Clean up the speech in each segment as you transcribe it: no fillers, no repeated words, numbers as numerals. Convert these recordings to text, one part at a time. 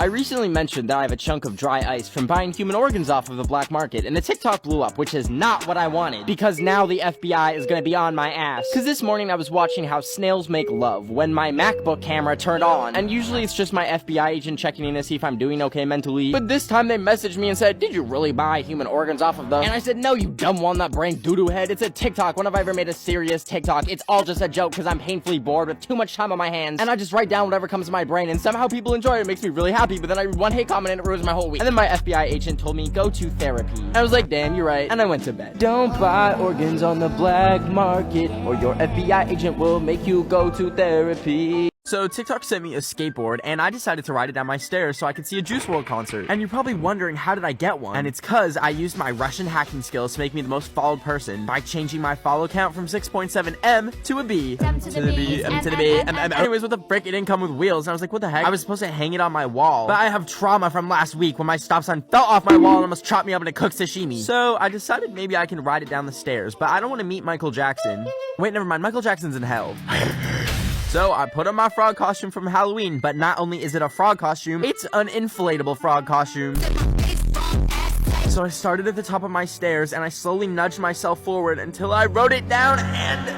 I recently mentioned that I have a chunk of dry ice from buying human organs off of the black market, and the TikTok blew up, which is not what I wanted, because now the FBI is gonna be on my ass. Cause this morning I was watching how snails make love when my MacBook camera turned on, and usually it's just my FBI agent checking in to see if I'm doing okay mentally, but this time they messaged me and said, did you really buy human organs off of them? And I said, no, you dumb walnut brain doo-doo head, it's a TikTok. When have I ever made a serious TikTok? It's all just a joke because I'm painfully bored with too much time on my hands, and I just write down whatever comes to my brain, and somehow people enjoy it. It makes me really happy. But then I read one hate comment and it ruins my whole week. And then my FBI agent told me, go to therapy. And I was like, damn, you're right. And I went to bed. Don't buy organs on the black market, or your FBI agent will make you go to therapy. So TikTok sent me a skateboard, and I decided to ride it down my stairs so I could see a Juice WRLD concert. And you're probably wondering, how did I get one? And it's cause I used my Russian hacking skills to make me the most followed person by changing my follow count from 6.7 M to a B. M to the B, M to the B, M. Anyways, what the frick? It didn't come with wheels. And I was like, what the heck? I was supposed to hang it on my wall, but I have trauma from last week when my stop sign fell off my wall and almost chopped me up and it cooked sashimi. So I decided maybe I can ride it down the stairs, but I don't want to meet Michael Jackson. Wait, never mind. Michael Jackson's in hell. So I put on my frog costume from Halloween, but not only is it a frog costume, it's an inflatable frog costume. So I started at the top of my stairs and I slowly nudged myself forward until I wrote it down and...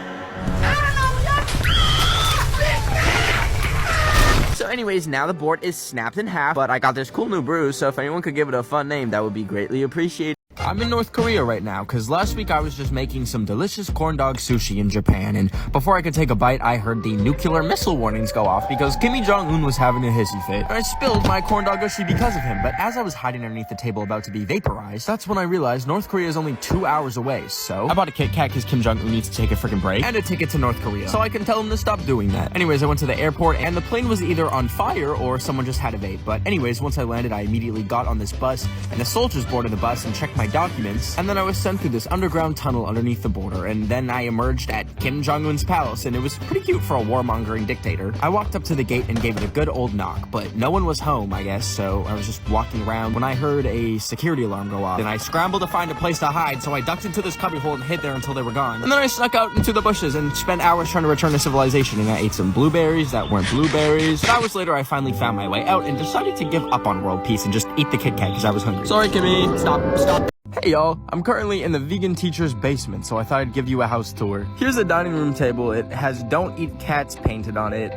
So anyways, now the board is snapped in half, but I got this cool new brew, so if anyone could give it a fun name, that would be greatly appreciated. I'm in North Korea right now, cause last week I was just making some delicious corn dog sushi in Japan, and before I could take a bite, I heard the nuclear missile warnings go off because Kim Jong-un was having a hissy fit. And I spilled my corn dog sushi because of him, but as I was hiding underneath the table about to be vaporized, that's when I realized North Korea is only 2 hours away, so I bought a Kit Kat cause Kim Jong-un needs to take a freaking break, and a ticket to North Korea, so I can tell him to stop doing that. Anyways, I went to the airport, and the plane was either on fire or someone just had a vape, but anyways, once I landed, I immediately got on this bus, and the soldiers boarded the bus and checked my documents, and then I was sent through this underground tunnel underneath the border, and then I emerged at Kim Jong-un's palace, and it was pretty cute for a warmongering dictator. I walked up to the gate and gave it a good old knock, but no one was home, I guess, so I was just walking around when I heard a security alarm go off. Then I scrambled to find a place to hide, so I ducked into this cubbyhole and hid there until they were gone. And then I snuck out into the bushes and spent hours trying to return to civilization, and I ate some blueberries that weren't blueberries. But hours later, I finally found my way out and decided to give up on world peace and just eat the Kit Kat because I was hungry. Sorry, Kimmy. Stop. Hey y'all, I'm currently in the vegan teacher's basement, so I thought I'd give you a house tour. Here's a dining room table. It has "Don't Eat Cats" painted on it.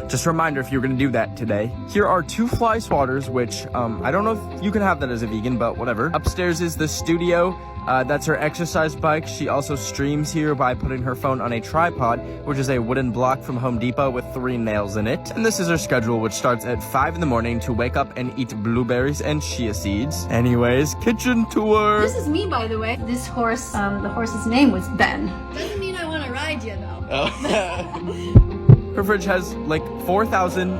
Just a reminder if you're gonna do that today. Here are 2 fly swatters, which, I don't know if you can have that as a vegan, but whatever. Upstairs is the studio. That's her exercise bike. She also streams here by putting her phone on a tripod, which is a wooden block from Home Depot with 3 nails in it. And this is her schedule, which starts at 5 in the morning to wake up and eat blueberries and chia seeds. Anyways, kitchen tour. This is me, by the way. This horse, the horse's name was Ben. Doesn't mean I want to ride you, though. Oh. Her fridge has like 4,000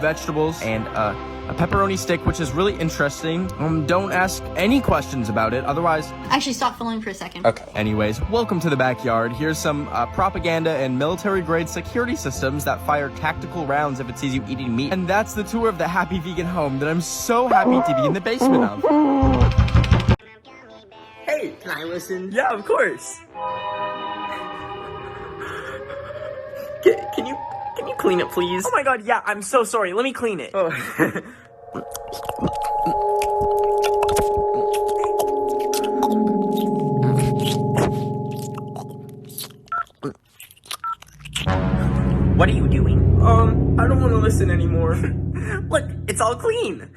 vegetables and a pepperoni stick, which is really interesting. Don't ask any questions about it, otherwise... Actually, stop filming for a second. Okay. Anyways, welcome to the backyard. Here's some propaganda and military-grade security systems that fire tactical rounds if it sees you eating meat. And that's the tour of the happy vegan home that I'm so happy to be in the basement of. Hey, can I listen? Yeah, of course. Can you clean it, please? Oh my god, yeah, I'm so sorry. Let me clean it. Oh. What are you doing? I don't want to listen anymore. Look, it's all clean.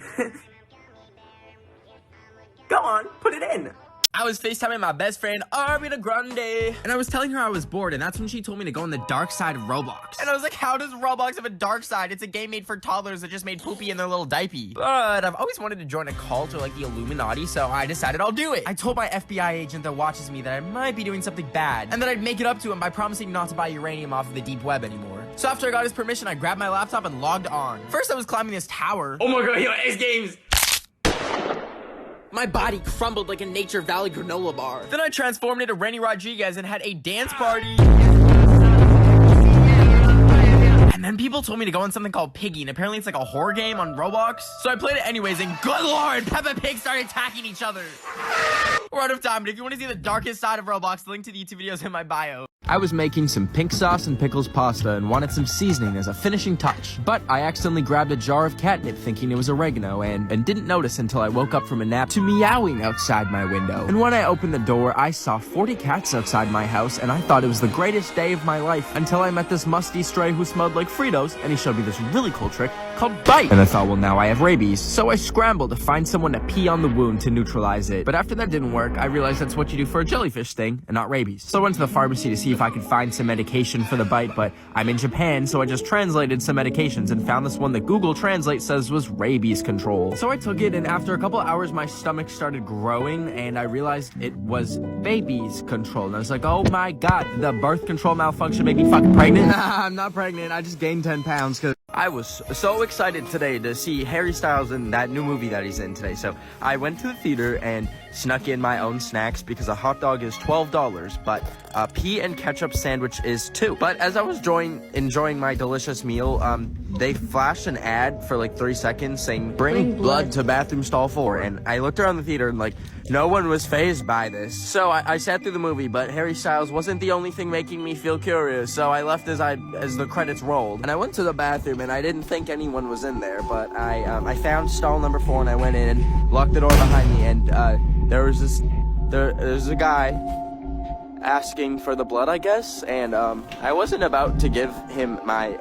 Go on, put it in. I was FaceTiming my best friend, Ariana Grande, and I was telling her I was bored, and that's when she told me to go on the dark side of Roblox. And I was like, how does Roblox have a dark side? It's a game made for toddlers that just made poopy in their little diaper. But I've always wanted to join a cult or like the Illuminati, so I decided I'll do it. I told my FBI agent that watches me that I might be doing something bad, and that I'd make it up to him by promising not to buy uranium off of the deep web anymore. So after I got his permission, I grabbed my laptop and logged on. First, I was climbing this tower. Oh my god, yo, X Games! My body crumbled like a Nature Valley granola bar. Then I transformed into Rennie Rodriguez and had a dance party. And then people told me to go on something called Piggy, and apparently it's like a horror game on Roblox. So I played it anyways, and good lord, Peppa Pig started attacking each other. We're out of time, but if you want to see the darkest side of Roblox, the link to the YouTube video is in my bio. I was making some pink sauce and pickles pasta and wanted some seasoning as a finishing touch. But I accidentally grabbed a jar of catnip thinking it was oregano and didn't notice until I woke up from a nap to meowing outside my window. And when I opened the door, I saw 40 cats outside my house and I thought it was the greatest day of my life until I met this musty stray who smelled like Fritos and he showed me this really cool trick called bite. And I thought, well, now I have rabies. So I scrambled to find someone to pee on the wound to neutralize it. But after that didn't work, I realized that's what you do for a jellyfish thing and not rabies. So I went to the pharmacy to see if I could find some medication for the bite, but I'm in Japan, so I just translated some medications and found this one that Google Translate says was rabies control. So I took it, and after a couple hours, my stomach started growing, and I realized it was babies control. And I was like, oh my god, did the birth control malfunction make me fucking pregnant? Nah, I'm not pregnant. I just gained 10 pounds because I was so excited today to see Harry Styles in that new movie that he's in today. So I went to the theater and snuck in my own snacks because a hot dog is $12, but a pea and ketchup sandwich is $2. But as I was enjoying my delicious meal, they flashed an ad for like 3 seconds saying, bring blood to bathroom stall 4. And I looked around the theater and like, no one was fazed by this. So I sat through the movie, but Harry Styles wasn't the only thing making me feel curious. So I left as the credits rolled. And I went to the bathroom and I didn't think anyone was in there, but I found stall number 4 and I went in and locked the door behind me, and there's a guy asking for the blood, I guess, and I wasn't about to give him my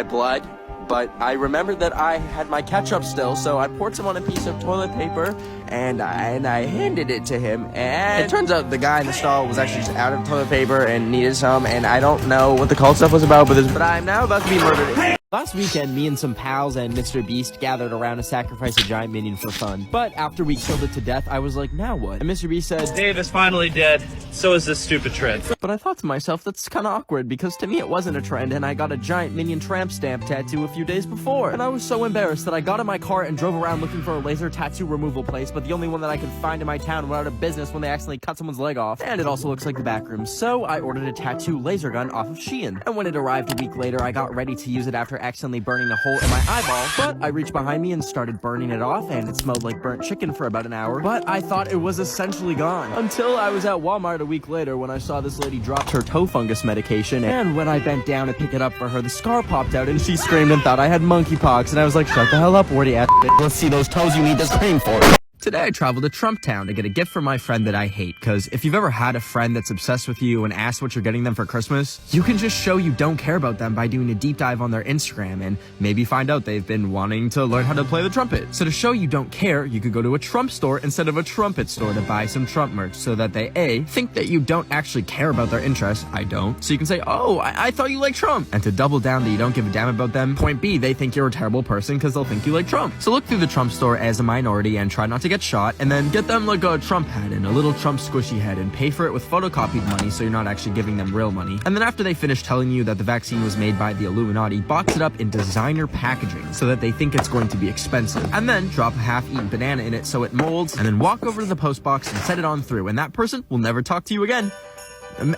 blood, but I remembered that I had my ketchup still, so I poured some on a piece of toilet paper and I handed it to him, and it turns out the guy in the stall was actually just out of toilet paper and needed some, and I don't know what the cult stuff was about, but I'm now about to be murdered. Last weekend, me and some pals and Mr. Beast gathered around to sacrifice a giant minion for fun. But after we killed it to death, I was like, now what? And Mr. Beast said, Dave is finally dead. So is this stupid trend. But I thought to myself, that's kind of awkward, because to me it wasn't a trend, and I got a giant minion tramp stamp tattoo a few days before. And I was so embarrassed that I got in my car and drove around looking for a laser tattoo removal place, but the only one that I could find in my town went out of business when they accidentally cut someone's leg off. And it also looks like the back room. So I ordered a tattoo laser gun off of Shein. And when it arrived a week later, I got ready to use it after accidentally burning the hole in my eyeball, but I reached behind me and started burning it off, and it smelled like burnt chicken for about an hour, but I thought it was essentially gone. Until I was at Walmart a week later when I saw this lady drop her toe fungus medication, and when I bent down to pick it up for her, the scar popped out and she screamed and thought I had monkeypox, and I was like, shut the hell up, wordy ass bitch. Let's see those toes you need this cream for. Today I traveled to Trump Town to get a gift for my friend that I hate, because if you've ever had a friend that's obsessed with you and asks what you're getting them for Christmas, you can just show you don't care about them by doing a deep dive on their Instagram and maybe find out they've been wanting to learn how to play the trumpet. So to show you don't care, you could go to a Trump store instead of a trumpet store to buy some Trump merch so that they A, think that you don't actually care about their interests, I don't, so you can say, oh, I thought you liked Trump, and to double down that you don't give a damn about them, point B, they think you're a terrible person because they'll think you like Trump. So look through the Trump store as a minority and try not to get shot, and then get them like a Trump hat and a little Trump squishy head and pay for it with photocopied money so you're not actually giving them real money. And then after they finish telling you that the vaccine was made by the Illuminati, box it up in designer packaging so that they think it's going to be expensive. And then drop a half-eaten banana in it so it molds, and then walk over to the post box and set it on through, and that person will never talk to you again.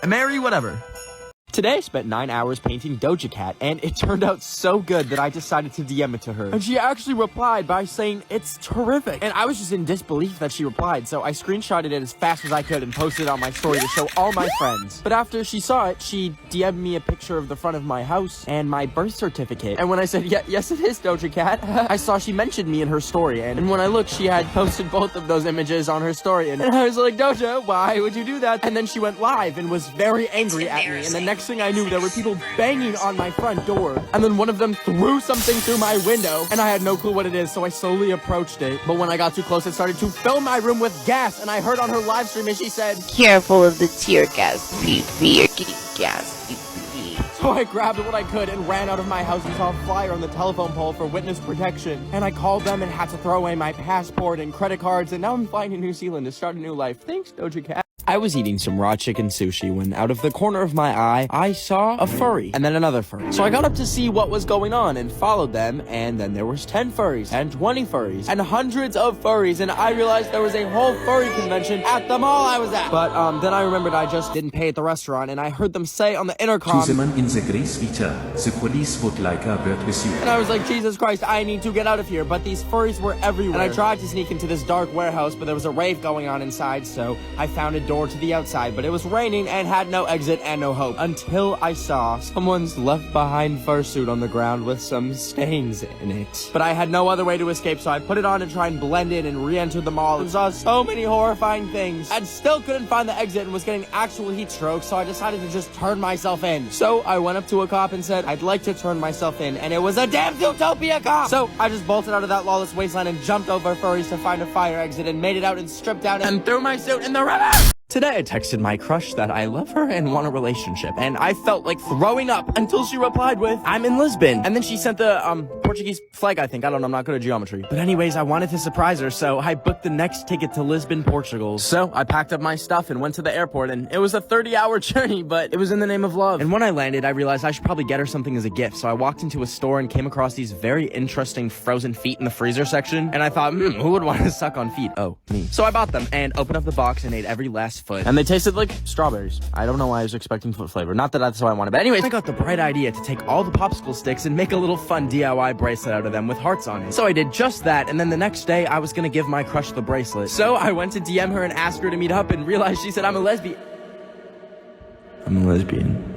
Mary whatever. Today I spent 9 hours painting Doja Cat, and it turned out so good that I decided to DM it to her. And she actually replied by saying, it's terrific. And I was just in disbelief that she replied, so I screenshotted it as fast as I could and posted it on my story to show all my friends. But after she saw it, she DM'd me a picture of the front of my house and my birth certificate. And when I said, yes it is Doja Cat, I saw she mentioned me in her story, and when I looked, she had posted both of those images on her story, and I was like, Doja, why would you do that? And then she went live and was very angry at me, and the next thing I knew, there were people banging on my front door, and then one of them threw something through my window, and I had no clue what it is, so I slowly approached it. But when I got too close, it started to fill my room with gas, and I heard on her live stream, and she said, careful of the tear gas, pee. You're getting gas, pee. So I grabbed what I could and ran out of my house and saw a flyer on the telephone pole for witness protection, and I called them and had to throw away my passport and credit cards, and now I'm flying to New Zealand to start a new life. Thanks, Doja Cat. I was eating some raw chicken sushi when out of the corner of my eye, I saw a furry and then another furry. So I got up to see what was going on and followed them, and then there was 10 furries and 20 furries and hundreds of furries, and I realized there was a whole furry convention at the mall I was at. But then I remembered I just didn't pay at the restaurant, and I heard them say on the intercom, in the Grace Vita, the police would like a word with you. And I was like, Jesus Christ, I need to get out of here. But these furries were everywhere. And I tried to sneak into this dark warehouse, but there was a rave going on inside, so I found a door door to the outside, but it was raining and had no exit and no hope until I saw someone's left behind fursuit on the ground with some stains in it. But I had no other way to escape, so I put it on to try and blend in and re-enter the mall and saw so many horrifying things and still couldn't find the exit and was getting actual heat stroke, so I decided to just turn myself in. So I went up to a cop and said, I'd like to turn myself in, and it was a damn Zootopia cop! So I just bolted out of that lawless wasteland and jumped over furries to find a fire exit and made it out and stripped down and threw my suit in the river! Today I texted my crush that I love her and want a relationship, and I felt like throwing up until she replied with, I'm in Lisbon. And then she sent the, Portuguese flag, I think. I don't know, I'm not good at geometry. But anyways, I wanted to surprise her, so I booked the next ticket to Lisbon, Portugal. So I packed up my stuff and went to the airport, and it was a 30-hour journey, but it was in the name of love. And when I landed, I realized I should probably get her something as a gift, so I walked into a store and came across these very interesting frozen feet in the freezer section, and I thought, who would want to suck on feet? Oh, me. So I bought them, and opened up the box and ate every last foot. And they tasted like strawberries. I don't know why I was expecting foot flavor. Not that that's what I wanted, but anyways, I got the bright idea to take all the popsicle sticks and make a little fun DIY bracelet out of them with hearts on it. So I did just that, and then the next day, I was gonna give my crush the bracelet. So I went to DM her and asked her to meet up and realized she said I'm a lesbian. I'm a lesbian.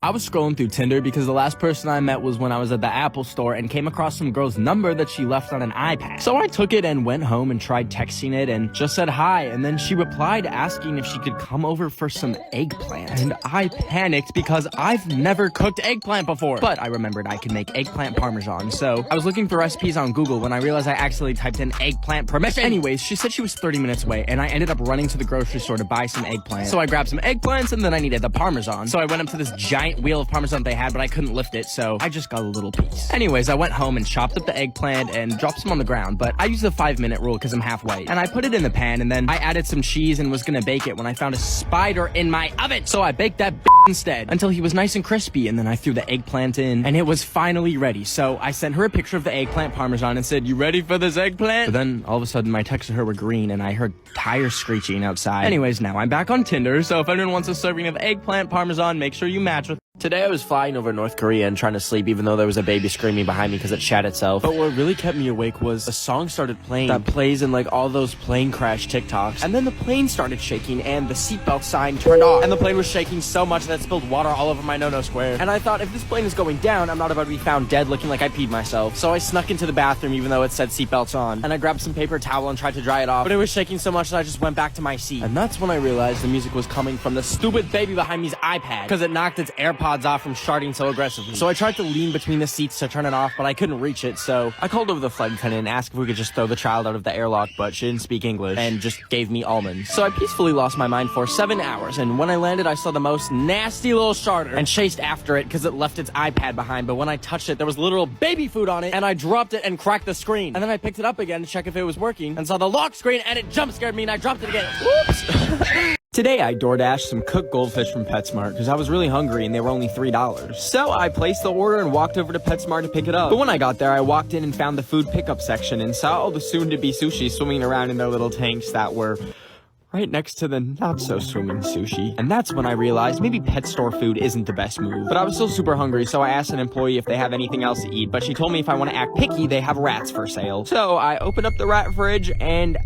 I was scrolling through Tinder because the last person I met was when I was at the Apple store and came across some girl's number that she left on an iPad. So I took it and went home and tried texting it and just said hi, and then she replied asking if she could come over for some eggplant. And I panicked because I've never cooked eggplant before. But I remembered I could make eggplant parmesan, so I was looking for recipes on Google when I realized I accidentally typed in eggplant permission. Anyways, she said she was 30 minutes away, and I ended up running to the grocery store to buy some eggplant. So I grabbed some eggplants, and then I needed the parmesan. So I went up to this giant wheel of parmesan they had, but I couldn't lift it, so I just got a little piece. Anyways, I went home and chopped up the eggplant and dropped some on the ground, but I used the 5-minute rule because I'm half white. And I put it in the pan, and then I added some cheese and was gonna bake it when I found a spider in my oven. So I baked that instead until he was nice and crispy, and then I threw the eggplant in, and it was finally ready. So I sent her a picture of the eggplant parmesan and said, you ready for this eggplant? But then all of a sudden my texts to her were green, and I heard tires screeching outside. Anyways, now I'm back on Tinder, so if anyone wants a serving of eggplant parmesan, make sure you match with. Today I was flying over North Korea and trying to sleep even though there was a baby screaming behind me because it shat itself. But what really kept me awake was a song started playing that plays in like all those plane crash TikToks. And then the plane started shaking and the seatbelt sign turned off. And the plane was shaking so much that it spilled water all over my no-no square. And I thought, if this plane is going down, I'm not about to be found dead looking like I peed myself. So I snuck into the bathroom even though it said seatbelts on. And I grabbed some paper towel and tried to dry it off. But it was shaking so much that I just went back to my seat. And that's when I realized the music was coming from the stupid baby behind me's iPad because it knocked its AirPods off from sharding so aggressively. So I tried to lean between the seats to turn it off, but I couldn't reach it, so I called over the flight attendant and asked if we could just throw the child out of the airlock, but she didn't speak English and just gave me almonds. So I peacefully lost my mind for 7 hours, and when I landed, I saw the most nasty little sharder and chased after it because it left its iPad behind, but when I touched it, there was literal baby food on it, and I dropped it and cracked the screen. And then I picked it up again to check if it was working, and saw the lock screen, and it jump scared me, and I dropped it again. Whoops! Today, I DoorDashed some cooked goldfish from PetSmart because I was really hungry and they were only $3. So I placed the order and walked over to PetSmart to pick it up. But when I got there, I walked in and found the food pickup section and saw all the soon-to-be sushi swimming around in their little tanks that were right next to the not-so-swimming sushi. And that's when I realized maybe pet store food isn't the best move. But I was still super hungry, so I asked an employee if they have anything else to eat. But she told me if I want to act picky, they have rats for sale. So I opened up the rat fridge and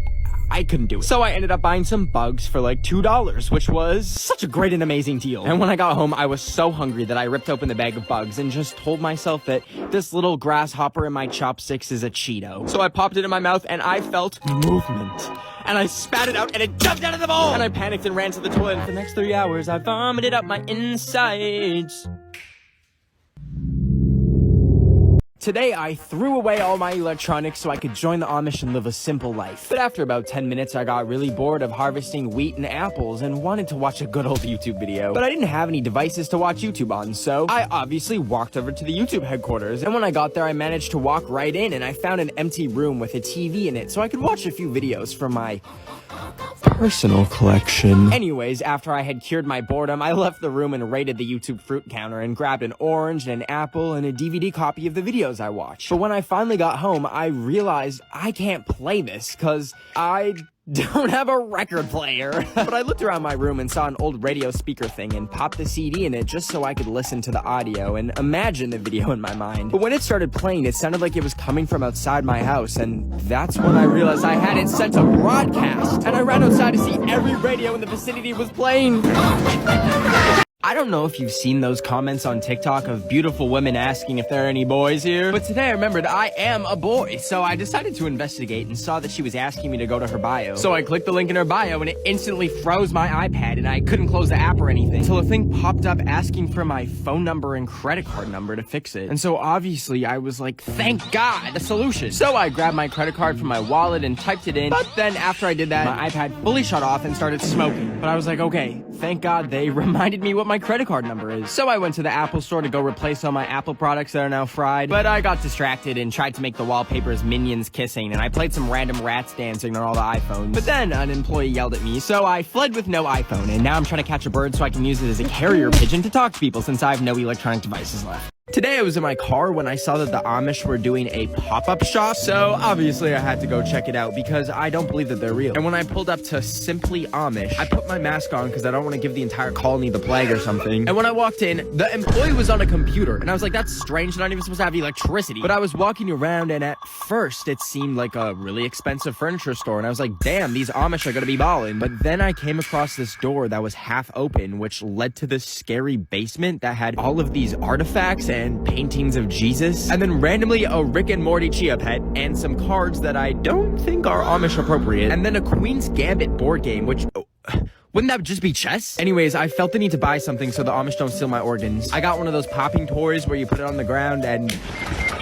I couldn't do it. So I ended up buying some bugs for like $2, which was such a great and amazing deal. And when I got home, I was so hungry that I ripped open the bag of bugs and just told myself that this little grasshopper in my chopsticks is a Cheeto. So I popped it in my mouth and I felt movement. And I spat it out and it jumped out of the bowl! And I panicked and ran to the toilet. For the next 3 hours, I vomited up my insides. Today, I threw away all my electronics so I could join the Amish and live a simple life. But after about 10 minutes, I got really bored of harvesting wheat and apples and wanted to watch a good old YouTube video. But I didn't have any devices to watch YouTube on, so I obviously walked over to the YouTube headquarters. And when I got there, I managed to walk right in and I found an empty room with a TV in it so I could watch a few videos from my personal collection. Anyways, after I had cured my boredom, I left the room and raided the YouTube fruit counter and grabbed an orange and an apple and a DVD copy of the videos I watched. But when I finally got home, I realized I can't play this because I don't have a record player. But I looked around my room and saw an old radio speaker thing and popped the CD in it just so I could listen to the audio and imagine the video in my mind. But when it started playing, it sounded like it was coming from outside my house, and that's when I realized I had it set to broadcast. And I ran outside to see every radio in the vicinity was playing. I don't know if you've seen those comments on TikTok of beautiful women asking if there are any boys here, but today I remembered I am a boy, so I decided to investigate and saw that she was asking me to go to her bio. So I clicked the link in her bio and it instantly froze my iPad and I couldn't close the app or anything until a thing popped up asking for my phone number and credit card number to fix it. And so obviously I was like, thank God, a solution. So I grabbed my credit card from my wallet and typed it in, but then after I did that, my iPad fully shut off and started smoking. But I was like, okay, thank God they reminded me what my credit card number is. So I went to the Apple store to go replace all my Apple products that are now fried, but I got distracted and tried to make the wallpapers minions kissing, and I played some random rats dancing on all the iPhones. But then an employee yelled at me, so I fled with no iPhone, and now I'm trying to catch a bird so I can use it as a carrier pigeon to talk to people since I have no electronic devices left. Today I was in my car when I saw that the Amish were doing a pop-up shop, so obviously I had to go check it out because I don't believe that they're real. And when I pulled up to Simply Amish, I put my mask on because I don't want to give the entire colony the plague or something. And when I walked in, the employee was on a computer, and I was like, that's strange, they're not even supposed to have electricity. But I was walking around, and at first it seemed like a really expensive furniture store, and I was like, damn, these Amish are gonna be ballin'. But then I came across this door that was half open, which led to this scary basement that had all of these artifacts and paintings of Jesus, and then randomly a Rick and Morty Chia Pet, and some cards that I don't think are Amish appropriate, and then a Queen's Gambit board game, which... wouldn't that just be chess? Anyways, I felt the need to buy something so the Amish don't steal my organs. I got one of those popping toys where you put it on the ground and...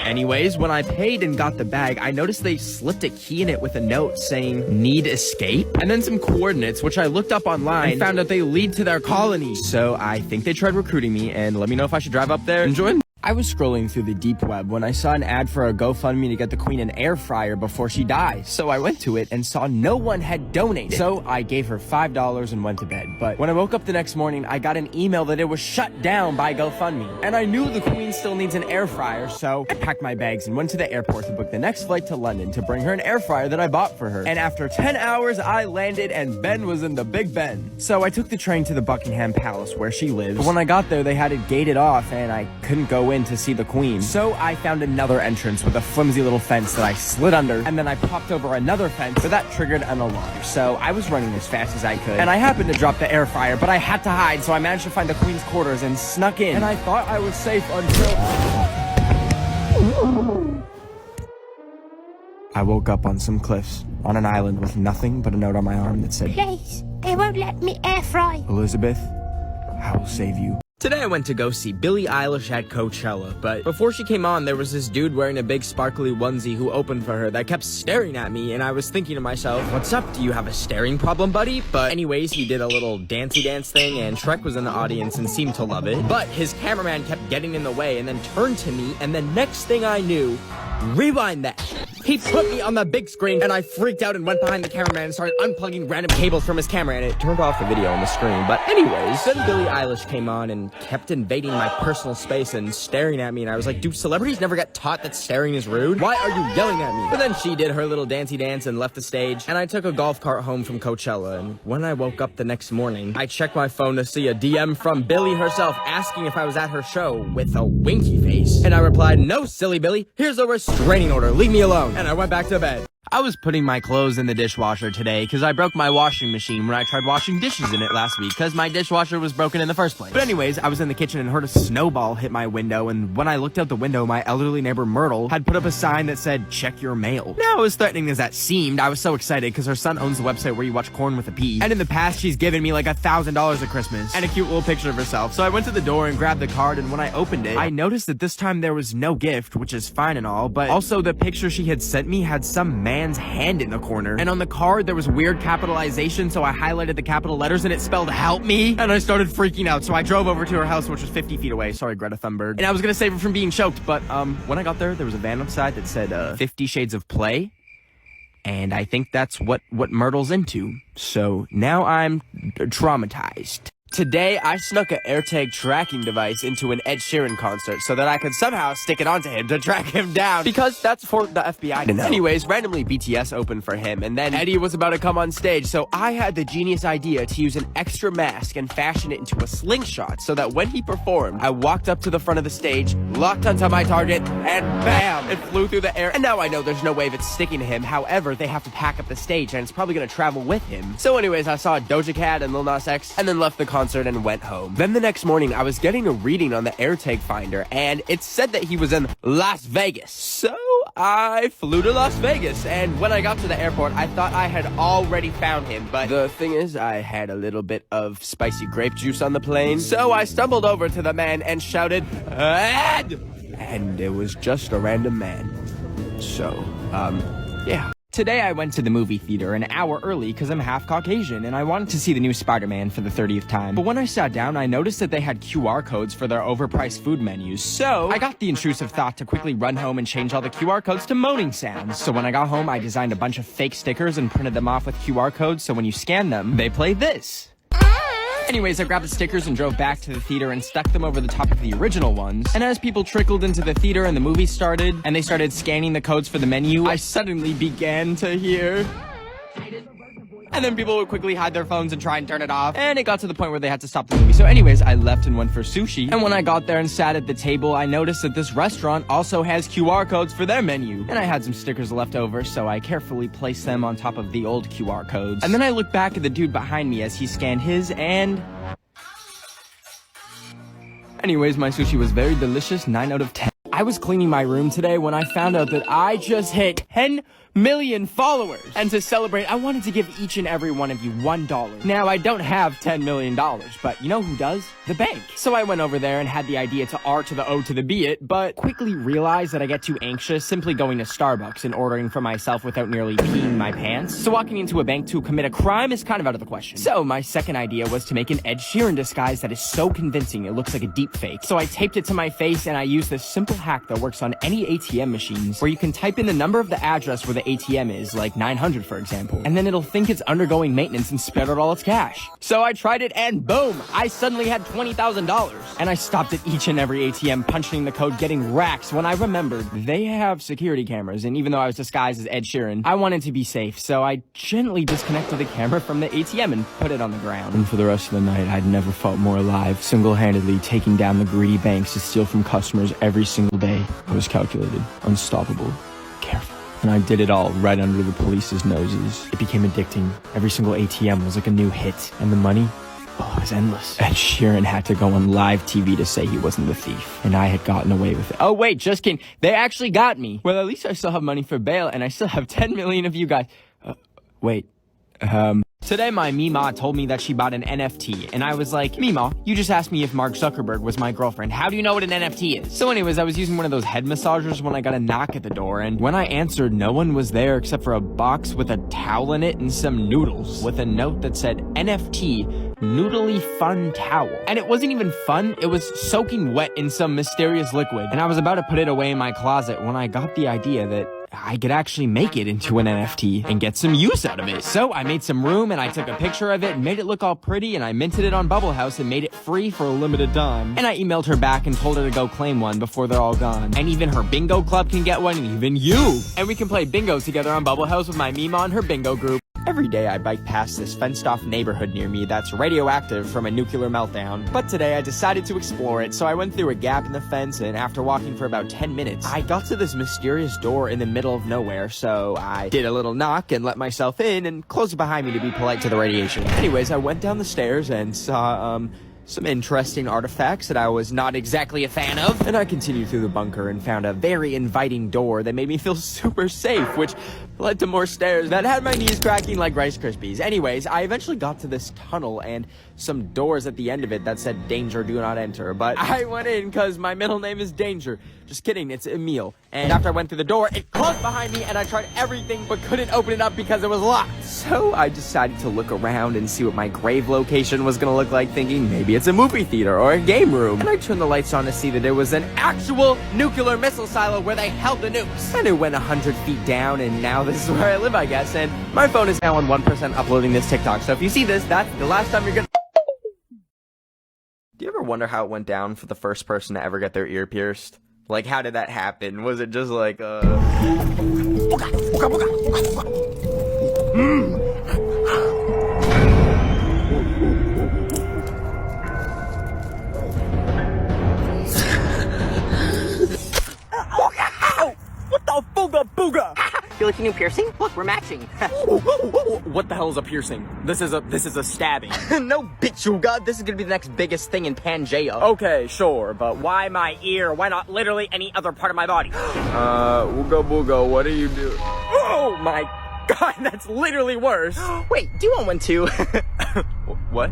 Anyways, when I paid and got the bag, I noticed they slipped a key in it with a note saying, need escape? And then some coordinates, which I looked up online and found out they lead to their colony. So I think they tried recruiting me, and let me know if I should drive up there and join. I was scrolling through the deep web when I saw an ad for a GoFundMe to get the Queen an air fryer before she dies. So I went to it and saw no one had donated. So I gave her $5 and went to bed. But when I woke up the next morning, I got an email that it was shut down by GoFundMe. And I knew the Queen still needs an air fryer, so I packed my bags and went to the airport to book the next flight to London to bring her an air fryer that I bought for her. And after 10 hours, I landed and Ben was in the Big Ben. So I took the train to the Buckingham Palace where she lives. But when I got there, they had it gated off and I couldn't go in to see the Queen. So I found another entrance with a flimsy little fence that I slid under, and then I popped over another fence, but that triggered an alarm. So I was running as fast as I could, and I happened to drop the air fryer, but I had to hide, so I managed to find the Queen's quarters and snuck in. And I thought I was safe until... I woke up on some cliffs, on an island with nothing but a note on my arm that said, Please, they won't let me air fry. Elizabeth, I will save you. Today I went to go see Billie Eilish at Coachella, but before she came on, there was this dude wearing a big sparkly onesie who opened for her that kept staring at me, and I was thinking to myself, what's up, do you have a staring problem, buddy? But anyways, he did a little dancey dance thing, and Shrek was in the audience and seemed to love it, but his cameraman kept getting in the way and then turned to me, and the next thing I knew, rewind that. He put me on the big screen, and I freaked out and went behind the cameraman and started unplugging random cables from his camera, and it turned off the video on the screen. But anyways, then Billie Eilish came on and kept invading my personal space and staring at me, and I was like, do celebrities never get taught that staring is rude? Why are you yelling at me? But then she did her little dancey dance and left the stage, and I took a golf cart home from Coachella, and when I woke up the next morning, I checked my phone to see a DM from Billie herself asking if I was at her show with a winky face, and I replied, no, silly Billie, here's a restraining order, leave me alone. And I went back to bed. I was putting my clothes in the dishwasher today because I broke my washing machine when I tried washing dishes in it last week because my dishwasher was broken in the first place. But anyways, I was in the kitchen and heard a snowball hit my window, and when I looked out the window, my elderly neighbor Myrtle had put up a sign that said, check your mail. Now, as threatening as that seemed, I was so excited because her son owns the website where you watch Corn with a P. And in the past, she's given me like $1,000 at Christmas and a cute little picture of herself. So I went to the door and grabbed the card, and when I opened it, I noticed that this time there was no gift, which is fine and all, but also the picture she had sent me had some man's hand in the corner, and on the card there was weird capitalization, so I highlighted the capital letters and it spelled help me, and I started freaking out. So I drove over to her house, which was 50 feet away. Sorry, Greta Thunberg. And I was gonna save her from being choked, but when I got there was a van outside that said 50 Shades of Play, and I think that's what Myrtle's into. So now I'm traumatized. Today, I snuck an AirTag tracking device into an Ed Sheeran concert so that I could somehow stick it onto him to track him down, because that's for the FBI to know. Anyways, randomly BTS opened for him, and then Eddie was about to come on stage, so I had the genius idea to use an extra mask and fashion it into a slingshot so that when he performed, I walked up to the front of the stage, locked onto my target, and bam! It flew through the air, and now I know there's no way of it sticking to him. However, they have to pack up the stage, and it's probably gonna travel with him. So anyways, I saw Doja Cat and Lil Nas X, and then left the concert and went home. Then the next morning, I was getting a reading on the AirTag finder, and it said that he was in Las Vegas. So I flew to Las Vegas, and when I got to the airport, I thought I had already found him, but the thing is, I had a little bit of spicy grape juice on the plane, so I stumbled over to the man and shouted, "Ed!" And it was just a random man. So, yeah. Today I went to the movie theater an hour early because I'm half Caucasian and I wanted to see the new Spider-Man for the 30th time. But when I sat down, I noticed that they had QR codes for their overpriced food menus. So I got the intrusive thought to quickly run home and change all the QR codes to moaning sounds. So when I got home, I designed a bunch of fake stickers and printed them off with QR codes so when you scan them, they play this. Anyways, I grabbed the stickers and drove back to the theater and stuck them over the top of the original ones. And as people trickled into the theater and the movie started, and they started scanning the codes for the menu, I suddenly began to hear... And then people would quickly hide their phones and try and turn it off. And it got to the point where they had to stop the movie. So anyways, I left and went for sushi. And when I got there and sat at the table, I noticed that this restaurant also has QR codes for their menu. And I had some stickers left over, so I carefully placed them on top of the old QR codes. And then I looked back at the dude behind me as he scanned his, and... Anyways, my sushi was very delicious, 9 out of 10. I was cleaning my room today when I found out that I just hit 10 million followers. And to celebrate, I wanted to give each and every one of you $1. Now, I don't have $10 million, but you know who does? The bank. So I went over there and had the idea to R to the O to the B it, but quickly realized that I get too anxious simply going to Starbucks and ordering for myself without nearly peeing my pants. So walking into a bank to commit a crime is kind of out of the question. So my second idea was to make an Ed Sheeran disguise that is so convincing it looks like a deep fake. So I taped it to my face and I used this simple hack that works on any ATM machines where you can type in the number of the address where the ATM is, like 900 for example, and then it'll think it's undergoing maintenance and spit out all its cash. So I tried it and boom, I suddenly had $20,000. And I stopped at each and every ATM punching the code, getting racks when I remembered they have security cameras, and even though I was disguised as Ed Sheeran, I wanted to be safe, so I gently disconnected the camera from the ATM and put it on the ground. And for the rest of the night, I'd never felt more alive, single-handedly taking down the greedy banks to steal from customers every single day. I was calculated, unstoppable, careful. And I did it all right under the police's noses. It became addicting. Every single ATM was like a new hit. And the money? Oh, it was endless. Ed Sheeran had to go on live TV to say he wasn't the thief. And I had gotten away with it. Oh, wait, just kidding. They actually got me. Well, at least I still have money for bail, and I still have 10 million of you guys. Today, my Mima told me that she bought an NFT, and I was like, Mima, you just asked me if Mark Zuckerberg was my girlfriend. How do you know what an NFT is? So anyways, I was using one of those head massagers when I got a knock at the door, and when I answered, no one was there except for a box with a towel in it and some noodles, with a note that said, NFT, noodly fun towel. And it wasn't even fun, it was soaking wet in some mysterious liquid. And I was about to put it away in my closet when I got the idea that I could actually make it into an NFT and get some use out of it. So I made some room and I took a picture of it and made it look all pretty, and I minted it on Bubble House and made it free for a limited time. And I emailed her back and told her to go claim one before they're all gone. And even her bingo club can get one, and even you. And we can play bingo together on Bubble House with my Mima and her bingo group. Every day I bike past this fenced-off neighborhood near me that's radioactive from a nuclear meltdown. But today I decided to explore it, so I went through a gap in the fence, and after walking for about 10 minutes, I got to this mysterious door in the middle of nowhere, so I did a little knock and let myself in and closed it behind me to be polite to the radiation. Anyways, I went down the stairs and saw, some interesting artifacts that I was not exactly a fan of. And I continued through the bunker and found a very inviting door that made me feel super safe, which led to more stairs that had my knees cracking like Rice Krispies. Anyways, I eventually got to this tunnel and some doors at the end of it that said danger, do not enter. But I went in because my middle name is Danger. Just kidding, it's Emil. And after I went through the door, it closed behind me and I tried everything but couldn't open it up because it was locked. So I decided to look around and see what my grave location was gonna look like, thinking maybe it's a movie theater or a game room. And I turned the lights on to see that there was an actual nuclear missile silo where they held the nukes. And it went 100 feet down, and now this is where I live, I guess. And my phone is now on 1% uploading this TikTok. So if you see this, that's the last time you're gonna ever wonder how it went down for the first person to ever get their ear pierced? Like, how did that happen? Was it just like, What the booga booga? Feel like a new piercing? Look, we're matching. What the hell is a piercing? This is a stabbing. No, bitchuga. This is gonna be the next biggest thing in Pangea. Okay, sure, but why my ear? Why not literally any other part of my body? Ooga booga, what do you do? Oh my god, that's literally worse. Wait, do you want one too? What?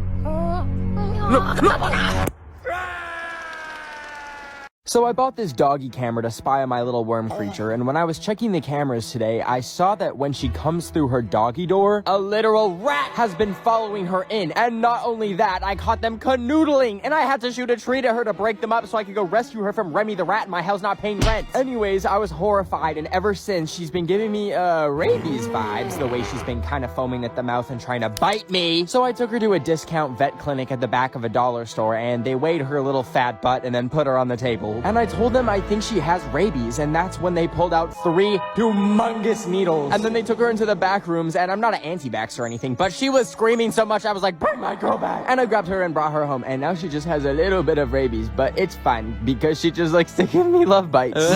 So I bought this doggy camera to spy on my little worm creature, and when I was checking the cameras today, I saw that when she comes through her doggy door, a literal rat has been following her in. And not only that, I caught them canoodling, and I had to shoot a tree to her to break them up so I could go rescue her from Remy the rat in my house not paying rent. Anyways, I was horrified, and ever since, she's been giving me, rabies vibes, the way she's been kind of foaming at the mouth and trying to bite me. So I took her to a discount vet clinic at the back of a dollar store, and they weighed her little fat butt and then put her on the table. And I told them I think she has rabies, and that's when they pulled out 3 humongous needles. And then they took her into the back rooms, and I'm not an anti-vax or anything, but she was screaming so much I was like, bring my girl back. And I grabbed her and brought her home, and now she just has a little bit of rabies, but it's fine because she just likes to give me love bites.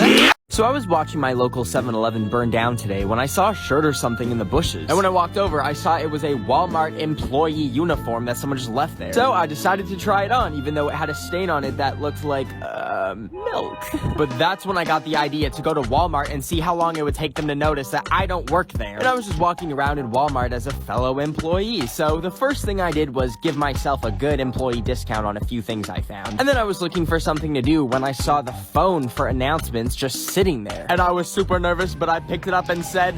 So I was watching my local 7-Eleven burn down today when I saw a shirt or something in the bushes. And when I walked over, I saw it was a Walmart employee uniform that someone just left there. So I decided to try it on, even though it had a stain on it that looked like, milk. But that's when I got the idea to go to Walmart and see how long it would take them to notice that I don't work there. And I was just walking around in Walmart as a fellow employee. So the first thing I did was give myself a good employee discount on a few things I found. And then I was looking for something to do when I saw the phone for announcements just sitting there. And I was super nervous, but I picked it up and said,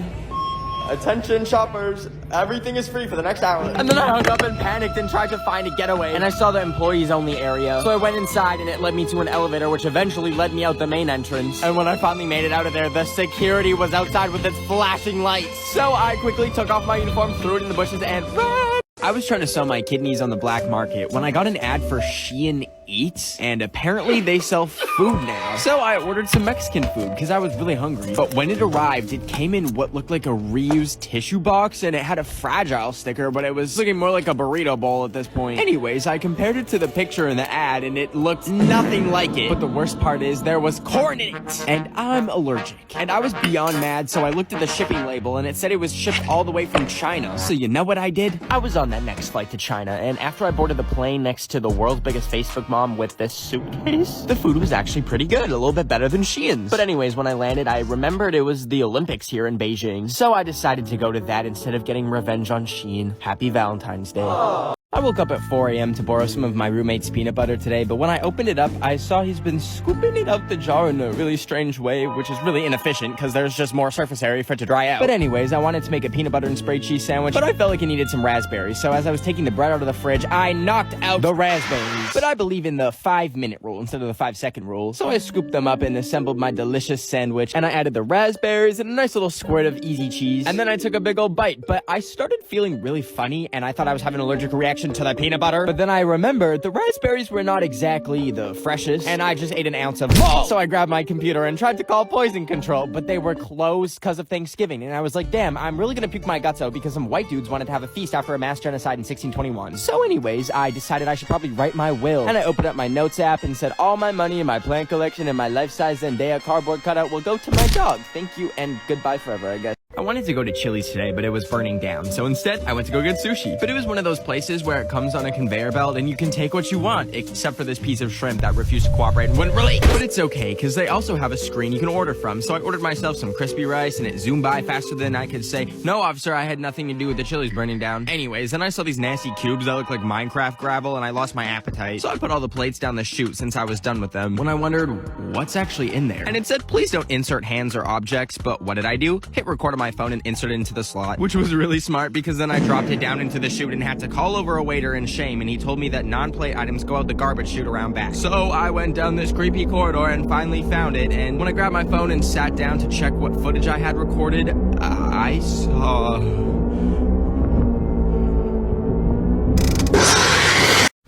attention shoppers, everything is free for the next hour. And then I hung up and panicked and tried to find a getaway. And I saw the employees only area. So I went inside and it led me to an elevator, which eventually led me out the main entrance. And when I finally made it out of there, the security was outside with its flashing lights. So I quickly took off my uniform, threw it in the bushes, and ran. I was trying to sell my kidneys on the black market when I got an ad for Shein Eats, and apparently they sell food now. So I ordered some Mexican food because I was really hungry. But when it arrived, it came in what looked like a reused tissue box, and it had a fragile sticker, but it was looking more like a burrito bowl at this point. Anyways, I compared it to the picture in the ad, and it looked nothing like it. But the worst part is there was corn in it, and I'm allergic. And I was beyond mad, so I looked at the shipping label, and it said it was shipped all the way from China. So you know what I did? I was on that next flight to China, and after I boarded the plane next to the world's biggest Facebook mom with this suitcase, the food was actually pretty good, a little bit better than Shein's. But anyways, when I landed, I remembered it was the Olympics here in Beijing, so I decided to go to that instead of getting revenge on Shein. Happy Valentine's Day. I woke up at 4 a.m. to borrow some of my roommate's peanut butter today, but when I opened it up, I saw he's been scooping it out the jar in a really strange way, which is really inefficient because there's just more surface area for it to dry out. But anyways, I wanted to make a peanut butter and spray cheese sandwich, but I felt like it needed some raspberries, so as I was taking the bread out of the fridge, I knocked out the raspberries. But I believe in the 5-minute rule instead of the 5-second rule, so I scooped them up and assembled my delicious sandwich, and I added the raspberries and a nice little squirt of easy cheese, and then I took a big old bite, but I started feeling really funny, and I thought I was having an allergic reaction to the peanut butter. But then I remembered the raspberries were not exactly the freshest, and I just ate an ounce of them. So I grabbed my computer and tried to call poison control, but they were closed because of Thanksgiving. And I was like, damn, I'm really gonna puke my guts out because some white dudes wanted to have a feast after a mass genocide in 1621. So anyways, I decided I should probably write my will. And I opened up my notes app and said all my money in my plant collection and my life-size Zendaya cardboard cutout will go to my dog. Thank you and goodbye forever, I guess. I wanted to go to Chili's today, but it was burning down. So instead, I went to go get sushi. But it was one of those places where it comes on a conveyor belt and you can take what you want, except for this piece of shrimp that refused to cooperate and wouldn't release. But it's okay, because they also have a screen you can order from. So I ordered myself some crispy rice, and it zoomed by faster than I could say, no, officer, I had nothing to do with the Chili's burning down. Anyways, then I saw these nasty cubes that look like Minecraft gravel, and I lost my appetite. So I put all the plates down the chute since I was done with them, when I wondered, what's actually in there? And it said, please don't insert hands or objects, but what did I do? Hit record on my phone and insert it into the slot, which was really smart because then I dropped it down into the chute and had to call over a waiter in shame, and he told me that non-plate items go out the garbage chute around back. So I went down this creepy corridor and finally found it, and when I grabbed my phone and sat down to check what footage I had recorded, I saw...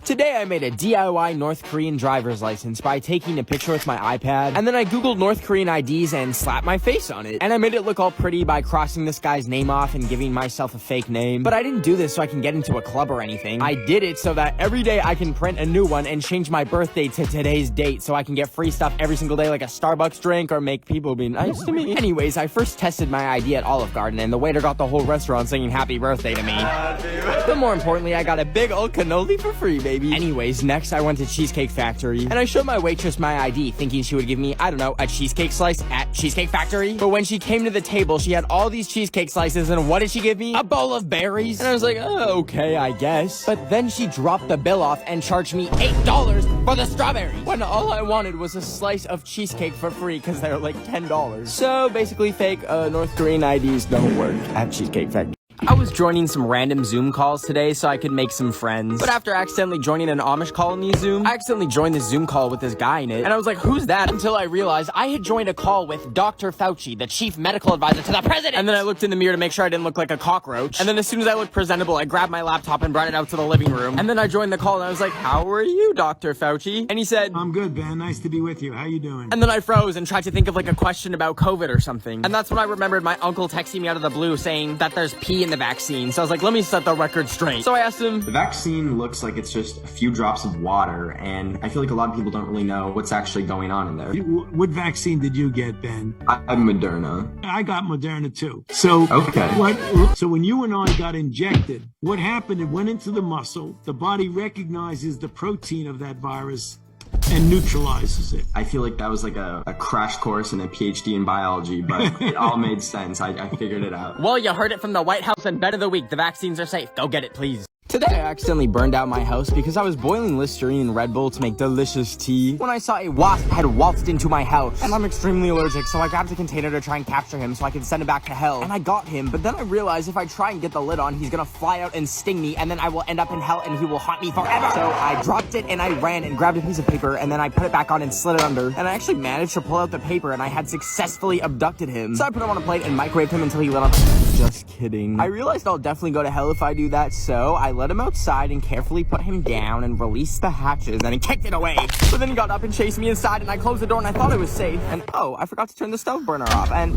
Today I made a DIY North Korean driver's license by taking a picture with my iPad, and then I googled North Korean IDs and slapped my face on it. And I made it look all pretty by crossing this guy's name off and giving myself a fake name. But I didn't do this so I can get into a club or anything. I did it so that every day I can print a new one and change my birthday to today's date so I can get free stuff every single day, like a Starbucks drink, or make people be nice to me. Anyways, I first tested my ID at Olive Garden, and the waiter got the whole restaurant singing happy birthday to me. But more importantly, I got a big old cannoli for free, baby. Anyways, next I went to Cheesecake Factory, and I showed my waitress my ID, thinking she would give me, I don't know, a cheesecake slice at Cheesecake Factory. But when she came to the table, she had all these cheesecake slices, and what did she give me? A bowl of berries. And I was like, oh, okay, I guess. But then she dropped the bill off and charged me $8 for the strawberries, when all I wanted was a slice of cheesecake for free because they're like $10. So basically fake North Korean IDs don't work at Cheesecake Factory. I was joining some random Zoom calls today so I could make some friends. But after accidentally joining an Amish colony Zoom, I accidentally joined this Zoom call with this guy in it. And I was like, who's that? Until I realized I had joined a call with Dr. Fauci, the chief medical advisor to the president. And then I looked in the mirror to make sure I didn't look like a cockroach. And then as soon as I looked presentable, I grabbed my laptop and brought it out to the living room. And then I joined the call and I was like, how are you, Dr. Fauci? And he said, I'm good, Ben. Nice to be with you. How you doing? And then I froze and tried to think of like a question about COVID or something. And that's when I remembered my uncle texting me out of the blue saying that there's pee in the vaccine. So I was like, let me set the record straight. So I asked him, the vaccine looks like it's just a few drops of water, and I feel like a lot of people don't really know what's actually going on in there. What vaccine did you get, Ben? I'm Moderna. I got Moderna too. So okay. So when you and I got injected, what happened? It went into the muscle. The body recognizes the protein of that virus and neutralizes it. I feel like that was like a crash course and a PhD in biology, but it all made sense. I figured it out. Well, you heard it from the White House and Ben of the Week. The vaccines are safe. Go get it, please. Today, I accidentally burned out my house because I was boiling Listerine and Red Bull to make delicious tea when I saw a wasp had waltzed into my house. And I'm extremely allergic, so I grabbed a container to try and capture him so I could send him back to hell. And I got him, but then I realized if I try and get the lid on, he's gonna fly out and sting me, and then I will end up in hell and he will haunt me forever. So I dropped it and I ran and grabbed a piece of paper, and then I put it back on and slid it under. And I actually managed to pull out the paper, and I had successfully abducted him. So I put him on a plate and microwaved him until he lit up. Just kidding. I realized I'll definitely go to hell if I do that, so I let him outside and carefully put him down and released the hatches, and he kicked it away. But then he got up and chased me inside, and I closed the door and I thought I was safe. And oh, I forgot to turn the stove burner off, and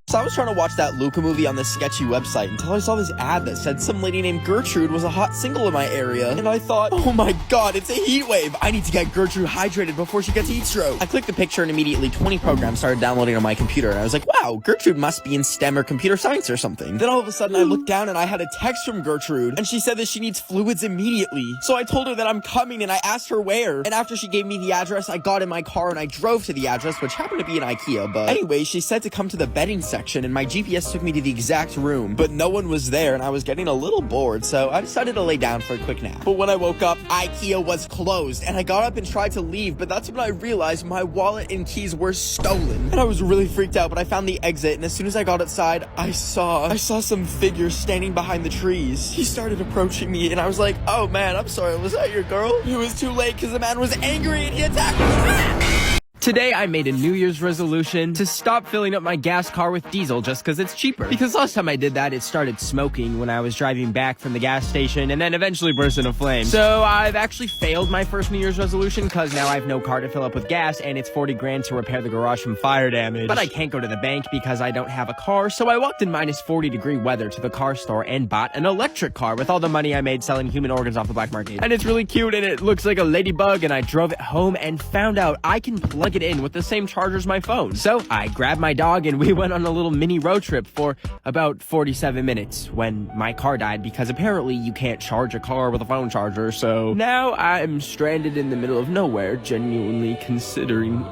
so I was trying to watch that Luca movie on this sketchy website until I saw this ad that said some lady named Gertrude was a hot single in my area. And I thought, oh my god, it's a heat wave. I need to get Gertrude hydrated before she gets heat stroke. I clicked the picture and immediately 20 programs started downloading on my computer. And I was like, wow, Gertrude must be in STEM or computer science or something. Then all of a sudden I looked down and I had a text from Gertrude, and she said that she needs fluids immediately. So I told her that I'm coming and I asked her where. And after she gave me the address, I got in my car and I drove to the address, which happened to be an IKEA. But anyway, she said to come to the bedding section, and my GPS took me to the exact room, but no one was there, and I was getting a little bored, so I decided to lay down for a quick nap. But when I woke up, IKEA was closed, and I got up and tried to leave, but that's when I realized my wallet and keys were stolen. And I was really freaked out, but I found the exit, and as soon as I got outside, I saw some figure standing behind the trees. He started approaching me, and I was like, oh man, I'm sorry, was that your girl? It was too late, because the man was angry, and he attacked me. Today, I made a New Year's resolution to stop filling up my gas car with diesel just because it's cheaper. Because last time I did that, it started smoking when I was driving back from the gas station and then eventually burst into flames. So I've actually failed my first New Year's resolution because now I have no car to fill up with gas, and it's 40 grand to repair the garage from fire damage. But I can't go to the bank because I don't have a car, so I walked in minus 40-degree weather to the car store and bought an electric car with all the money I made selling human organs off the black market. And it's really cute and it looks like a ladybug, and I drove it home and found out I can plug it in with the same charger as my phone. So I grabbed my dog and we went on a little mini road trip for about 47 minutes when my car died, because apparently you can't charge a car with a phone charger. So now I'm stranded in the middle of nowhere, genuinely considering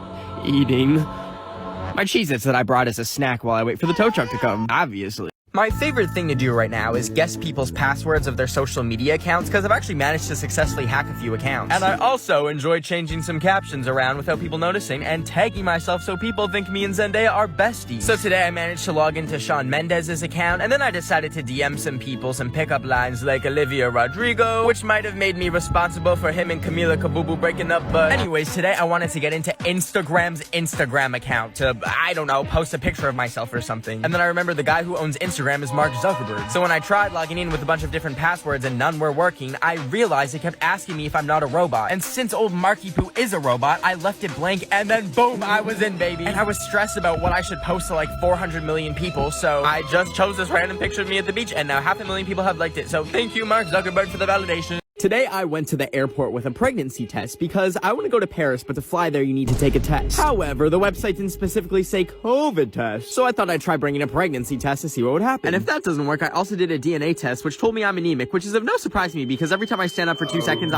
eating my Cheez-Its that I brought as a snack while I wait for the tow truck to come, obviously. My favorite thing to do right now is guess people's passwords of their social media accounts, because I've actually managed to successfully hack a few accounts. And I also enjoy changing some captions around without people noticing and tagging myself so people think me and Zendaya are besties. So today I managed to log into Shawn Mendes's account, and then I decided to DM some people some pickup lines like Olivia Rodrigo, which might have made me responsible for him and Camila Kabubu breaking up. But anyways, today I wanted to get into Instagram's Instagram account to, I don't know, post a picture of myself or something. And then I remember the guy who owns Instagram Instagram is Mark Zuckerberg. So when I tried logging in with a bunch of different passwords and none were working, I realized it kept asking me if I'm not a robot. And since old Marky Poo is a robot, I left it blank and then boom, I was in, baby. And I was stressed about what I should post to like 400 million people, so I just chose this random picture of me at the beach, and now 500,000 people have liked it. So thank you, Mark Zuckerberg, for the validation. Today, I went to the airport with a pregnancy test because I want to go to Paris, but to fly there, you need to take a test. However, the website didn't specifically say COVID test, so I thought I'd try bringing a pregnancy test to see what would happen. And if that doesn't work, I also did a DNA test, which told me I'm anemic, which is of no surprise to me because every time I stand up for 2 seconds,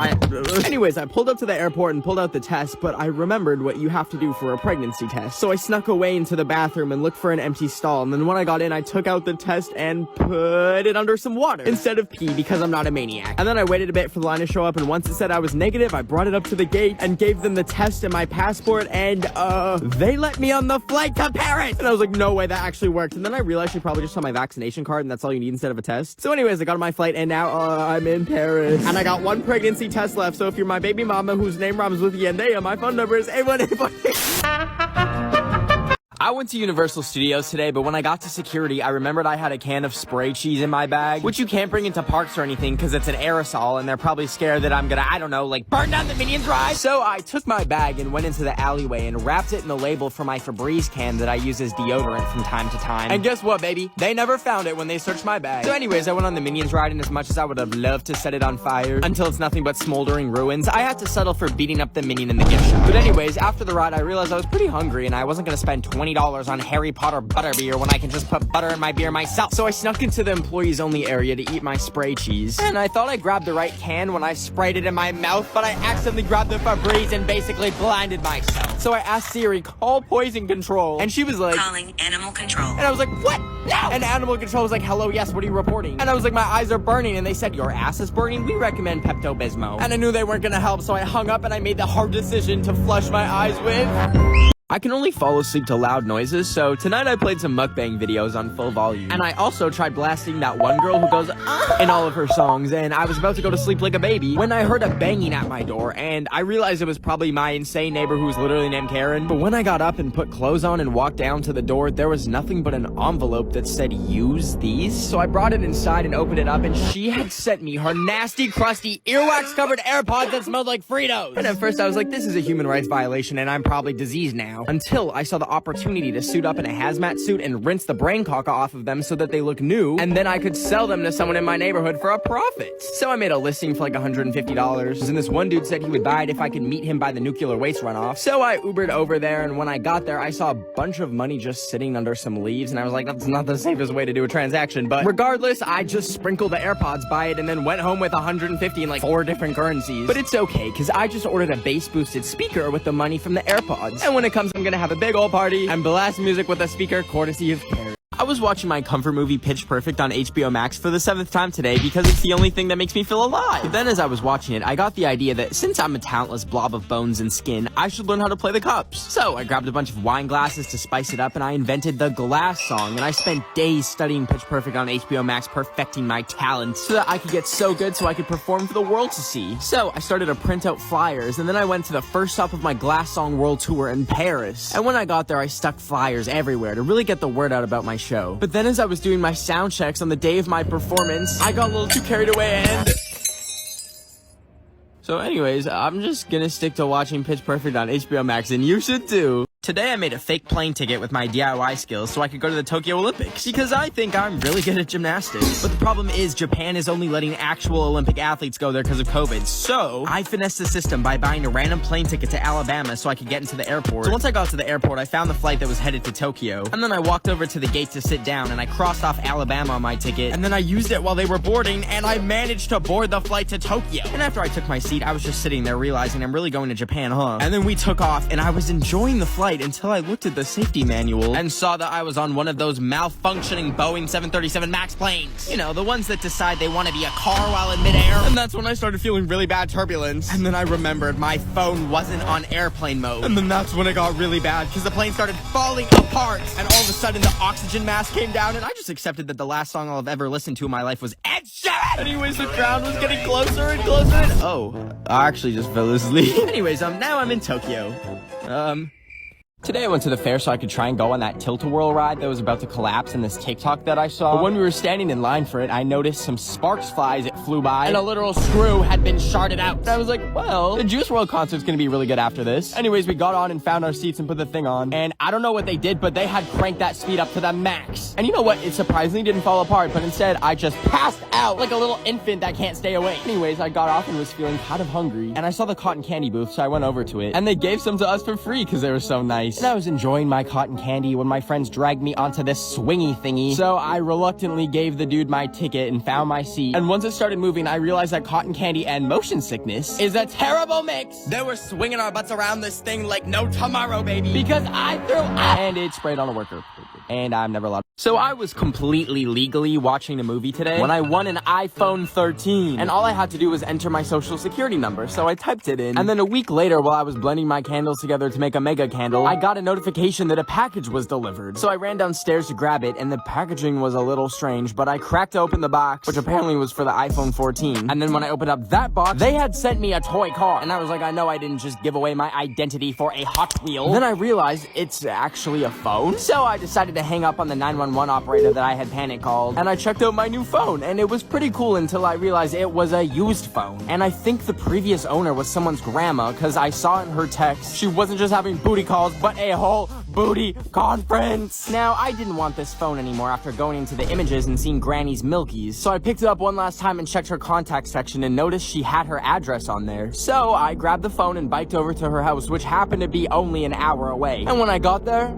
Anyways, I pulled up to the airport and pulled out the test, but I remembered what you have to do for a pregnancy test. So I snuck away into the bathroom and looked for an empty stall, and then when I got in, I took out the test and put it under some water instead of pee because I'm not a maniac. And then I waited a bit for the line to show up, and once it said I was negative, I brought it up to the gate and gave them the test and my passport, and they let me on the flight to Paris. And I was like, no way, that actually worked. And then I realized you probably just saw my vaccination card and that's all you need instead of a test. So anyways, I got on my flight and now I'm in Paris. And I got 1 pregnancy test left, so if you're my baby mama whose name rhymes with Yandea, my phone number is 818. I went to Universal Studios today, but when I got to security, I remembered I had a can of spray cheese in my bag, which you can't bring into parks or anything because it's an aerosol, and they're probably scared that I'm gonna, I don't know, like burn down the Minions ride. So I took my bag and went into the alleyway and wrapped it in the label for my Febreze can that I use as deodorant from time to time. And guess what, baby? They never found it when they searched my bag. So anyways, I went on the Minions ride, and as much as I would have loved to set it on fire until it's nothing but smoldering ruins, I had to settle for beating up the Minion in the gift shop. But anyways, after the ride, I realized I was pretty hungry and I wasn't gonna spend $20 on Harry Potter butterbeer when I can just put butter in my beer myself. So I snuck into the employees only area to eat my spray cheese. And I thought I grabbed the right can when I sprayed it in my mouth, but I accidentally grabbed the Febreze and basically blinded myself. So I asked Siri, call poison control. And she was like, calling animal control. And I was like, what? No! And animal control was like, hello, yes, what are you reporting? And I was like, my eyes are burning. And they said, your ass is burning? We recommend Pepto-Bismol. And I knew they weren't gonna help, so I hung up and I made the hard decision to flush my eyes with... I can only fall asleep to loud noises, so tonight I played some mukbang videos on full volume. And I also tried blasting that one girl who goes, in all of her songs, and I was about to go to sleep like a baby when I heard a banging at my door, and I realized it was probably my insane neighbor who was literally named Karen. But when I got up and put clothes on and walked down to the door, there was nothing but an envelope that said, use these. So I brought it inside and opened it up, and she had sent me her nasty, crusty, earwax-covered AirPods that smelled like Fritos. And at first I was like, this is a human rights violation, and I'm probably diseased now. Until I saw the opportunity to suit up in a hazmat suit and rinse the brain caca off of them so that they look new, and then I could sell them to someone in my neighborhood for a profit. So I made a listing for like $150, and this one dude said he would buy it if I could meet him by the nuclear waste runoff. So I Ubered over there, and when I got there, I saw a bunch of money just sitting under some leaves, and I was like, that's not the safest way to do a transaction, but regardless, I just sprinkled the AirPods by it and then went home with 150 in like 4 different currencies. But it's okay, because I just ordered a bass-boosted speaker with the money from the AirPods, and when it comes, I'm gonna have a big old party and blast music with a speaker courtesy of Paris. I was watching my comfort movie Pitch Perfect on HBO Max for the 7th time today because it's the only thing that makes me feel alive. But then as I was watching it, I got the idea that since I'm a talentless blob of bones and skin, I should learn how to play the cups. So I grabbed a bunch of wine glasses to spice it up and I invented the glass song, and I spent days studying Pitch Perfect on HBO Max perfecting my talent so that I could get so good so I could perform for the world to see. So I started to print out flyers, and then I went to the first stop of my glass song world tour in Paris. And when I got there, I stuck flyers everywhere to really get the word out about my show. But then as I was doing my sound checks on the day of my performance, I got a little too carried away and... So anyways, I'm just gonna stick to watching Pitch Perfect on HBO Max, and you should too. Today I made a fake plane ticket with my DIY skills so I could go to the Tokyo Olympics, because I think I'm really good at gymnastics. But the problem is Japan is only letting actual Olympic athletes go there because of COVID. So I finessed the system by buying a random plane ticket to Alabama so I could get into the airport. So once I got to the airport, I found the flight that was headed to Tokyo. And then I walked over to the gate to sit down, and I crossed off Alabama on my ticket. And then I used it while they were boarding, and I managed to board the flight to Tokyo. And after I took my seat, I was just sitting there realizing I'm really going to Japan, huh? And then we took off, and I was enjoying the flight until I looked at the safety manual and saw that I was on one of those malfunctioning Boeing 737 MAX planes. You know, the ones that decide they want to be a car while in midair. And that's when I started feeling really bad turbulence. And then I remembered my phone wasn't on airplane mode. And then that's when it got really bad because the plane started falling apart. And all of a sudden the oxygen mask came down, and I just accepted that the last song I'll have ever listened to in my life was Ed Sheeran. Anyways, the crowd was getting closer and closer and I actually just fell asleep. Anyways, now I'm in Tokyo. Today I went to the fair so I could try and go on that tilt-a-whirl ride that was about to collapse in this TikTok that I saw. But when we were standing in line for it, I noticed some sparks fly as it flew by, and a literal screw had been sharded out. And I was like, well, the Juice WRLD concert's gonna be really good after this. Anyways, we got on and found our seats and put the thing on. And I don't know what they did, but they had cranked that speed up to the max. And you know what? It surprisingly didn't fall apart, but instead I just passed out like a little infant that can't stay awake. Anyways, I got off and was feeling kind of hungry. And I saw the cotton candy booth, so I went over to it. And they gave some to us for free because they were so nice. And I was enjoying my cotton candy when my friends dragged me onto this swingy thingy. So I reluctantly gave the dude my ticket and found my seat. And once it started moving, I realized that cotton candy and motion sickness is a terrible mix. They were swinging our butts around this thing like no tomorrow, baby. Because I threw up. And it sprayed on a worker. And I'm never allowed. So I was completely legally watching a movie today when I won an iPhone 13. And all I had to do was enter my social security number. So I typed it in. And then a week later, while I was blending my candles together to make a mega candle, I got a notification that a package was delivered. So I ran downstairs to grab it, and the packaging was a little strange, but I cracked open the box, which apparently was for the iPhone 14. And then when I opened up that box, they had sent me a toy car. And I was like, I know I didn't just give away my identity for a Hot Wheel. Then I realized it's actually a phone. So I decided to hang up on the 911 operator that I had panic called, and I checked out my new phone, and it was pretty cool until I realized it was a used phone. And I think the previous owner was someone's grandma, because I saw in her text she wasn't just having booty calls, but a whole booty conference. Now, I didn't want this phone anymore after going into the images and seeing Granny's Milkies, so I picked it up one last time and checked her contact section and noticed she had her address on there. So I grabbed the phone and biked over to her house, which happened to be only an hour away. And when I got there,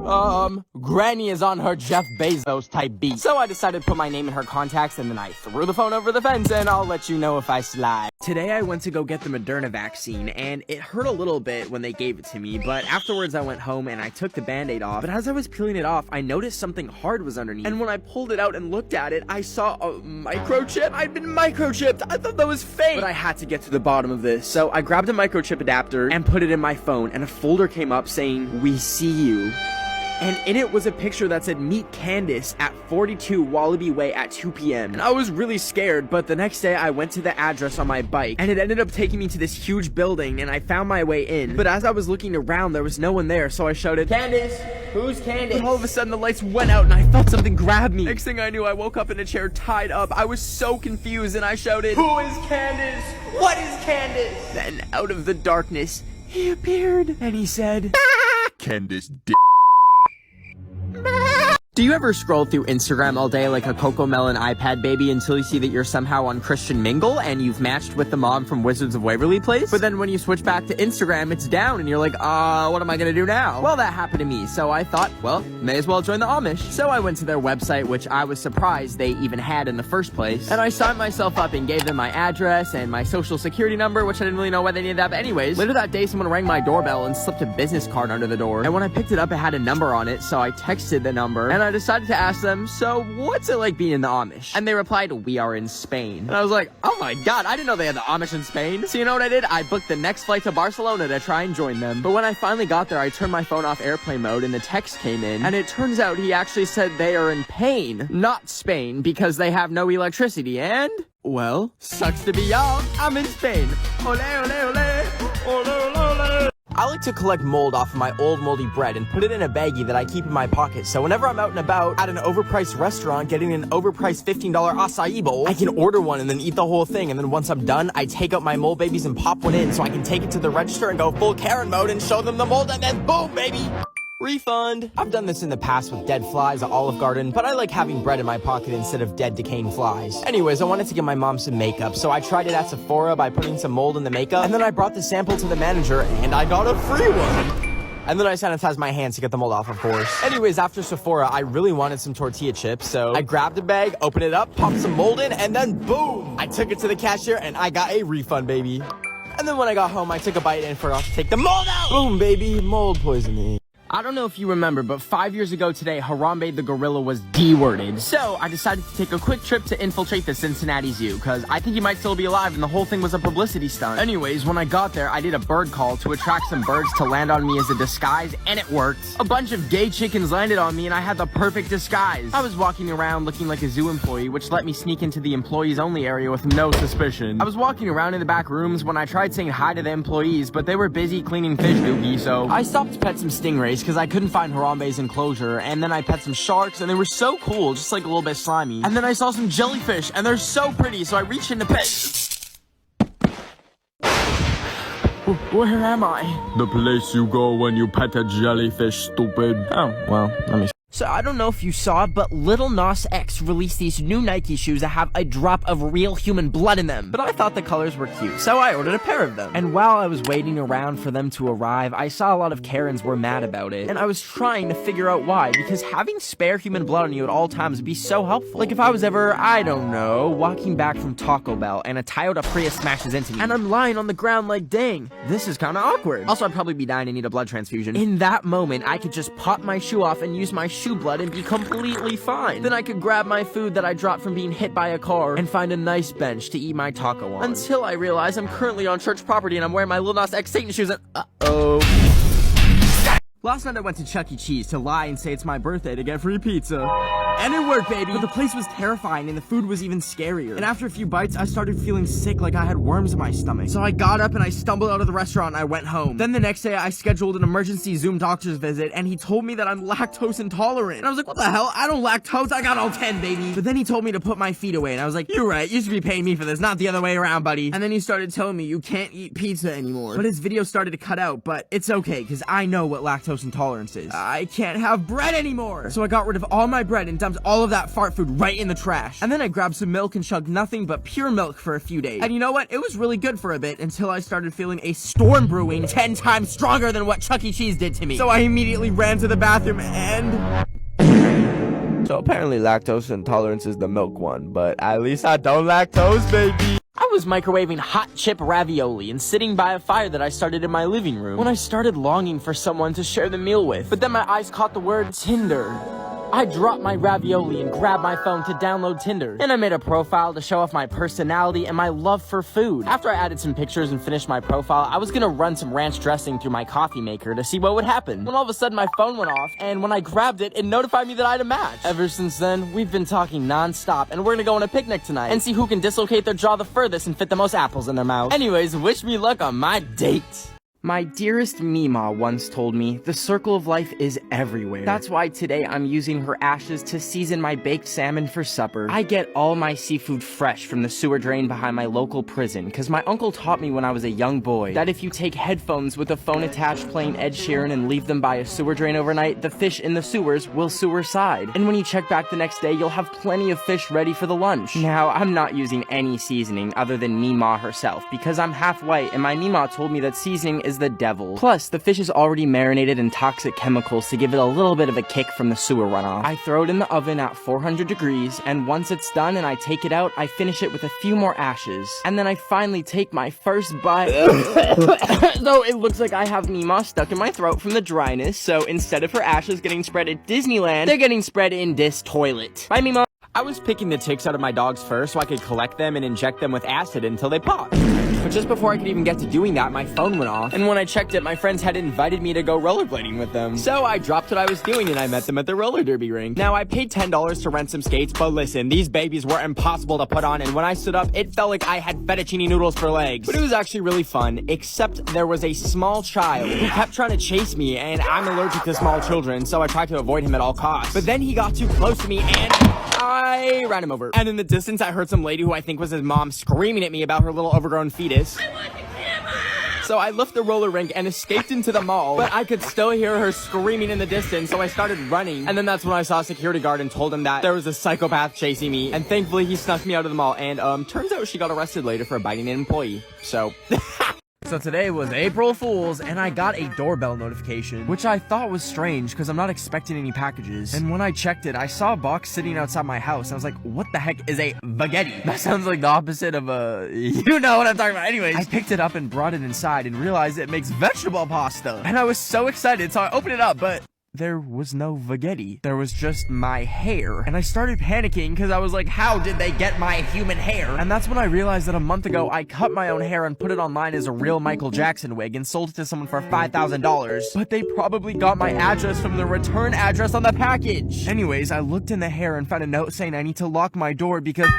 Granny is on her Jeff Bezos type beat. So I decided to put my name in her contacts, and then I threw the phone over the fence, and I'll let you know if I slide. Today I went to go get the Moderna vaccine, and it hurt a little bit when they gave it to me, but afterwards I went home and I took the band-aid off. But as I was peeling it off, I noticed something hard was underneath. And when I pulled it out and looked at it, I saw a microchip. I'd been microchipped. I thought that was fake. But I had to get to the bottom of this. So I grabbed a microchip adapter and put it in my phone, and a folder came up saying, "We see you." And in it was a picture that said, "Meet Candace at 42 Wallaby Way at 2 p.m. And I was really scared, but the next day I went to the address on my bike, and it ended up taking me to this huge building, and I found my way in. But as I was looking around, there was no one there, so I shouted, "Candace, who's Candace?" But all of a sudden the lights went out, and I felt something grab me. Next thing I knew, I woke up in a chair tied up. I was so confused, and I shouted, "Who is Candace? What is Candace?" Then out of the darkness, he appeared, and he said, "Candace D." Do you ever scroll through Instagram all day like a Cocomelon iPad baby until you see that you're somehow on Christian Mingle and you've matched with the mom from Wizards of Waverly Place? But then when you switch back to Instagram, it's down and you're like, what am I gonna do now? Well, that happened to me, so I thought, well, may as well join the Amish. So I went to their website, which I was surprised they even had in the first place, and I signed myself up and gave them my address and my social security number, which I didn't really know why they needed that, but anyways, later that day someone rang my doorbell and slipped a business card under the door, and when I picked it up, it had a number on it, so I texted the number, and I decided to ask them, "So what's it like being in the Amish?" And they replied, "We are in Spain." And I was like, oh my god, I didn't know they had the Amish in Spain. So you know what I did? I booked the next flight to Barcelona to try and join them. But when I finally got there, I turned my phone off airplane mode and the text came in, and it turns out he actually said they are in pain, not Spain, because they have no electricity. And well, sucks to be y'all, I'm in Spain. Ole, ole, ole, ole, ole, ole. I like to collect mold off of my old moldy bread and put it in a baggie that I keep in my pocket, so whenever I'm out and about at an overpriced restaurant getting an overpriced $15 acai bowl, I can order one and then eat the whole thing, and then once I'm done, I take out my mold babies and pop one in so I can take it to the register and go full Karen mode and show them the mold, and then boom, baby! Refund. I've done this in the past with dead flies at Olive Garden, but I like having bread in my pocket instead of dead decaying flies. Anyways, I wanted to give my mom some makeup, so I tried it at Sephora by putting some mold in the makeup, and then I brought the sample to the manager, and I got a free one. And then I sanitized my hands to get the mold off, of course. Anyways, after Sephora, I really wanted some tortilla chips, so I grabbed a bag, opened it up, popped some mold in, and then boom! I took it to the cashier, and I got a refund, baby. And then when I got home, I took a bite and forgot to take the mold out! Boom, baby, mold poisoning. I don't know if you remember, but 5 years ago today, Harambe the gorilla was D-worded. So I decided to take a quick trip to infiltrate the Cincinnati Zoo, because I think he might still be alive and the whole thing was a publicity stunt. Anyways, when I got there, I did a bird call to attract some birds to land on me as a disguise, and it worked. A bunch of gay chickens landed on me and I had the perfect disguise. I was walking around looking like a zoo employee, which let me sneak into the employees only area with no suspicion. I was walking around in the back rooms when I tried saying hi to the employees, but they were busy cleaning fish doogie, so I stopped to pet some stingrays place because I couldn't find Harambe's enclosure, and then I pet some sharks, and they were so cool, just like a little bit slimy. And then I saw some jellyfish, and they're so pretty, so I reached in to pet. Where am I? The place you go when you pet a jellyfish, stupid. Oh, well, let me... So I don't know if you saw, but Lil Nas X released these new Nike shoes that have a drop of real human blood in them. But I thought the colors were cute, so I ordered a pair of them. And while I was waiting around for them to arrive, I saw a lot of Karens were mad about it. And I was trying to figure out why, because having spare human blood on you at all times would be so helpful. Like if I was ever, I don't know, walking back from Taco Bell and a Toyota Prius smashes into me, and I'm lying on the ground like, dang, this is kind of awkward. Also, I'd probably be dying and need a blood transfusion. In that moment, I could just pop my shoe off and use my shoe blood and be completely fine. Then I could grab my food that I dropped from being hit by a car and find a nice bench to eat my taco on. Until I realize I'm currently on church property and I'm wearing my Lil Nas X Satan shoes and uh-oh. Last night I went to Chuck E. Cheese to lie and say it's my birthday to get free pizza. And it worked, baby! But the place was terrifying and the food was even scarier. And after a few bites, I started feeling sick like I had worms in my stomach. So I got up and I stumbled out of the restaurant and I went home. Then the next day I scheduled an emergency Zoom doctor's visit and he told me that I'm lactose intolerant. And I was like, what the hell? I don't lactose, I got all 10, baby! But then he told me to put my feet away and I was like, you're right, you should be paying me for this, not the other way around, buddy. And then he started telling me you can't eat pizza anymore. But his video started to cut out, but it's okay, because I know what lactose intolerance is. I can't have bread anymore! So I got rid of all my bread and dumped all of that fart food right in the trash. And then I grabbed some milk and chugged nothing but pure milk for a few days. And you know what? It was really good for a bit until I started feeling a storm brewing 10 times stronger than what Chuck E. Cheese did to me. So I immediately ran to the bathroom and... So apparently lactose intolerance is the milk one, but at least I don't lactose, baby. I was microwaving hot chip ravioli and sitting by a fire that I started in my living room when I started longing for someone to share the meal with. But then my eyes caught the word Tinder. I dropped my ravioli and grabbed my phone to download Tinder. And I made a profile to show off my personality and my love for food. After I added some pictures and finished my profile, I was gonna run some ranch dressing through my coffee maker to see what would happen. When all of a sudden my phone went off, and when I grabbed it, it notified me that I had a match. Ever since then, we've been talking non-stop, and we're gonna go on a picnic tonight and see who can dislocate their jaw the furthest and fit the most apples in their mouth. Anyways, wish me luck on my date. My dearest Mima once told me, the circle of life is everywhere. That's why today I'm using her ashes to season my baked salmon for supper. I get all my seafood fresh from the sewer drain behind my local prison, because my uncle taught me when I was a young boy that if you take headphones with a phone attached playing Ed Sheeran and leave them by a sewer drain overnight, the fish in the sewers will sewer-side. And when you check back the next day, you'll have plenty of fish ready for the lunch. Now, I'm not using any seasoning other than Mima herself, because I'm half white and my Mima told me that seasoning is the devil. Plus, the fish is already marinated in toxic chemicals to give it a little bit of a kick from the sewer runoff. I throw it in the oven at 400 degrees, and once it's done and I take it out, I finish it with a few more ashes. And then I finally take my first bite. So it looks like I have Mima stuck in my throat from the dryness, so instead of her ashes getting spread at Disneyland, they're getting spread in this toilet. Bye, Mima! I was picking the ticks out of my dog's fur so I could collect them and inject them with acid until they popped. But just before I could even get to doing that, my phone went off, and when I checked it, my friends had invited me to go rollerblading with them. So I dropped what I was doing and I met them at the roller derby rink. Now, I paid $10 to rent some skates, but listen, these babies were impossible to put on, and when I stood up, it felt like I had fettuccine noodles for legs. But it was actually really fun, except there was a small child who kept trying to chase me, and I'm allergic to small children, so I tried to avoid him at all costs. But then he got too close to me, and I ran him over. And in the distance, I heard some lady who I think was his mom screaming at me about her little overgrown fetus. I want the camera! So I left the roller rink and escaped into the mall, but I could still hear her screaming in the distance, so I started running. And then that's when I saw a security guard and told him that there was a psychopath chasing me. And thankfully, he snuck me out of the mall. And turns out she got arrested later for biting an employee. So... So today was April Fool's, and I got a doorbell notification, which I thought was strange because I'm not expecting any packages. And when I checked it, I saw a box sitting outside my house. I was like, what the heck is a baguette? That sounds like the opposite of a... You know what I'm talking about. Anyways, I picked it up and brought it inside and realized it makes vegetable pasta. And I was so excited, so I opened it up, but... there was no spaghetti. There was just my hair. And I started panicking because I was like, how did they get my human hair? And that's when I realized that a month ago, I cut my own hair and put it online as a real Michael Jackson wig and sold it to someone for $5,000. But they probably got my address from the return address on the package. Anyways, I looked in the hair and found a note saying I need to lock my door because...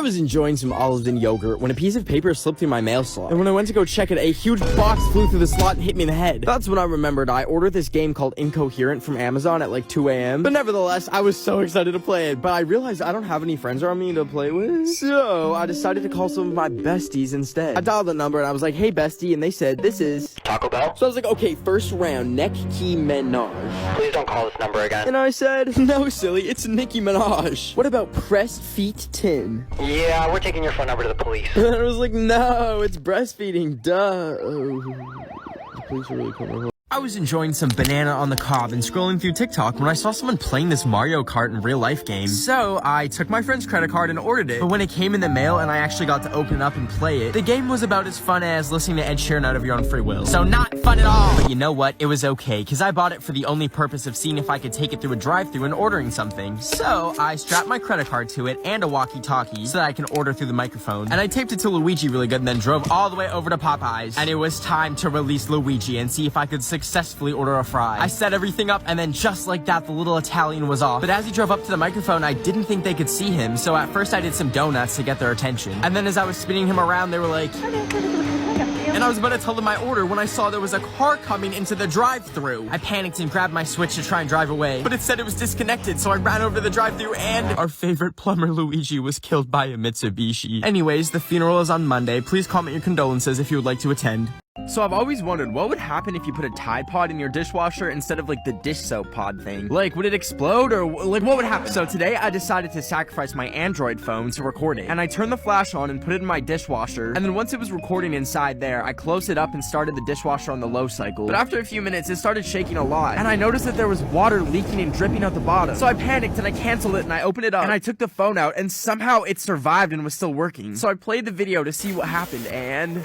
was enjoying some olives and yogurt when a piece of paper slipped through my mail slot. And when I went to go check it, a huge box flew through the slot and hit me in the head. That's when I remembered I ordered this game called Incoherent from Amazon at like 2 a.m. But nevertheless, I was so excited to play it. But I realized I don't have any friends around me to play with. So I decided to call some of my besties instead. I dialed the number and I was like, hey bestie, and they said, this is Taco Bell? So I was like, okay, first round, neck key Minaj. Please don't call this number again. And I said, no silly, it's Nicki Minaj. What about pressed feet tin? Yeah, we're taking your phone number to the police. And I was like, no, it's breastfeeding, duh. Oh, the police are really cool. I was enjoying some banana on the cob and scrolling through TikTok when I saw someone playing this Mario Kart in real life game. So I took my friend's credit card and ordered it. But when it came in the mail and I actually got to open it up and play it, the game was about as fun as listening to Ed Sheeran out of your own free will. So not fun at all. But you know what? It was okay, because I bought it for the only purpose of seeing if I could take it through a drive-thru and ordering something. So I strapped my credit card to it and a walkie-talkie so that I can order through the microphone. And I taped it to Luigi really good and then drove all the way over to Popeyes. And it was time to release Luigi and see if I could successfully order a fry. I set everything up and then just like that, the little Italian was off. But as he drove up to the microphone, I didn't think they could see him. So at first I did some donuts to get their attention. And then as I was spinning him around, they were like... And I was about to tell them my order when I saw there was a car coming into the drive-thru. I panicked and grabbed my Switch to try and drive away, but it said it was disconnected, so I ran over to the drive-thru and our favorite plumber Luigi was killed by a Mitsubishi. Anyways, the funeral is on Monday. Please comment your condolences if you would like to attend. So I've always wondered what would happen if you put a Tide Pod in your dishwasher instead of like the dish soap pod thing. Like, would it explode or like what would happen? So today I decided to sacrifice my Android phone to record it. And I turned the flash on and put it in my dishwasher. And then once it was recording inside there, I closed it up and started the dishwasher on the low cycle. But after a few minutes, it started shaking a lot. And I noticed that there was water leaking and dripping out the bottom. So I panicked and I canceled it and I opened it up. And I took the phone out and somehow it survived and was still working. So I played the video to see what happened and...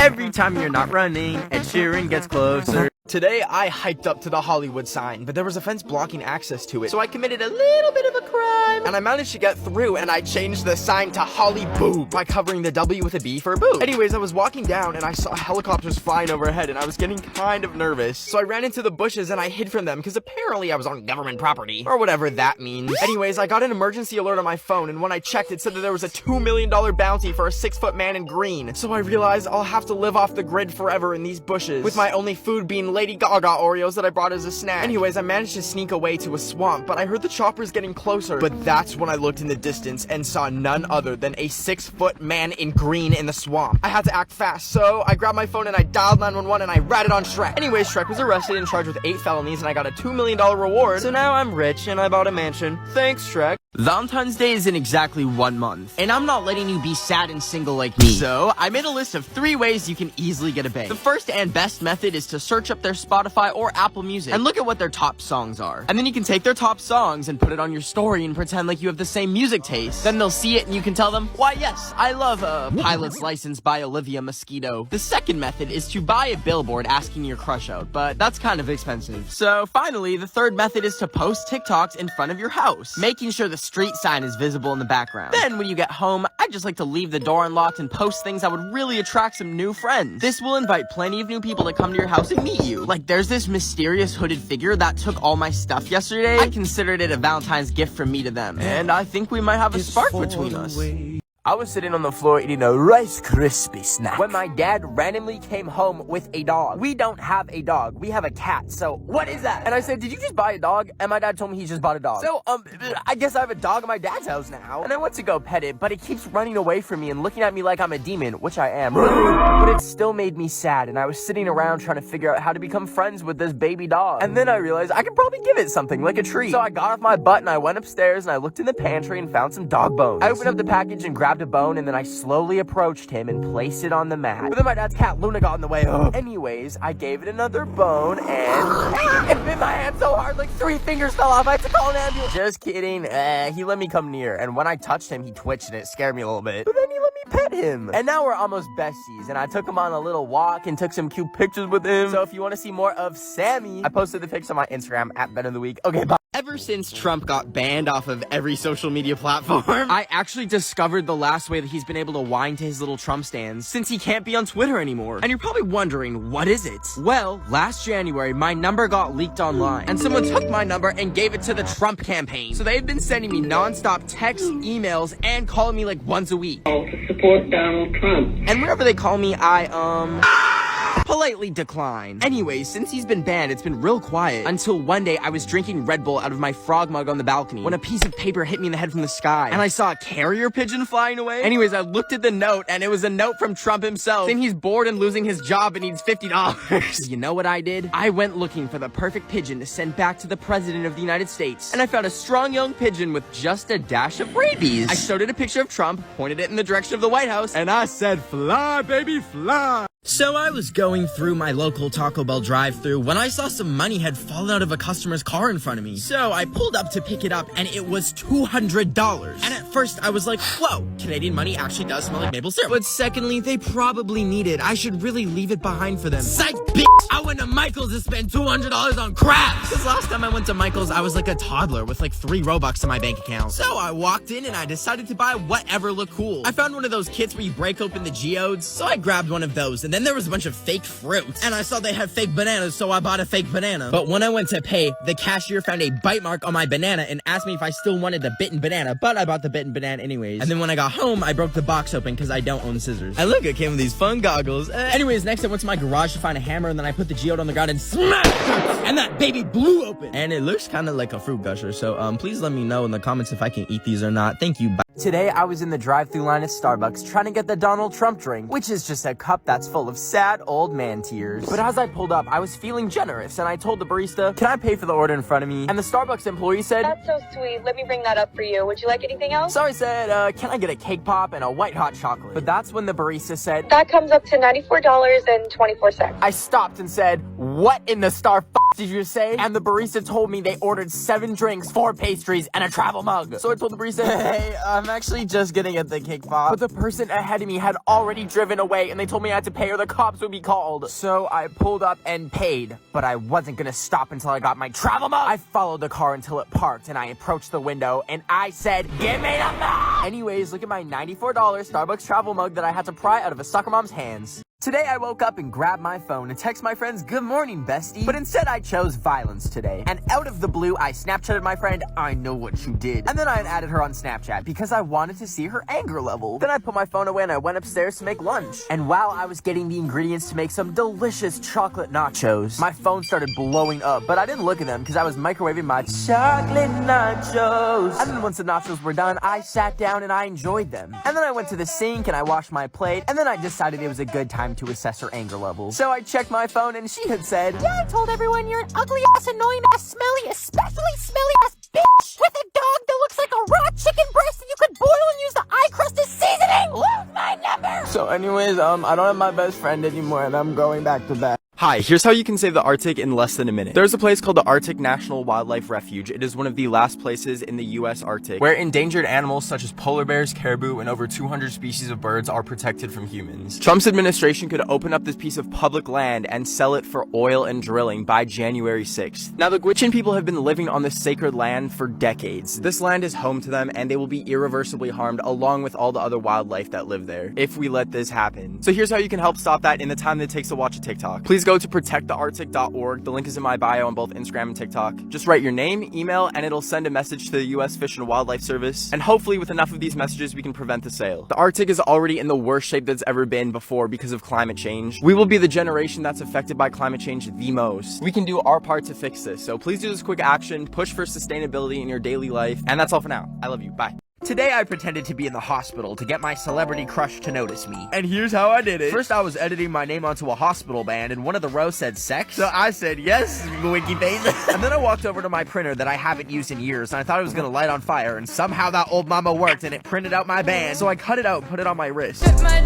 Every time you're not running, Ed Sheeran gets closer. Today, I hiked up to the Hollywood sign, but there was a fence blocking access to it, so I committed a little bit of a crime. And I managed to get through, and I changed the sign to Holly Boob by covering the W with a B for boob. Anyways, I was walking down, and I saw helicopters flying overhead, and I was getting kind of nervous. So I ran into the bushes, and I hid from them, because apparently I was on government property, or whatever that means. Anyways, I got an emergency alert on my phone, and when I checked, it said that there was a $2 million bounty for a 6-foot man in green. So I realized I'll have to live off the grid forever in these bushes, with my only food being Lady Gaga Oreos that I brought as a snack. Anyways, I managed to sneak away to a swamp, but I heard the choppers getting closer. But that's when I looked in the distance and saw none other than a 6-foot man in green in the swamp. I had to act fast, so I grabbed my phone and I dialed 911 and I ratted on Shrek. Anyways, Shrek was arrested and charged with 8 felonies and I got a $2 million reward. So now I'm rich and I bought a mansion. Thanks, Shrek. Valentine's Day is in exactly 1 month, and I'm not letting you be sad and single like me. So I made a list of 3 ways you can easily get a bae. The first and best method is to search up their Spotify or Apple Music and look at what their top songs are. And then you can take their top songs and put it on your story and pretend like you have the same music taste. Then they'll see it and you can tell them, why yes, I love Pilot's License by Olivia Mosquito. The second method is to buy a billboard asking your crush out, but that's kind of expensive. So finally, the third method is to post TikToks in front of your house, making sure the street sign is visible in the background. Then when you get home, I just like to leave the door unlocked and post things that would really attract some new friends. This will invite plenty of new people to come to your house and meet you. Like there's this mysterious hooded figure that took all my stuff yesterday. I considered it a Valentine's gift from me to them, and I think we might have a spark between us. I was sitting on the floor eating a Rice Krispie snack when my dad randomly came home with a dog. We don't have a dog. We have a cat. So what is that? And I said, did you just buy a dog? And my dad told me he just bought a dog. So, I guess I have a dog at my dad's house now. And I went to go pet it, but it keeps running away from me and looking at me like I'm a demon, which I am. But it still made me sad. And I was sitting around trying to figure out how to become friends with this baby dog. And then I realized I could probably give it something, like a treat. So I got off my butt and I went upstairs and I looked in the pantry and found some dog bones. I opened up the package and grabbed a bone, and then I slowly approached him and placed it on the mat. But then my dad's cat Luna got in the way. Anyways, I gave it another bone and it bit my hand so hard like 3 fingers fell off. I had to call an ambulance. Just kidding. He let me come near, and when I touched him, he twitched and it scared me a little bit. But then he let me pet him. And now we're almost besties, and I took him on a little walk and took some cute pictures with him. So if you want to see more of Sammy, I posted the pics on my Instagram at benoftheweek. Okay, bye. Ever since Trump got banned off of every social media platform, I actually discovered the last way that he's been able to whine to his little Trump stands since he can't be on Twitter anymore. And you're probably wondering, what is it? Well, last January, my number got leaked online, and someone took my number and gave it to the Trump campaign. So they've been sending me non-stop texts, emails, and calling me like once a week. To support Donald Trump. And whenever they call me, I, politely decline. Anyways, since he's been banned, it's been real quiet. Until one day, I was drinking Red Bull out of my frog mug on the balcony when a piece of paper hit me in the head from the sky, and I saw a carrier pigeon flying away. Anyways, I looked at the note, and it was a note from Trump himself saying he's bored and losing his job and needs $50. You know what I did? I went looking for the perfect pigeon to send back to the President of the United States, and I found a strong young pigeon with just a dash of rabies. I showed it a picture of Trump, pointed it in the direction of the White House, and I said, "Fly, baby, fly." So I was going through my local Taco Bell drive-thru when I saw some money had fallen out of a customer's car in front of me. So I pulled up to pick it up, and it was $200. And at first I was like, whoa, Canadian money actually does smell like maple syrup. But secondly, they probably need it. I should really leave it behind for them. Psych, bitch! I went to Michael's to spend $200 on crabs! Because last time I went to Michael's, I was like a toddler with like 3 Robux in my bank account. So I walked in and I decided to buy whatever looked cool. I found one of those kits where you break open the geodes, so I grabbed one of those. And then there was a bunch of fake fruit, and I saw they had fake bananas, so I bought a fake banana. But when I went to pay, the cashier found a bite mark on my banana and asked me if I still wanted the bitten banana, but I bought the bitten banana anyways. And then when I got home, I broke the box open because I don't own scissors. And look, it came with these fun goggles. Anyways, next I went to my garage to find a hammer, and then I put the geode on the ground and smacked it, and that baby blew open. And it looks kind of like a fruit gusher, so please let me know in the comments if I can eat these or not. Thank you. Bye. Today, I was in the drive-thru line at Starbucks trying to get the Donald Trump drink, which is just a cup that's full of sad old man tears. But as I pulled up, I was feeling generous, and I told the barista, "Can I pay for the order in front of me?" And the Starbucks employee said, "That's so sweet. Let me bring that up for you. Would you like anything else?" So I said, "Can I get a cake pop and a white hot chocolate?" But that's when the barista said, "That comes up to $94.24. I stopped and said, "What in the star did you say?" And the barista told me they ordered 7 drinks, 4 pastries, and a travel mug. So I told the barista, "Hey, I'm actually just gonna get the cake pop." But the person ahead of me had already driven away, and they told me I had to pay or the cops would be called. So I pulled up and paid, but I wasn't gonna stop until I got my travel mug. I followed the car until it parked, and I approached the window, and I said, "Give me the mug!" Anyways, look at my $94 Starbucks travel mug that I had to pry out of a soccer mom's hands. Today I woke up and grabbed my phone and text my friends, "Good morning, bestie." But instead I chose violence today. And out of the blue, I Snapchatted my friend, "I know what you did." And then I added her on Snapchat because I wanted to see her anger level. Then I put my phone away and I went upstairs to make lunch. And while I was getting the ingredients to make some delicious chocolate nachos, my phone started blowing up. But I didn't look at them because I was microwaving my chocolate nachos. And then once the nachos were done, I sat down and I enjoyed them. And then I went to the sink and I washed my plate. And then I decided it was a good time to assess her anger level. So I checked my phone and she had said, "Yeah, I told everyone you're an ugly ass, annoying ass, smelly, especially smelly ass bitch with a dog that looks like a raw chicken breast that you could boil and use the eye crust as seasoning. Lose my number." So anyways, I don't have my best friend anymore and I'm going back to bed. Hi, here's how you can save the Arctic in less than a minute. There's a place called the Arctic National Wildlife Refuge. It is one of the last places in the US Arctic where endangered animals such as polar bears, caribou, and over 200 species of birds are protected from humans. Trump's administration could open up this piece of public land and sell it for oil and drilling by January 6th. Now, the Gwich'in people have been living on this sacred land for decades. This land is home to them, and they will be irreversibly harmed along with all the other wildlife that live there if we let this happen. So here's how you can help stop that in the time that it takes to watch a TikTok. Please go to protectthearctic.org. The link is in my bio on both Instagram and TikTok. Just write your name, email, and it'll send a message to the US Fish and Wildlife Service. And hopefully with enough of these messages, we can prevent the sale. The Arctic is already in the worst shape that's ever been before because of climate change. We will be the generation that's affected by climate change the most. We can do our part to fix this. So please do this quick action, push for sustainability in your daily life. And that's all for now. I love you. Bye. Today I pretended to be in the hospital to get my celebrity crush to notice me. And here's how I did it. First I was editing my name onto a hospital band and one of the rows said sex. So I said yes, winky face. And then I walked over to my printer that I haven't used in years and I thought it was gonna light on fire and somehow that old mama worked and it printed out my band. So I cut it out and put it on my wrist. Drip, my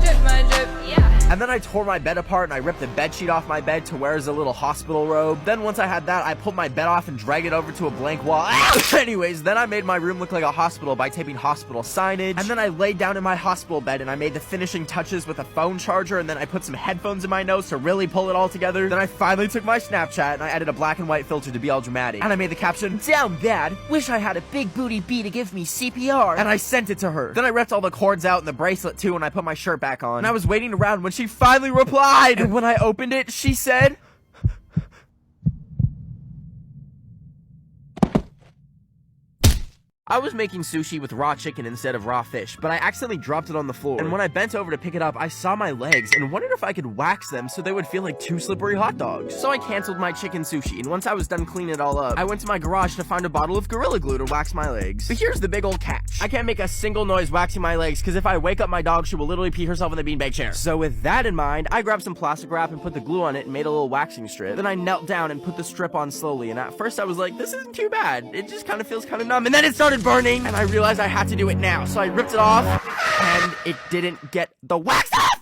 drip, yeah. And then I tore my bed apart and I ripped the bed sheet off my bed to wear as a little hospital robe. Then once I had that, I pulled my bed off and dragged it over to a blank wall. Anyways, then I made my room look like a hospital by taping hospital signage, and then I laid down in my hospital bed and I made the finishing touches with a phone charger, and then I put some headphones in my nose to really pull it all together. Then I finally took my Snapchat and I added a black and white filter to be all dramatic, and I made the caption, "Down bad, wish I had a big booty bee to give me CPR," and I sent it to her. Then I ripped all the cords out and the bracelet too, and I put my shirt back on, and I was waiting around when she finally replied, and when I opened it, she said, I was making sushi with raw chicken instead of raw fish, but I accidentally dropped it on the floor, and when I bent over to pick it up, I saw my legs and wondered if I could wax them so they would feel like 2 slippery hot dogs. So I canceled my chicken sushi, and once I was done cleaning it all up, I went to my garage to find a bottle of Gorilla Glue to wax my legs. But here's the big old catch. I can't make a single noise waxing my legs, because if I wake up my dog, she will literally pee herself in the beanbag chair. So with that in mind, I grabbed some plastic wrap and put the glue on it and made a little waxing strip. Then I knelt down and put the strip on slowly, and at first I was like, this isn't too bad. It just kind of feels kind of numb, and then it started burning, and I realized I had to do it now, so I ripped it off, and it didn't get the wax off!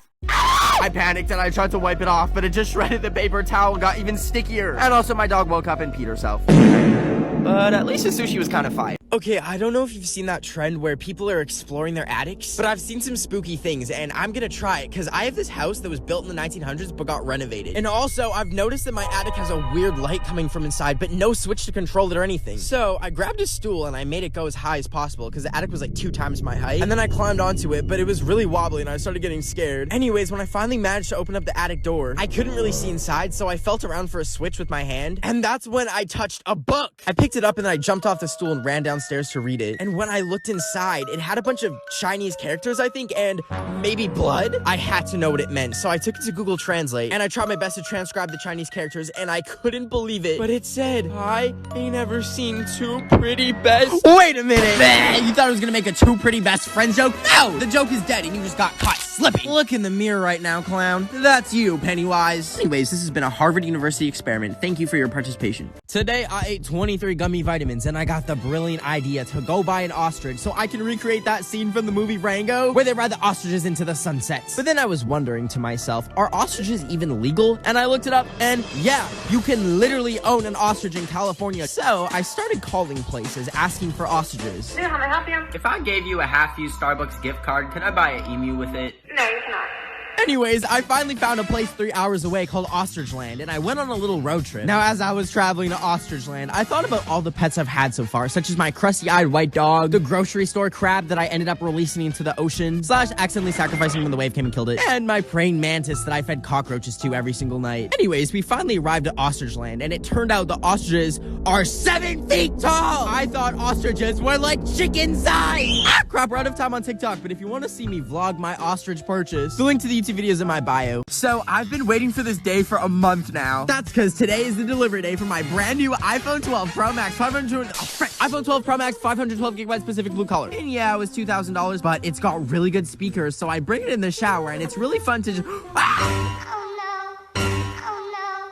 I panicked and I tried to wipe it off, but it just shredded the paper towel and got even stickier. And also my dog woke up and peed herself. But at least the sushi was kind of fire. Okay, I don't know if you've seen that trend where people are exploring their attics, but I've seen some spooky things, and I'm gonna try it, because I have this house that was built in the 1900s but got renovated. And also, I've noticed that my attic has a weird light coming from inside, but no switch to control it or anything. So, I grabbed a stool and I made it go as high as possible, because the attic was like 2 times my height. And then I climbed onto it, but it was really wobbly and I started getting scared. Anyways, when I finally managed to open up the attic door, I couldn't really see inside, so I felt around for a switch with my hand, and that's when I touched a book. I picked it up and then I jumped off the stool and ran downstairs to read it. And when I looked inside, it had a bunch of Chinese characters, I think, and maybe blood. I had to know what it meant, so I took it to Google Translate, and I tried my best to transcribe the Chinese characters, and I couldn't believe it. But it said, I ain't ever seen 2 pretty best... Wait a minute! You thought I was gonna make a 2 pretty best friends joke? No! The joke is dead, and you just got caught slipping. Look in the mirror right now, clown. That's you, Pennywise. Anyways, this has been a Harvard University experiment. Thank you for your participation. Today, I ate 23 gummy vitamins, and I got the brilliant idea to go buy an ostrich so I can recreate that scene from the movie Rango where they ride the ostriches into the sunsets. But then I was wondering to myself, are ostriches even legal? And I looked it up, and yeah, you can literally own an ostrich in California. So I started calling places asking for ostriches. How may I help you? If I gave you a half-used Starbucks gift card, could I buy an emu with it? No, you cannot. Anyways, I finally found a place 3 hours away called Ostrich Land, and I went on a little road trip. Now, as I was traveling to Ostrich Land, I thought about all the pets I've had so far, such as my crusty-eyed white dog, the grocery store crab that I ended up releasing into the ocean, / accidentally sacrificing when the wave came and killed it, and my praying mantis that I fed cockroaches to every single night. Anyways, we finally arrived at Ostrich Land, and it turned out the ostriches are 7 feet tall! I thought ostriches were like chicken size! Ah, crap, we're out of time on TikTok, but if you want to see me vlog my ostrich purchase, the link to the YouTube video is in my bio. So I've been waiting for this day for a month now. That's because today is the delivery day for my brand new iPhone 12 Pro Max iPhone 12 Pro Max 512 gigabytes Pacific blue color. And yeah, it was $2,000, but it's got really good speakers, so I bring it in the shower and it's really fun to just...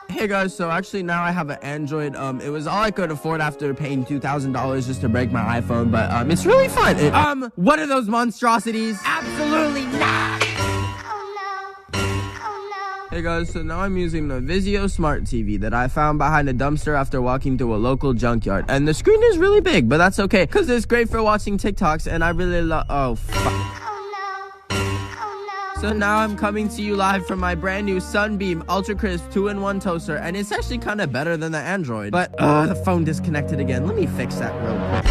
Hey guys, so actually now I have an Android. It was all I could afford after paying $2,000 just to break my iPhone, but it's really fun. What are those monstrosities? Absolutely not! Hey guys, so now I'm using the Vizio Smart TV that I found behind a dumpster after walking through a local junkyard. And the screen is really big, but that's okay, because it's great for watching TikToks, and I really love... Oh, fuck. So now I'm coming to you live from my brand new Sunbeam Ultra Crisp 2-in-1 toaster, and it's actually kind of better than the Android. But, the phone disconnected again. Let me fix that real quick.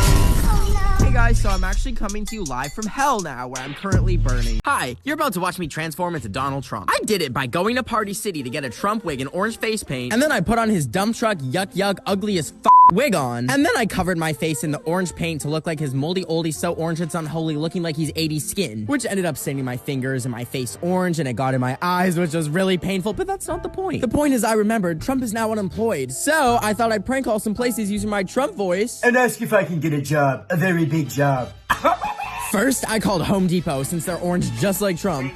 Hey guys, so I'm actually coming to you live from hell now, where I'm currently burning. Hi, you're about to watch me transform into Donald Trump. I did it by going to Party City to get a Trump wig and orange face paint, and then I put on his dump truck yuck ugly as f wig on, and then I covered my face in the orange paint to look like his moldy oldie so orange it's unholy, looking like he's 80s skin, which ended up staining my fingers and my face orange, and it got in my eyes, which was really painful, but that's not the point. The point is I remembered Trump is now unemployed, so I thought I'd prank call some places using my Trump voice and ask if I can get a job, a very big job. First, I called Home Depot since they're orange just like Trump.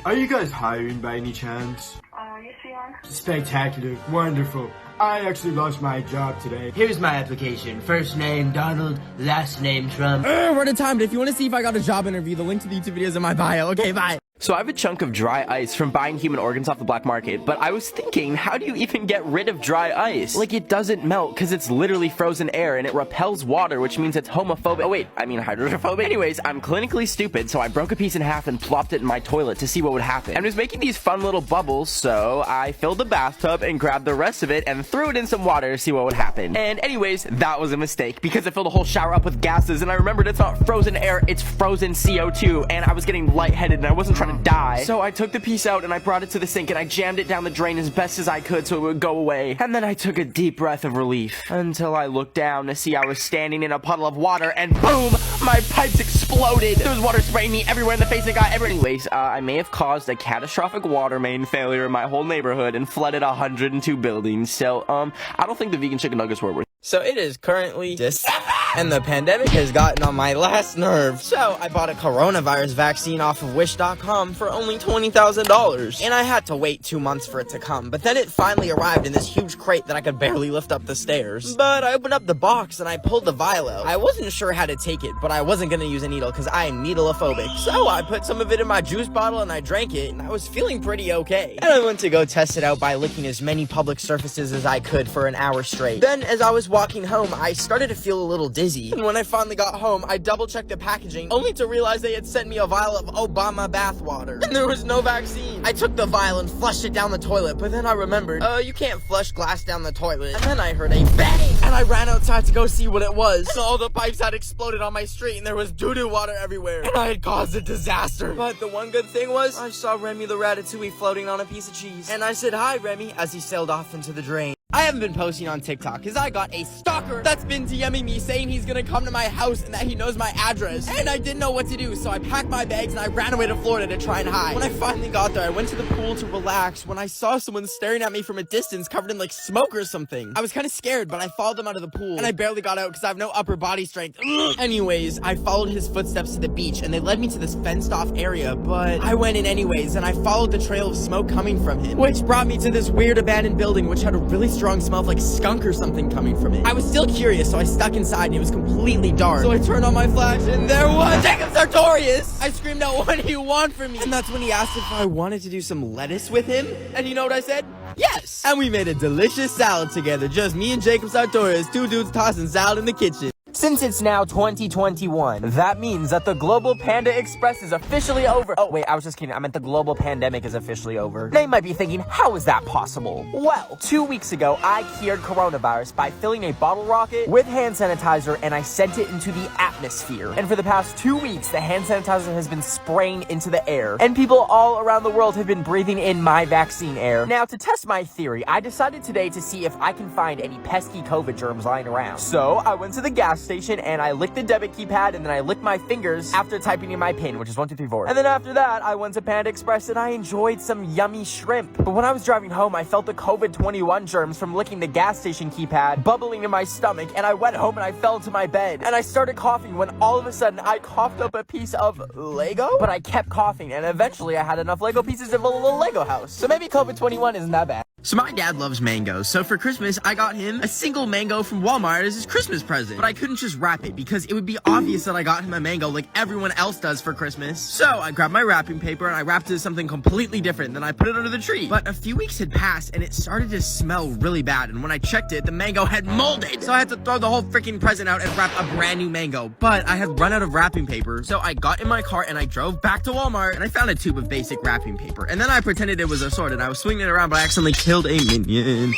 Are you guys hiring by any chance? Yes, we are. Spectacular. Wonderful. I actually lost my job today. Here's my application. First name Donald, last name Trump. We're out of time, but if you want to see if I got a job interview, the link to the YouTube video is in my bio. Okay, bye. So I have a chunk of dry ice from buying human organs off the black market, but I was thinking, how do you even get rid of dry ice? Like, it doesn't melt because it's literally frozen air and it repels water, which means it's homophobic. Oh wait, I mean hydrophobic. Anyways, I'm clinically stupid, so I broke a piece in half and plopped it in my toilet to see what would happen. And it was making these fun little bubbles, so I filled the bathtub and grabbed the rest of it and threw it in some water to see what would happen. And anyways, that was a mistake because I filled the whole shower up with gases, and I remembered it's not frozen air, it's frozen CO2, and I was getting lightheaded and I wasn't trying to die. So I took the piece out and I brought it to the sink and I jammed it down the drain as best as I could so it would go away. And then I took a deep breath of relief until I looked down to see I was standing in a puddle of water and boom, my pipes exploded. There was water spraying me everywhere in the face and got everywhere. Anyways, I may have caused a catastrophic water main failure in my whole neighborhood and flooded 102 buildings. So, I don't think the vegan chicken nuggets were worth it. So it is currently December, and the pandemic has gotten on my last nerve. So I bought a coronavirus vaccine off of Wish.com for only $20,000. And I had to wait 2 months for it to come, but then it finally arrived in this huge crate that I could barely lift up the stairs. But I opened up the box and I pulled the vial out. I wasn't sure how to take it, but I wasn't gonna use a needle because I am needleophobic. So I put some of it in my juice bottle and I drank it, and I was feeling pretty okay. And I went to go test it out by licking as many public surfaces as I could for an hour straight. Then as I was walking home, I started to feel a little dizzy. And when I finally got home, I double-checked the packaging, only to realize they had sent me a vial of Obama bathwater. And there was no vaccine. I took the vial and flushed it down the toilet, but then I remembered, you can't flush glass down the toilet. And then I heard a bang! And I ran outside to go see what it was. And all the pipes had exploded on my street, and there was doo-doo water everywhere. And I had caused a disaster. But the one good thing was, I saw Remy the Ratatouille floating on a piece of cheese. And I said, "Hi, Remy," as he sailed off into the drain. I haven't been posting on TikTok because I got a stalker that's been DMing me saying he's gonna come to my house and that he knows my address. And I didn't know what to do, so I packed my bags and I ran away to Florida to try and hide. When I finally got there, I went to the pool to relax when I saw someone staring at me from a distance covered in like smoke or something. I was kind of scared, but I followed them out of the pool and I barely got out because I have no upper body strength. Anyways, I followed his footsteps to the beach and they led me to this fenced off area, but I went in anyways and I followed the trail of smoke coming from him, which brought me to this weird abandoned building which had a really strong smell of like skunk or something coming from it. I was still curious, so I stuck inside and it was completely dark. So I turned on my flash and there was Jacob Sartorius! I screamed out, "What do you want from me?" And that's when he asked if I wanted to do some lettuce with him. And you know what I said? Yes! And we made a delicious salad together, just me and Jacob Sartorius, two dudes tossing salad in the kitchen. Since it's now 2021, that means that the Global Panda Express is officially over. Oh, wait, I was just kidding. I meant the global pandemic is officially over. They might be thinking, how is that possible? Well, 2 weeks ago, I cured coronavirus by filling a bottle rocket with hand sanitizer and I sent it into the atmosphere. And for the past 2 weeks, the hand sanitizer has been spraying into the air. And people all around the world have been breathing in my vaccine air. Now, to test my theory, I decided today to see if I can find any pesky COVID germs lying around. So, I went to the gas station and I licked the debit keypad and then I licked my fingers after typing in my PIN, which is 1, 2, 3, 4. And then after that, I went to Panda Express and I enjoyed some yummy shrimp. But when I was driving home, I felt the COVID-21 germs from licking the gas station keypad bubbling in my stomach, and I went home and I fell to my bed. And I started coughing when all of a sudden I coughed up a piece of Lego? But I kept coughing and eventually I had enough Lego pieces to build a little Lego house. So maybe COVID-21 isn't that bad. So my dad loves mangoes, so for Christmas, I got him a single mango from Walmart as his Christmas present. But I couldn't just wrap it because it would be obvious that I got him a mango like everyone else does for Christmas. So I grabbed my wrapping paper and I wrapped it as something completely different, then I put it under the tree. But a few weeks had passed and it started to smell really bad, and when I checked it, the mango had molded. So I had to throw the whole freaking present out and wrap a brand new mango. But I had run out of wrapping paper, so I got in my car and I drove back to Walmart and I found a tube of basic wrapping paper. And then I pretended it was a sword and I was swinging it around, but I accidentally killed a minion.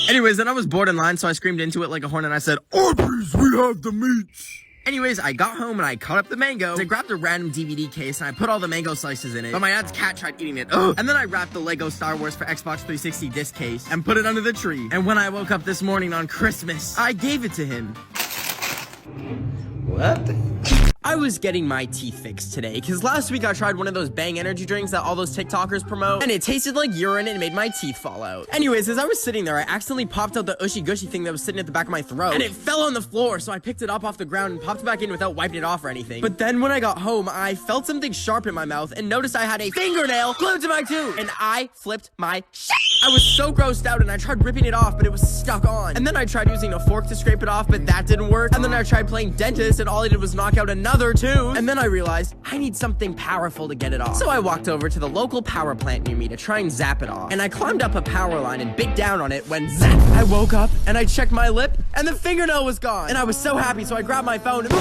Anyways, then I was bored in line, so I screamed into it like a horn and I said, "Arby's, we have the meats." Anyways, I got home and I cut up the mango. I grabbed a random DVD case and I put all the mango slices in it. But my dad's cat tried eating it. Ugh. And then I wrapped the Lego Star Wars for Xbox 360 disc case and put it under the tree. And when I woke up this morning on Christmas, I gave it to him. What? I was getting my teeth fixed today because last week I tried one of those Bang energy drinks that all those TikTokers promote, and it tasted like urine and it made my teeth fall out. Anyways, as I was sitting there, I accidentally popped out the ushy gushy thing that was sitting at the back of my throat, and it fell on the floor, so I picked it up off the ground and popped it back in without wiping it off or anything. But then when I got home, I felt something sharp in my mouth and noticed I had a fingernail glued to my tooth, and I flipped my shit. I was so grossed out and I tried ripping it off, but it was stuck on. And then I tried using a fork to scrape it off, but that didn't work. And then I tried playing dentist and all I did was knock out another tooth. And then I realized I need something powerful to get it off. So I walked over to the local power plant near me to try and zap it off. And I climbed up a power line and bit down on it when zap! I woke up and I checked my lip and the fingernail was gone. And I was so happy, so I grabbed my phone and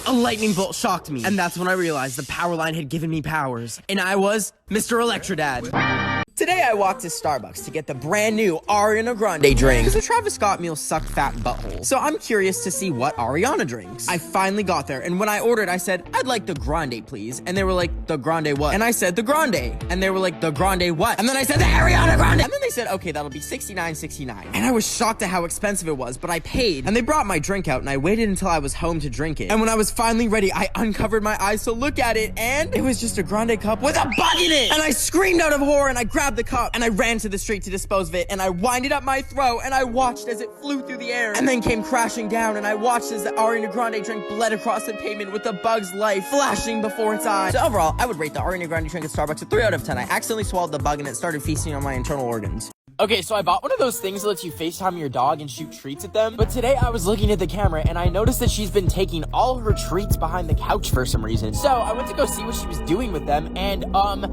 a lightning bolt shocked me. And that's when I realized the power line had given me powers. And I was Mr. Electrodad. Today I walked to Starbucks to get the brand new Ariana Grande drink. Because the Travis Scott meals suck fat butthole. So I'm curious to see what Ariana drinks. I finally got there, and when I ordered, I said, I'd like the Grande, please. And they were like, the Grande what? And I said, the Grande. And they were like, the Grande what? And then I said, the Ariana Grande. And then they said, okay, that'll be $69.69. And I was shocked at how expensive it was, but I paid. And they brought my drink out, and I waited until I was home to drink it. And when I was finally ready, I uncovered my eyes to look at it, and it was just a Grande cup with a bug in it. And I screamed out of horror, and I grabbed the cup and I ran to the street to dispose of it, and I winded up my throat and I watched as it flew through the air and then came crashing down, and I watched as the Ariana Grande drink bled across the pavement with a bug's life flashing before its eyes. So overall, I would rate the Ariana Grande drink at Starbucks a 3 out of 10. I accidentally swallowed the bug and it started feasting on my internal organs. Okay, so I bought one of those things that lets you FaceTime your dog and shoot treats at them. But today I was looking at the camera and I noticed that she's been taking all her treats behind the couch for some reason. So I went to go see what she was doing with them, and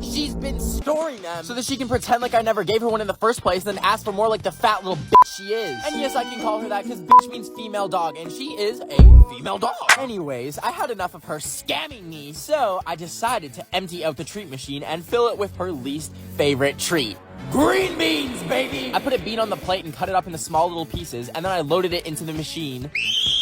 she's been storing them so that she can pretend like I never gave her one in the first place, then ask for more like the fat little bitch she is. And yes, I can call her that because bitch means female dog, and she is a female dog. Anyways, I had enough of her scamming me, so I decided to empty out the treat machine and fill it with her least favorite treat. Green beans, baby! I put a bean on the plate and cut it up into small little pieces, and then I loaded it into the machine,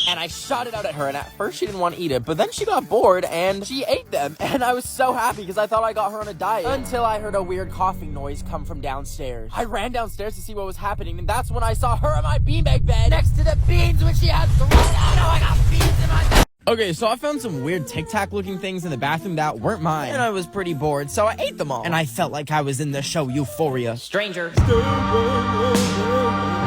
and I shot it out at her, and at first she didn't want to eat it, but then she got bored, and she ate them, and I was so happy because I thought I got her on a diet, until I heard a weird coughing noise come from downstairs. I ran downstairs to see what was happening, and that's when I saw her in my beanbag bed, next to the beans which she had thrown out. Oh, I got beans in my bed! Okay, so I found some weird Tic Tac looking things in the bathroom that weren't mine, and I was pretty bored, so I ate them all. And I felt like I was in the show Euphoria. Stranger.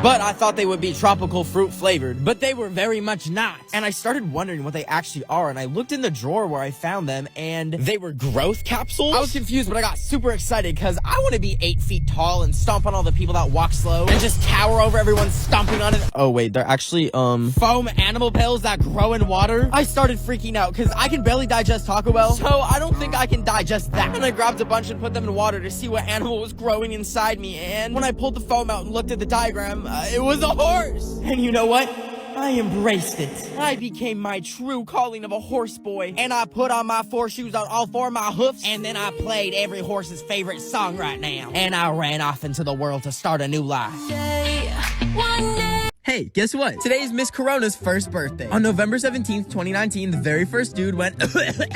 But I thought they would be tropical fruit flavored, but they were very much not. And I started wondering what they actually are, and I looked in the drawer where I found them, and they were growth capsules. I was confused, but I got super excited because I want to be 8 feet tall and stomp on all the people that walk slow and just tower over everyone stomping on it. Oh wait, they're actually foam animal pills that grow in water. I started freaking out because I can barely digest Taco Bell, so I don't think I can digest that. And I grabbed a bunch and put them in water to see what animal was growing inside me, and when I pulled the foam out and looked at the diagram, it was a horse! And you know what? I embraced it. I became my true calling of a horse boy, and I put on my 4 shoes on all 4 of my hoofs, and then I played every horse's favorite song right now, and I ran off into the world to start a new life. Hey, guess what? Today is Miss Corona's first birthday. On November 17th, 2019, the very first dude went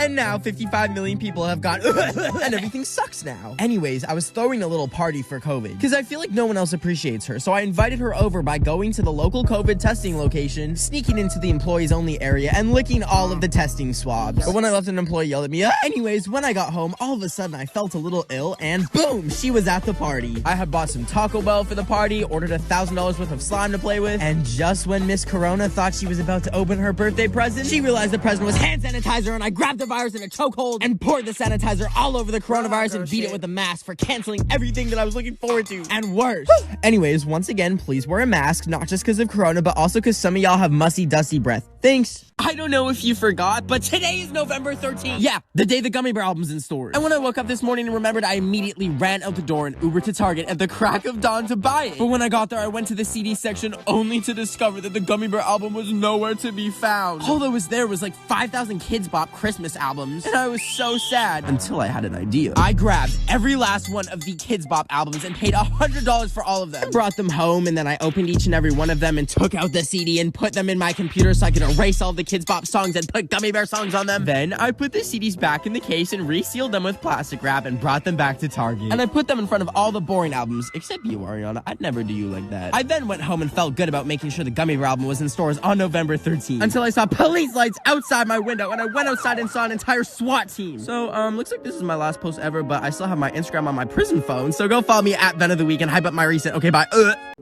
and now 55 million people have gone and everything sucks now. Anyways, I was throwing a little party for COVID because I feel like no one else appreciates her, so I invited her over by going to the local COVID testing location, sneaking into the employees only area, and licking all of the testing swabs. But when I left, an employee yelled at me. Anyways, when I got home, all of a sudden I felt a little ill, and boom, she was at the party. I had bought some Taco Bell for the party, ordered $1,000 worth of slime to play with, and just when Miss Corona thought she was about to open her birthday present, she realized the present was hand sanitizer, and I grabbed the virus in a chokehold and poured the sanitizer all over the coronavirus and beat it with a mask for canceling everything that I was looking forward to, and worse. Anyways, once again, please wear a mask, not just because of Corona, but also because some of y'all have musty, dusty breath. Thanks. I don't know if you forgot, but today is November 13th. Yeah, the day the Gummy Bear album's in stores. And when I woke up this morning and remembered, I immediately ran out the door and Ubered to Target at the crack of dawn to buy it. But when I got there, I went to the CD section only to discover that the Gummy Bear album was nowhere to be found. All that was there was like 5,000 Kids Bop Christmas albums, and I was so sad until I had an idea. I grabbed every last one of the Kids Bop albums and paid $100 for all of them. I brought them home, and then I opened each and every one of them and took out the CD and put them in my computer so I could erase all the Kids Bop songs and put Gummy Bear songs on them. Then I put the CDs back in the case and resealed them with plastic wrap and brought them back to Target. And I put them in front of all the boring albums, except you, Ariana. I'd never do you like that. I then went home and felt good about making sure the Gummy Bear album was in stores on November 13th. Until I saw police lights outside my window, and I went outside and saw an entire SWAT team. So, looks like this is my last post ever, but I still have my Instagram on my prison phone, so go follow me at benoftheweek and hype up my recent. Okay, bye.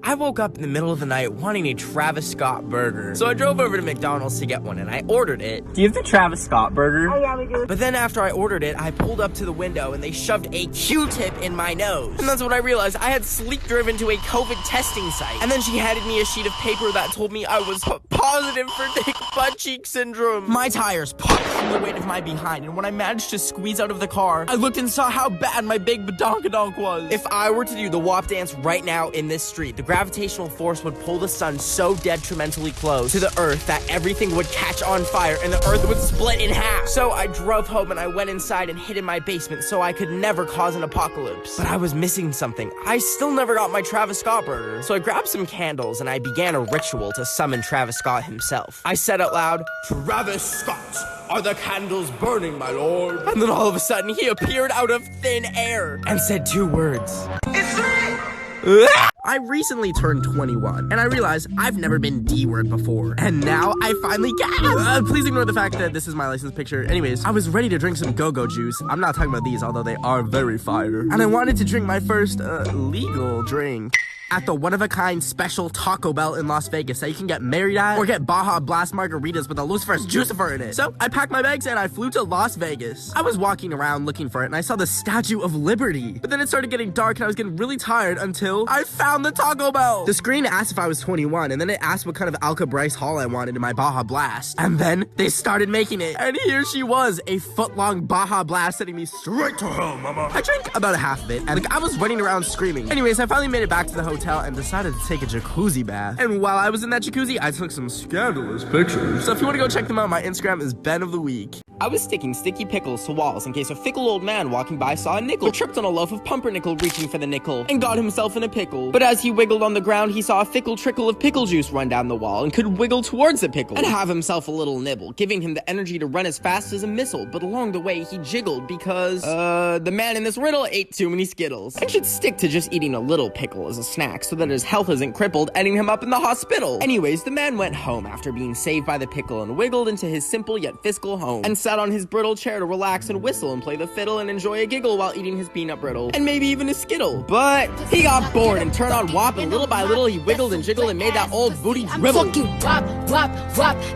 I woke up in the middle of the night wanting a Travis Scott burger. So I drove over to McDonald's to get one and I ordered it. Do you have the Travis Scott burger? Oh yeah, we do. But then after I ordered it, I pulled up to the window and they shoved a Q-tip in my nose. And that's when I realized I had sleep driven to a COVID testing site. And then she handed me a sheet of paper that told me I was positive for thick butt cheek syndrome. My tires popped from the weight of my behind, and when I managed to squeeze out of the car, I looked and saw how bad my big badonkadonk was. If I were to do the WAP dance right now in this street, the gravitational force would pull the sun so detrimentally close to the earth that everything would catch on fire and the earth would split in half. So I drove home and I went inside and hid in my basement so I could never cause an apocalypse. But I was missing something. I still never got my Travis Scott burger. So I grabbed some candles and I began a ritual to summon Travis Scott himself. I said out loud, "Travis Scott, are the candles burning, my lord?" And then all of a sudden he appeared out of thin air and said 2 words. It's me! I recently turned 21, and I realized I've never been D-word before, and now I finally can. Please ignore the fact that this is my license picture. Anyways, I was ready to drink some go-go juice. I'm not talking about these, although they are very fire. And I wanted to drink my first, legal drink at the one-of-a-kind special Taco Bell in Las Vegas that you can get married at or get Baja Blast margaritas with a Lucifer's Jucifer in it. So I packed my bags and I flew to Las Vegas. I was walking around looking for it and I saw the Statue of Liberty. But then it started getting dark and I was getting really tired until I found the Taco Bell. The screen asked if I was 21 and then it asked what kind of Alka Bryce Hall I wanted in my Baja Blast. And then they started making it. And here she was, a foot-long Baja Blast sending me straight to hell, mama. I drank about a half of it and I was running around screaming. Anyways, I finally made it back to the hotel and decided to take a jacuzzi bath. And while I was in that jacuzzi, I took some scandalous pictures. So if you want to go check them out, my Instagram is benoftheweek. I was sticking sticky pickles to walls in case a fickle old man walking by saw a nickel, tripped on a loaf of pumpernickel reaching for the nickel, and got himself in a pickle. But as he wiggled on the ground, he saw a fickle trickle of pickle juice run down the wall and could wiggle towards the pickle and have himself a little nibble, giving him the energy to run as fast as a missile. But along the way, he jiggled because, the man in this riddle ate too many Skittles and should stick to just eating a little pickle as a snack so that his health isn't crippled, ending him up in the hospital. Anyways, the man went home after being saved by the pickle and wiggled into his simple yet fiscal home and sat on his brittle chair to relax and whistle and play the fiddle and enjoy a giggle while eating his peanut brittle and maybe even a Skittle. But he got bored and turned on WAP, and little by little he wiggled and jiggled and made that old booty dribble.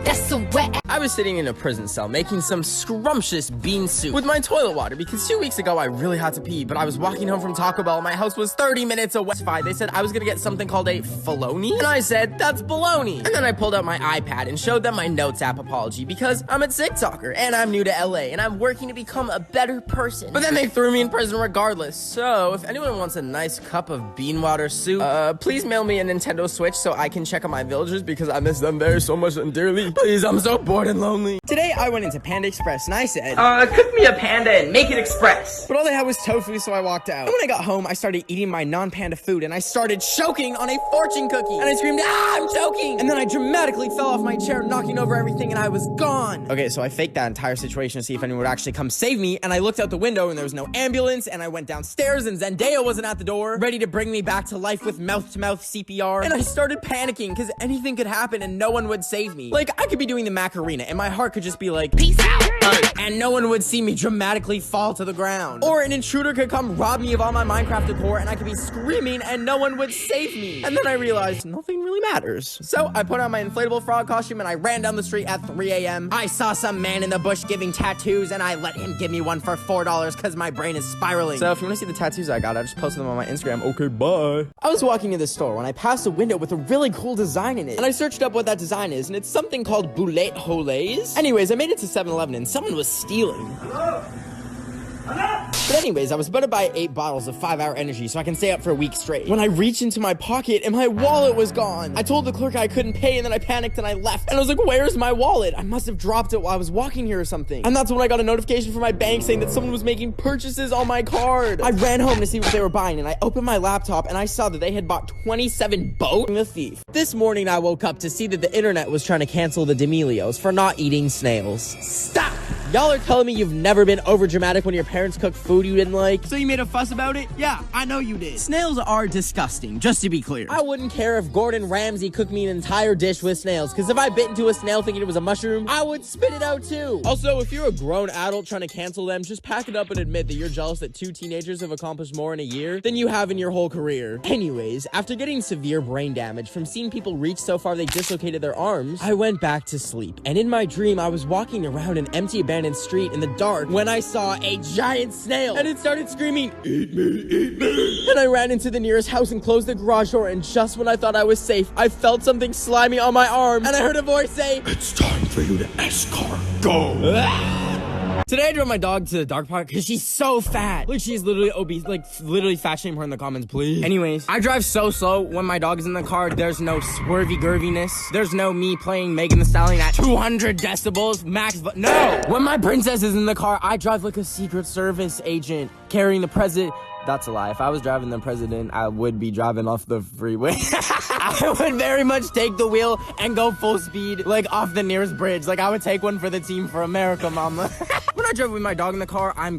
That's so wet. I was sitting in a prison cell making some scrumptious bean soup with my toilet water because 2 weeks ago I really had to pee, but I was walking home from Taco Bell and my house was 30 minutes away. They said I was gonna get something called a Filoni, and I said that's baloney. And then I pulled out my iPad and showed them my Notes app apology because I'm a TikToker and I'm new to LA and I'm working to become a better person. But then they threw me in prison regardless. So if anyone wants a nice cup of bean water soup, please mail me a Nintendo Switch so I can check on my villagers because I miss them very so much and dearly. Please, I'm so bored and lonely. Today I went into Panda Express and I said, cook me a panda and make it express. But all they had was tofu, so I walked out. And when I got home, I started eating my non-panda food and I started choking on a fortune cookie. And I screamed, I'm choking! And then I dramatically fell off my chair, knocking over everything, and I was gone. Okay, so I faked that entire situation to see if anyone would actually come save me, and I looked out the window and there was no ambulance, and I went downstairs and Zendaya wasn't at the door, ready to bring me back to life with mouth-to-mouth CPR, and I started panicking because anything could happen and no one would save me. Like, I could be doing the Macarena and my heart could just be like, peace out! And no one would see me dramatically fall to the ground. Or an intruder could come rob me of all my Minecraft decor and I could be screaming and no one would save me. And then I realized nothing really matters. So I put on my inflatable frog costume and I ran down the street at 3 a.m. I saw some man in the bush giving tattoos and I let him give me one for $4 because my brain is spiraling. So if you want to see the tattoos I got, I just posted them on my Instagram. Okay, bye. I was walking in the store when I passed a window with a really cool design in it. And I searched up what that design is and it's something called boulet holays. Anyways, I made it to 7-Eleven and someone was stealing. But anyways, I was about to buy 8 bottles of 5-hour energy so I can stay up for a week straight when I reached into my pocket and my wallet was gone. I told the clerk I couldn't pay and then I panicked and I left. And I was like, where's my wallet? I must have dropped it while I was walking here or something. And that's when I got a notification from my bank saying that someone was making purchases on my card. I ran home to see what they were buying and I opened my laptop and I saw that they had bought 27 boats. The thief. This morning I woke up to see that the internet was trying to cancel the D'Amelios for not eating snails. Stop! Y'all are telling me you've never been over dramatic when your parents parents cooked food you didn't like. So you made a fuss about it? Yeah, I know you did. Snails are disgusting, just to be clear. I wouldn't care if Gordon Ramsay cooked me an entire dish with snails, because if I bit into a snail thinking it was a mushroom, I would spit it out too. Also, if you're a grown adult trying to cancel them, just pack it up and admit that you're jealous that 2 teenagers have accomplished more in a year than you have in your whole career. Anyways, after getting severe brain damage from seeing people reach so far they dislocated their arms, I went back to sleep. And in my dream, I was walking around an empty abandoned street in the dark when I saw a giant snail, and it started screaming, "Eat me, eat me." And I ran into the nearest house and closed the garage door, and just when I thought I was safe, I felt something slimy on my arm, and I heard a voice say, "It's time for you to escort. Go." Today I drove my dog to the dog park because she's so fat. Like, she's literally obese. Like, literally fat shame her in the comments, please. Anyways, I drive so slow when my dog is in the car. There's no swervy gurviness. There's no me playing Megan Thee Stallion at 200 decibels max. No! When my princess is in the car, I drive like a Secret Service agent carrying the president. That's a lie. If I was driving the president, I would be driving off the freeway. I would very much take the wheel and go full speed, like off the nearest bridge. Like, I would take one for the team for America, mama. When I drove with my dog in the car, I'm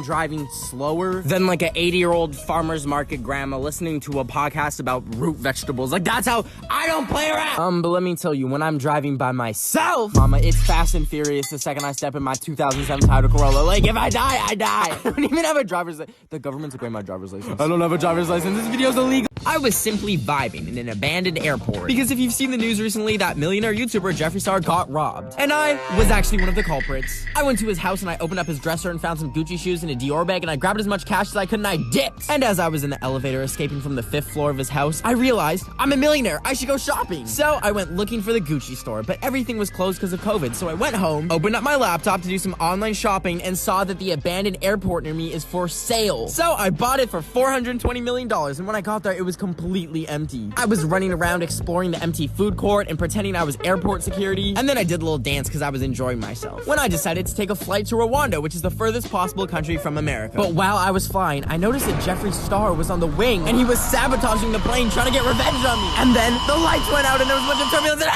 driving slower than like an 80-year-old farmer's market grandma listening to a podcast about root vegetables. Like, that's how I don't play around. But let me tell you, when I'm driving by myself, mama, it's fast and furious the second I step in my 2007 Toyota Corolla. Like, if I die, I die. I don't even have a driver's license. The government took away my driver's license. I don't have a driver's license. This video's illegal. I was simply vibing in an abandoned airport because if you've seen the news recently, that millionaire YouTuber Jeffree Star got robbed. And I was actually one of the culprits. I went to his house and I opened up his dresser and found some Gucci shoes and a Dior bag, and I grabbed as much cash as I could and I dipped. And as I was in the elevator escaping from the 5th floor of his house, I realized I'm a millionaire. I should go shopping. So I went looking for the Gucci store, but everything was closed because of COVID. So I went home, opened up my laptop to do some online shopping, and saw that the abandoned airport near me is for sale. So I bought it for $420 million, and when I got there, it was completely empty. I was running around exploring the empty food court and pretending I was airport security, and then I did a little dance because I was enjoying myself. When I decided to take a flight to Rwanda, which is the furthest possible country from America. But while I was flying, I noticed that Jeffree Star was on the wing, and he was sabotaging the plane, trying to get revenge on me. And then the lights went out, and there was a bunch of turbulence, and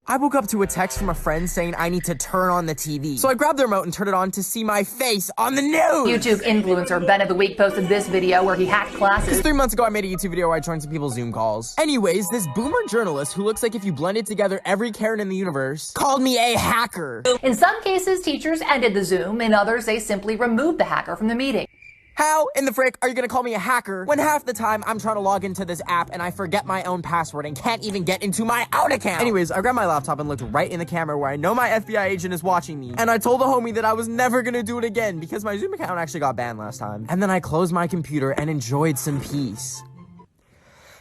I woke up to a text from a friend saying I need to turn on the TV. So I grabbed the remote and turned it on to see my face on the news. YouTube influencer Ben of the Week posted this video where he hacked classes. 3 months ago, I made a YouTube video where I joined some people's Zoom calls. Anyways, this boomer journalist who looks like if you blended together every Karen in the universe called me a hacker. In some cases, teachers ended the Zoom. In others, they simply removed the hacker from the meeting. How in the frick are you gonna call me a hacker when half the time I'm trying to log into this app and I forget my own password and can't even get into my own account? Anyways, I grabbed my laptop and looked right in the camera where I know my FBI agent is watching me, and I told the homie that I was never gonna do it again because my Zoom account actually got banned last time. And then I closed my computer and enjoyed some peace.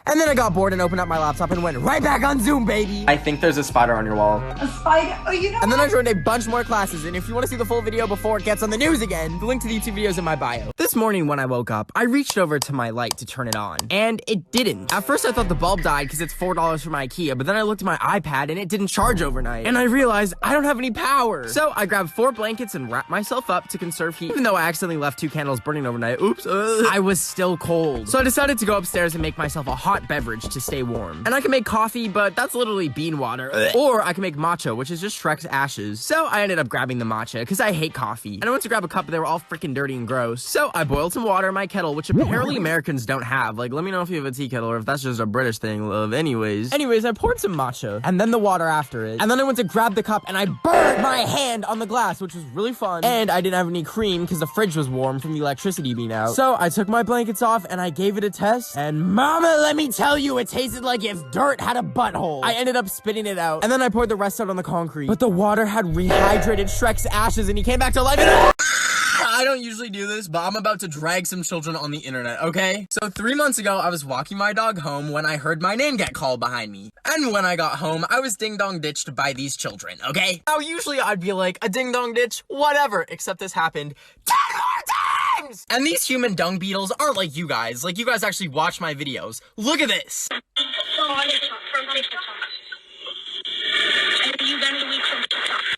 And then I got bored and opened up my laptop and went right back on Zoom, baby. I think there's a spider on your wall. A spider? Oh, you know. And then I joined a bunch more classes, and if you want to see the full video before it gets on the news again, the link to the YouTube video is in my bio. This morning when I woke up, I reached over to my light to turn it on, and it didn't. At first I thought the bulb died because it's $4 from IKEA, but then I looked at my iPad and it didn't charge overnight. And I realized I don't have any power. So I grabbed 4 blankets and wrapped myself up to conserve heat, even though I accidentally left 2 candles burning overnight. Oops. I was still cold. So I decided to go upstairs and make myself a hot beverage to stay warm. And I can make coffee, but that's literally bean water. Or I can make matcha, which is just Shrek's ashes. So I ended up grabbing the matcha because I hate coffee. And I went to grab a cup, but they were all freaking dirty and gross. So I boiled some water in my kettle, which apparently Americans don't have. Like, let me know if you have a tea kettle or if that's just a British thing, love. Anyways, I poured some matcha and then the water after it. And then I went to grab the cup and I burned my hand on the glass, which was really fun. And I didn't have any cream because the fridge was warm from the electricity being out. So I took my blankets off and I gave it a test. And mama, let me tell you, it tasted like if dirt had a butthole. I ended up spitting it out, and then I poured the rest out on the concrete. But the water had rehydrated Shrek's ashes, and he came back to life. I don't usually do this, but I'm about to drag some children on the internet, okay? So 3 months ago, I was walking my dog home when I heard my name get called behind me. And when I got home, I was ding-dong ditched by these children, okay? Now, usually I'd be like, a ding-dong ditch, whatever, except this happened 10 more times! And these human dung beetles aren't like you guys. Like, you guys actually watch my videos. Look at this!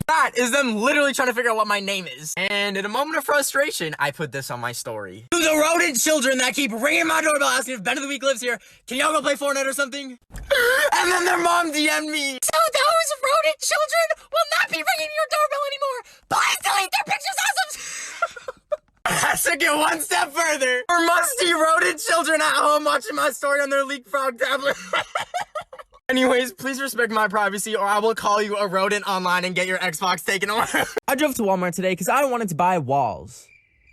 That is them literally trying to figure out what my name is. And in a moment of frustration, I put this on my story. To the rodent children that keep ringing my doorbell asking if Ben of the Week lives here, can y'all go play Fortnite or something? And then their mom DM'd me. So those rodent children will not be ringing your doorbell anymore. Please delete their pictures as of... took it one step further. For musty rodent children at home watching my story on their leapfrog tablet. Anyways, please respect my privacy or I will call you a rodent online and get your Xbox taken away. I drove to Walmart today because I wanted to buy walls.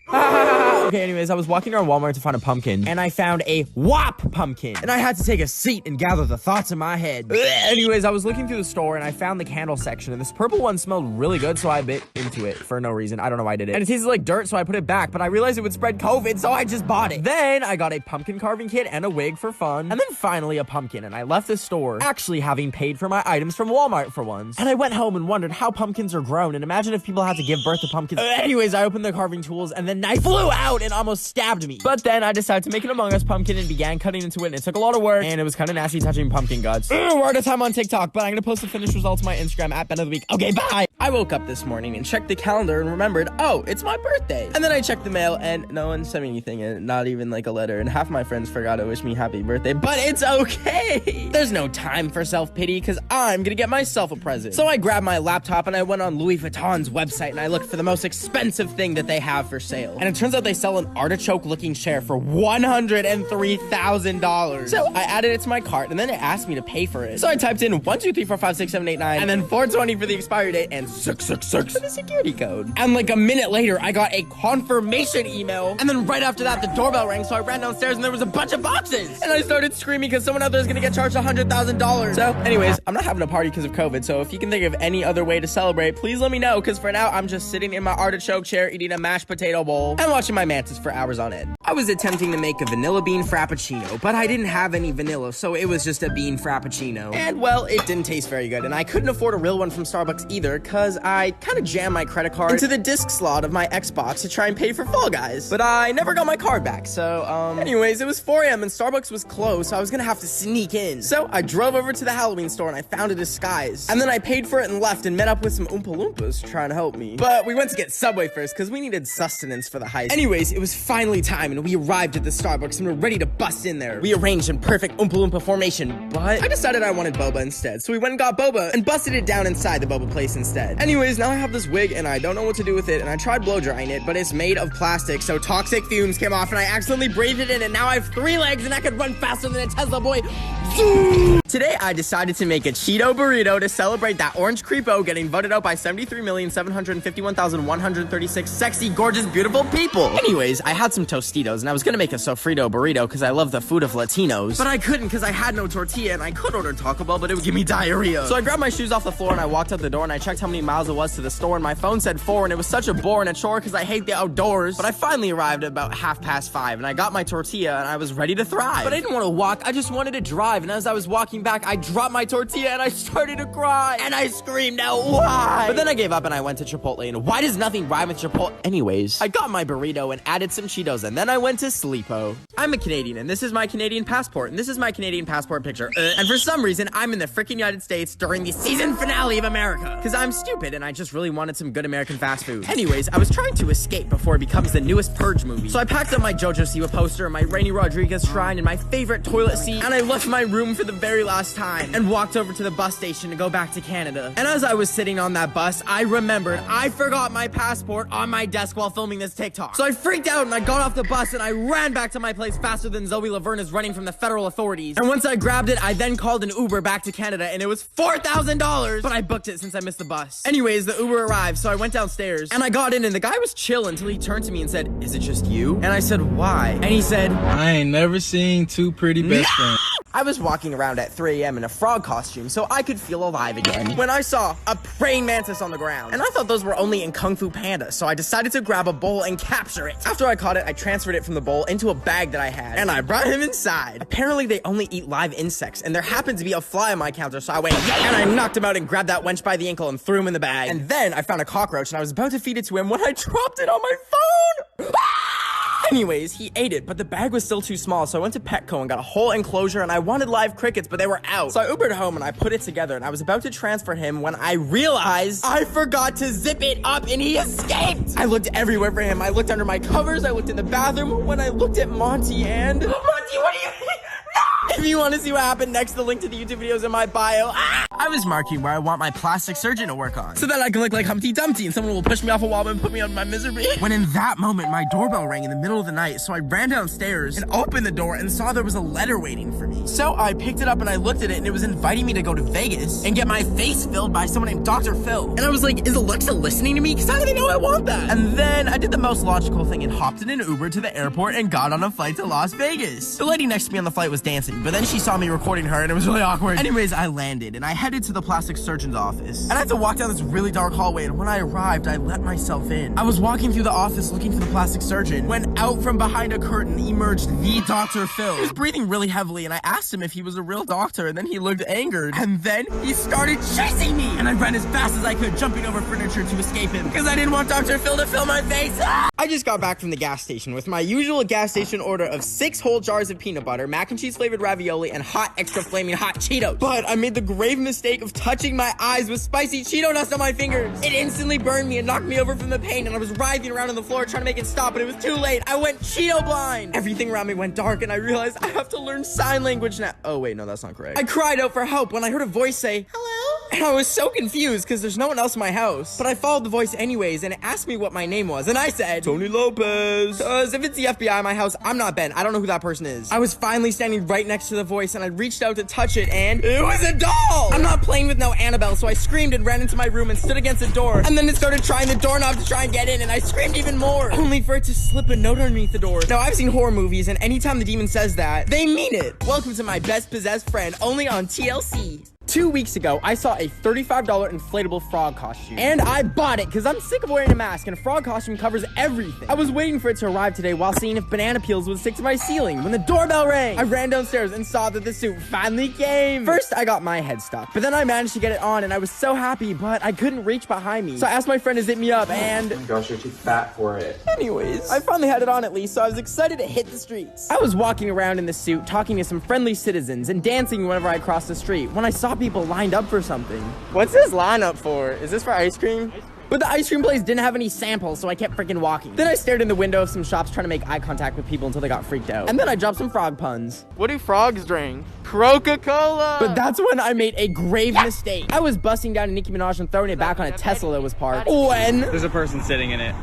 Okay, anyways, I was walking around Walmart to find a pumpkin, and I found a WAP pumpkin, and I had to take a seat and gather the thoughts in my head. Anyways, I was looking through the store, and I found the candle section, and this purple one smelled really good, so I bit into it for no reason. I don't know why I did it. And it tasted like dirt, so I put it back, but I realized it would spread COVID, so I just bought it. Then I got a pumpkin carving kit and a wig for fun, and then finally a pumpkin, and I left the store actually having paid for my items from Walmart for once. And I went home and wondered how pumpkins are grown, and imagine if people had to give birth to pumpkins. Anyways, I opened the carving tools, and the knife flew out and almost stabbed me. But then I decided to make an Among Us pumpkin and began cutting into it, and it took a lot of work, and it was kind of nasty touching pumpkin guts. We're out of time on TikTok, but I'm gonna post the finished results on my Instagram at benoftheweek. Okay, bye! I woke up this morning and checked the calendar and remembered, oh, it's my birthday. And then I checked the mail, and no one sent me anything, and not even like a letter, and half my friends forgot to wish me happy birthday, but it's okay! There's no time for self-pity, because I'm gonna get myself a present. So I grabbed my laptop, and I went on Louis Vuitton's website, and I looked for the most expensive thing that they have for sale. And it turns out they sell an artichoke-looking chair for $103,000. So I added it to my cart, and then it asked me to pay for it. So I typed in 1, 2, 3, 4, 5, 6, 7, 8, 9, and then 420 for the expiry date, and 666 for the security code. And like a minute later, I got a confirmation email, and then right after that, the doorbell rang, so I ran downstairs, and there was a bunch of boxes. And I started screaming because someone out there is gonna get charged $100,000. So anyways, I'm not having a party because of COVID, so if you can think of any other way to celebrate, please let me know, because for now, I'm just sitting in my artichoke chair, eating a mashed potato bowl, and watching my mantis for hours on end. I was attempting to make a vanilla bean frappuccino, but I didn't have any vanilla, so it was just a bean frappuccino. And well, it didn't taste very good, and I couldn't afford a real one from Starbucks either, cause I kind of jammed my credit card into the disc slot of my Xbox to try and pay for Fall Guys. But I never got my card back, so, anyways, it was 4 a.m. and Starbucks was closed, so I was gonna have to sneak in. So I drove over to the Halloween store and I found a disguise. And then I paid for it and left and met up with some Oompa Loompas trying to help me. But we went to get Subway first, cause we needed sustenance for the heist. Anyways, it was finally time, and we arrived at the Starbucks and we're ready to bust in there. We arranged in perfect Oompa Loompa formation, but I decided I wanted boba instead. So we went and got boba and busted it down inside the boba place instead. Anyways, now I have this wig and I don't know what to do with it, and I tried blow drying it, but it's made of plastic, so toxic fumes came off and I accidentally breathed it in, and now I have 3 legs and I could run faster than a Tesla boy. Today, I decided to make a Cheeto burrito to celebrate that orange creepo getting voted out by 73,751,136 sexy, gorgeous, beautiful people. Anyways, I had some Tostitos, and I was gonna make a sofrito burrito because I love the food of Latinos, but I couldn't because I had no tortilla, and I could order Taco Bell, but it would give me diarrhea. So I grabbed my shoes off the floor, and I walked out the door, and I checked how many miles it was to the store, and my phone said 4, and it was such a bore and a chore because I hate the outdoors. But I finally arrived at about 5:30, and I got my tortilla, and I was ready to thrive. But I didn't want to walk, I just wanted to drive, and as I was walking back, I dropped my tortilla, and I started to cry, and I screamed out, why? But then I gave up, and I went to Chipotle, and why does nothing rhyme with Chipotle? Anyways, I got my burrito and added some Cheetos, and then I went to sleepo. I'm a Canadian, and this is my Canadian passport, and this is my Canadian passport picture. And for some reason, I'm in the freaking United States during the season finale of America, because I'm stupid, and I just really wanted some good American fast food. Anyways, I was trying to escape before it becomes the newest Purge movie. So I packed up my JoJo Siwa poster, my Rainy Rodriguez shrine, and my favorite toilet seat, and I left my room for the very last time, and walked over to the bus station to go back to Canada. And as I was sitting on that bus, I remembered I forgot my passport on my desk while filming this TikTok. So I freaked out, and I got off the bus, and I ran back to my place faster than Zoe Laverne is running from the federal authorities. And once I grabbed it, I then called an Uber back to Canada, and it was $4,000, but I booked it since I missed the bus. Anyways, the Uber arrived, so I went downstairs, and I got in, and the guy was chill until he turned to me and said, "Is it just you?" And I said, "Why?" And he said, "I ain't never seen two pretty best friends." I was walking around at 3 a.m. in a frog costume, so I could feel alive again, when I saw a praying mantis on the ground. And I thought those were only in Kung Fu Panda, so I decided to grab a bowl and capture it. After I caught it, I transferred it from the bowl into a bag that I had, and I brought him inside. Apparently, they only eat live insects, and there happened to be a fly on my counter, so I went, yeah, and I knocked him out and grabbed that wench by the ankle and threw him in the bag. And then I found a cockroach, and I was about to feed it to him when I dropped it on my phone. Anyways, he ate it, but the bag was still too small, so I went to Petco and got a whole enclosure, and I wanted live crickets, but they were out. So I Ubered home, and I put it together, and I was about to transfer him when I realized I forgot to zip it up, and he escaped! I looked everywhere for him. I looked under my covers, I looked in the bathroom, when I looked at Monty, and... Monty, what do you... If you want to see what happened next, the link to the YouTube video is in my bio. I was marking where I want my plastic surgeon to work on, so that I can look like Humpty Dumpty and someone will push me off a wall and put me out of my misery. When in that moment, my doorbell rang in the middle of the night, so I ran downstairs and opened the door and saw there was a letter waiting for me. So I picked it up and I looked at it, and it was inviting me to go to Vegas and get my face filled by someone named Dr. Phil. And I was like, is Alexa listening to me? Because how do they know I want that? And then I did the most logical thing and hopped in an Uber to the airport and got on a flight to Las Vegas. The lady next to me on the flight was dancing, but then she saw me recording her and it was really awkward. Anyways, I landed and I headed to the plastic surgeon's office. And I had to walk down this really dark hallway, and when I arrived, I let myself in. I was walking through the office looking for the plastic surgeon when out from behind a curtain emerged the Dr. Phil. He was breathing really heavily, and I asked him if he was a real doctor, and then he looked angered. And then he started chasing me, and I ran as fast as I could, jumping over furniture to escape him, because I didn't want Dr. Phil to fill my face. I just got back from the gas station with my usual gas station order of 6 whole jars of peanut butter, mac and cheese flavored ravioli, and hot, extra flaming hot Cheetos. But I made the grave mistake of touching my eyes with spicy Cheeto dust on my fingers. It instantly burned me and knocked me over from the pain, and I was writhing around on the floor trying to make it stop, but it was too late. I went Cheeto blind. Everything around me went dark, and I realized I have to learn sign language now. Oh wait, no, that's not correct. I cried out for help when I heard a voice say, "Hello?" And I was so confused because there's no one else in my house. But I followed the voice anyways, and it asked me what my name was, and I said, Tony Lopez. Because if it's the FBI in my house, I'm not Ben. I don't know who that person is. I was finally standing right next to the voice, and I reached out to touch it, and it was a doll! I'm not playing with no Annabelle, so I screamed and ran into my room and stood against the door, and then it started trying the doorknob to try and get in, and I screamed even more, only for it to slip a note underneath the door. Now, I've seen horror movies, and anytime the demon says that, they mean it. Welcome to my best possessed friend, only on TLC. 2 weeks ago, I saw a $35 inflatable frog costume, and I bought it because I'm sick of wearing a mask, and a frog costume covers everything. I was waiting for it to arrive today while seeing if banana peels would stick to my ceiling when the doorbell rang. I ran downstairs and saw that the suit finally came. First, I got my head stuck, but then I managed to get it on, and I was so happy, but I couldn't reach behind me. So I asked my friend to zip me up, and Oh my gosh, you're too fat for it. anyways, I finally had it on at least, so I was excited to hit the streets. I was walking around in the suit, talking to some friendly citizens and dancing whenever I crossed the street when I saw people lined up for something. What's this line up for? Is this for ice cream? But the ice cream place didn't have any samples, so I kept freaking walking. Then I stared in the window of some shops trying to make eye contact with people until they got freaked out. And then I dropped some frog puns. What do frogs drink? Coca-Cola! But that's when I made a grave mistake. I was busting down a Nicki Minaj and throwing it back on a Tesla that was parked. When? There's a person sitting in it.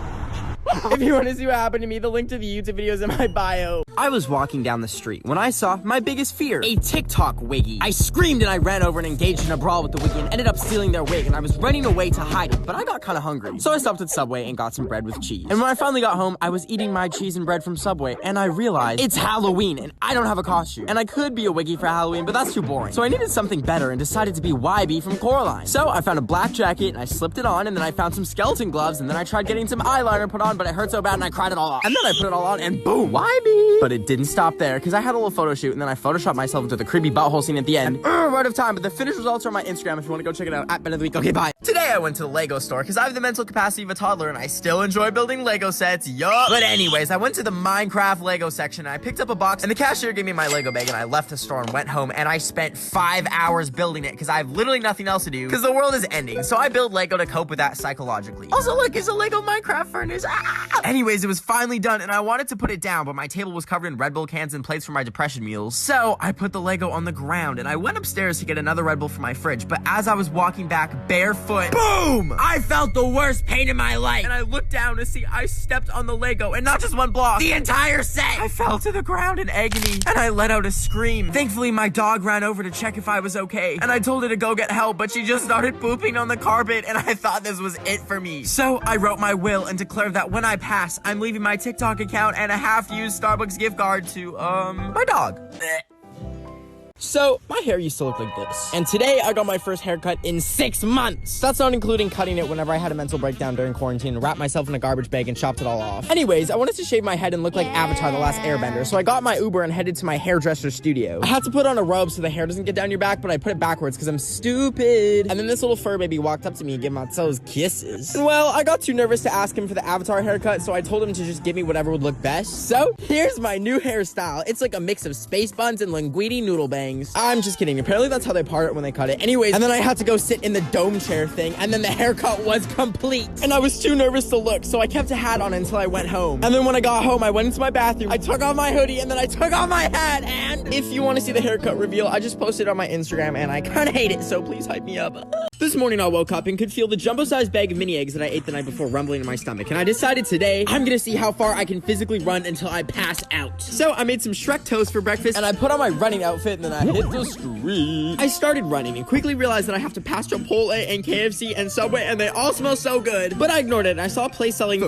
If you want to see what happened to me, the link to the YouTube video is in my bio. I was walking down the street when I saw my biggest fear, a TikTok wiggy. I screamed and I ran over and engaged in a brawl with the wiggy and ended up stealing their wig, and I was running away to hide it, but I got kind of hungry. So I stopped at Subway and got some bread with cheese. And when I finally got home, I was eating my cheese and bread from Subway, and I realized it's Halloween and I don't have a costume. And I could be a wiggy for Halloween, but that's too boring. So I needed something better and decided to be YB from Coraline. So I found a black jacket and I slipped it on, and then I found some skeleton gloves, and then I tried getting some eyeliner put on, but it hurt so bad and I cried it all off. And then I put it all on and boom, YB! But it didn't stop there, because I had a little photo shoot, and then I photoshopped myself into the creepy butthole scene at the end. We're out of time, but the finished results are on my Instagram if you want to go check it out, at benoftheweek. Okay, bye. Today I went to the Lego store, because I have the mental capacity of a toddler, and I still enjoy building Lego sets, yup! But anyways, I went to the Minecraft Lego section, and I picked up a box, and the cashier gave me my Lego bag, and I left the store and went home, and I spent 5 hours building it, because I have literally nothing else to do, because the world is ending, so I build Lego to cope with that psychologically. Also, look, it's a Lego Minecraft furnace. Anyways, it was finally done, and I wanted to put it down, but my table was covered in Red Bull cans and plates for my depression meals. So I put the Lego on the ground, and I went upstairs to get another Red Bull for my fridge, but as I was walking back barefoot, boom! I felt the worst pain in my life, and I looked down to see I stepped on the Lego, and not just one block, the entire set! I fell to the ground in agony, and I let out a scream. Thankfully, my dog ran over to check if I was okay, and I told her to go get help, but she just started pooping on the carpet, and I thought this was it for me. So I wrote my will and declared that when I pass, I'm leaving my TikTok account and a half-used Starbucks gift card to, my dog. So, my hair used to look like this. And today, I got my first haircut in 6 months. That's not including cutting it whenever I had a mental breakdown during quarantine and wrapped myself in a garbage bag and chopped it all off. Anyways, I wanted to shave my head and look like Avatar: The Last Airbender, so I got my Uber and headed to my hairdresser's studio. I had to put on a robe so the hair doesn't get down your back, but I put it backwards because I'm stupid. And then this little fur baby walked up to me and gave my toes kisses. And well, I got too nervous to ask him for the Avatar haircut, so I told him to just give me whatever would look best. So, here's my new hairstyle. It's like a mix of space buns and linguine noodle bangs. bangs. I'm just kidding. Apparently that's how they part it when they cut it. Anyways, and then I had to go sit in the dome chair thing, and then the haircut was complete. And I was too nervous to look, so I kept a hat on until I went home. And then when I got home, I went into my bathroom, I took off my hoodie, and then I took off my hat. And if you want to see the haircut reveal, I just posted it on my Instagram, and I kind of hate it, so please hype me up. This morning I woke up and could feel the jumbo-sized bag of mini eggs that I ate the night before rumbling in my stomach, and I decided today I'm gonna see how far I can physically run until I pass out. So I made some Shrek toast for breakfast, and I put on my running outfit, and then I hit the street. I started running and quickly realized that I have to pass Chipotle and KFC and Subway, and they all smell so good. But I ignored it, and I saw a place selling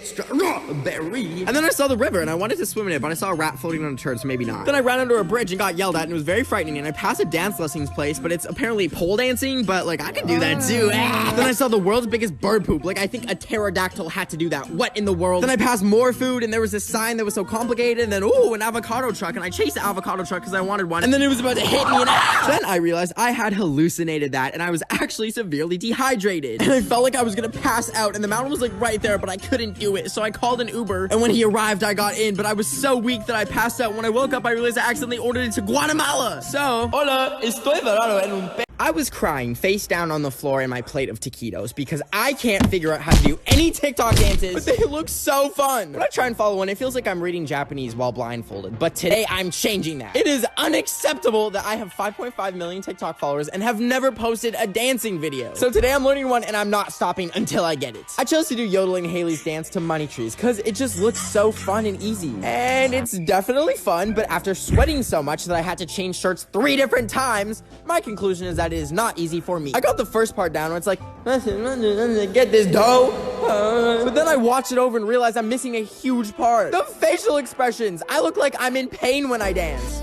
strawberry. And then I saw the river, and I wanted to swim in it, but I saw a rat floating on a turd, so maybe not. Then I ran under a bridge and got yelled at, and it was very frightening, and I passed a dance lessons place, but it's apparently pole dancing, but like I could do that too. Then I saw the world's biggest bird poop. Like I think a pterodactyl had to do that. What in the world? Then I passed more food, and there was this sign that was so complicated, and then ooh, an avocado truck, and I chased the avocado truck because I wanted one, and then it was about to hit me, and then I realized I had hallucinated that, and I was actually severely dehydrated, and I felt like I was gonna pass out, and the mountain was like right there, but I couldn't do it, so I called an Uber, and when he arrived, I got in, but I was so weak that I passed out. When I woke up, I realized I accidentally ordered it to Guatemala. So, hola, estoy varado en un I was crying face down on the floor in my plate of taquitos because I can't figure out how to do any TikTok dances, but they look so fun. When I try and follow one, it feels like I'm reading Japanese while blindfolded, but today I'm changing that. It is unacceptable that I have 5.5 million TikTok followers and have never posted a dancing video. So today I'm learning one and I'm not stopping until I get it. I chose to do yodeling Haley's dance to Money Trees because it just looks so fun and easy. And it's definitely fun, but after sweating so much that I had to change shirts 3 different times, my conclusion is that it is not easy for me. I got the first part down where it's like, get this dough. But then I watched it over and realized I'm missing a huge part. The facial expressions. I look like I'm in pain when I dance.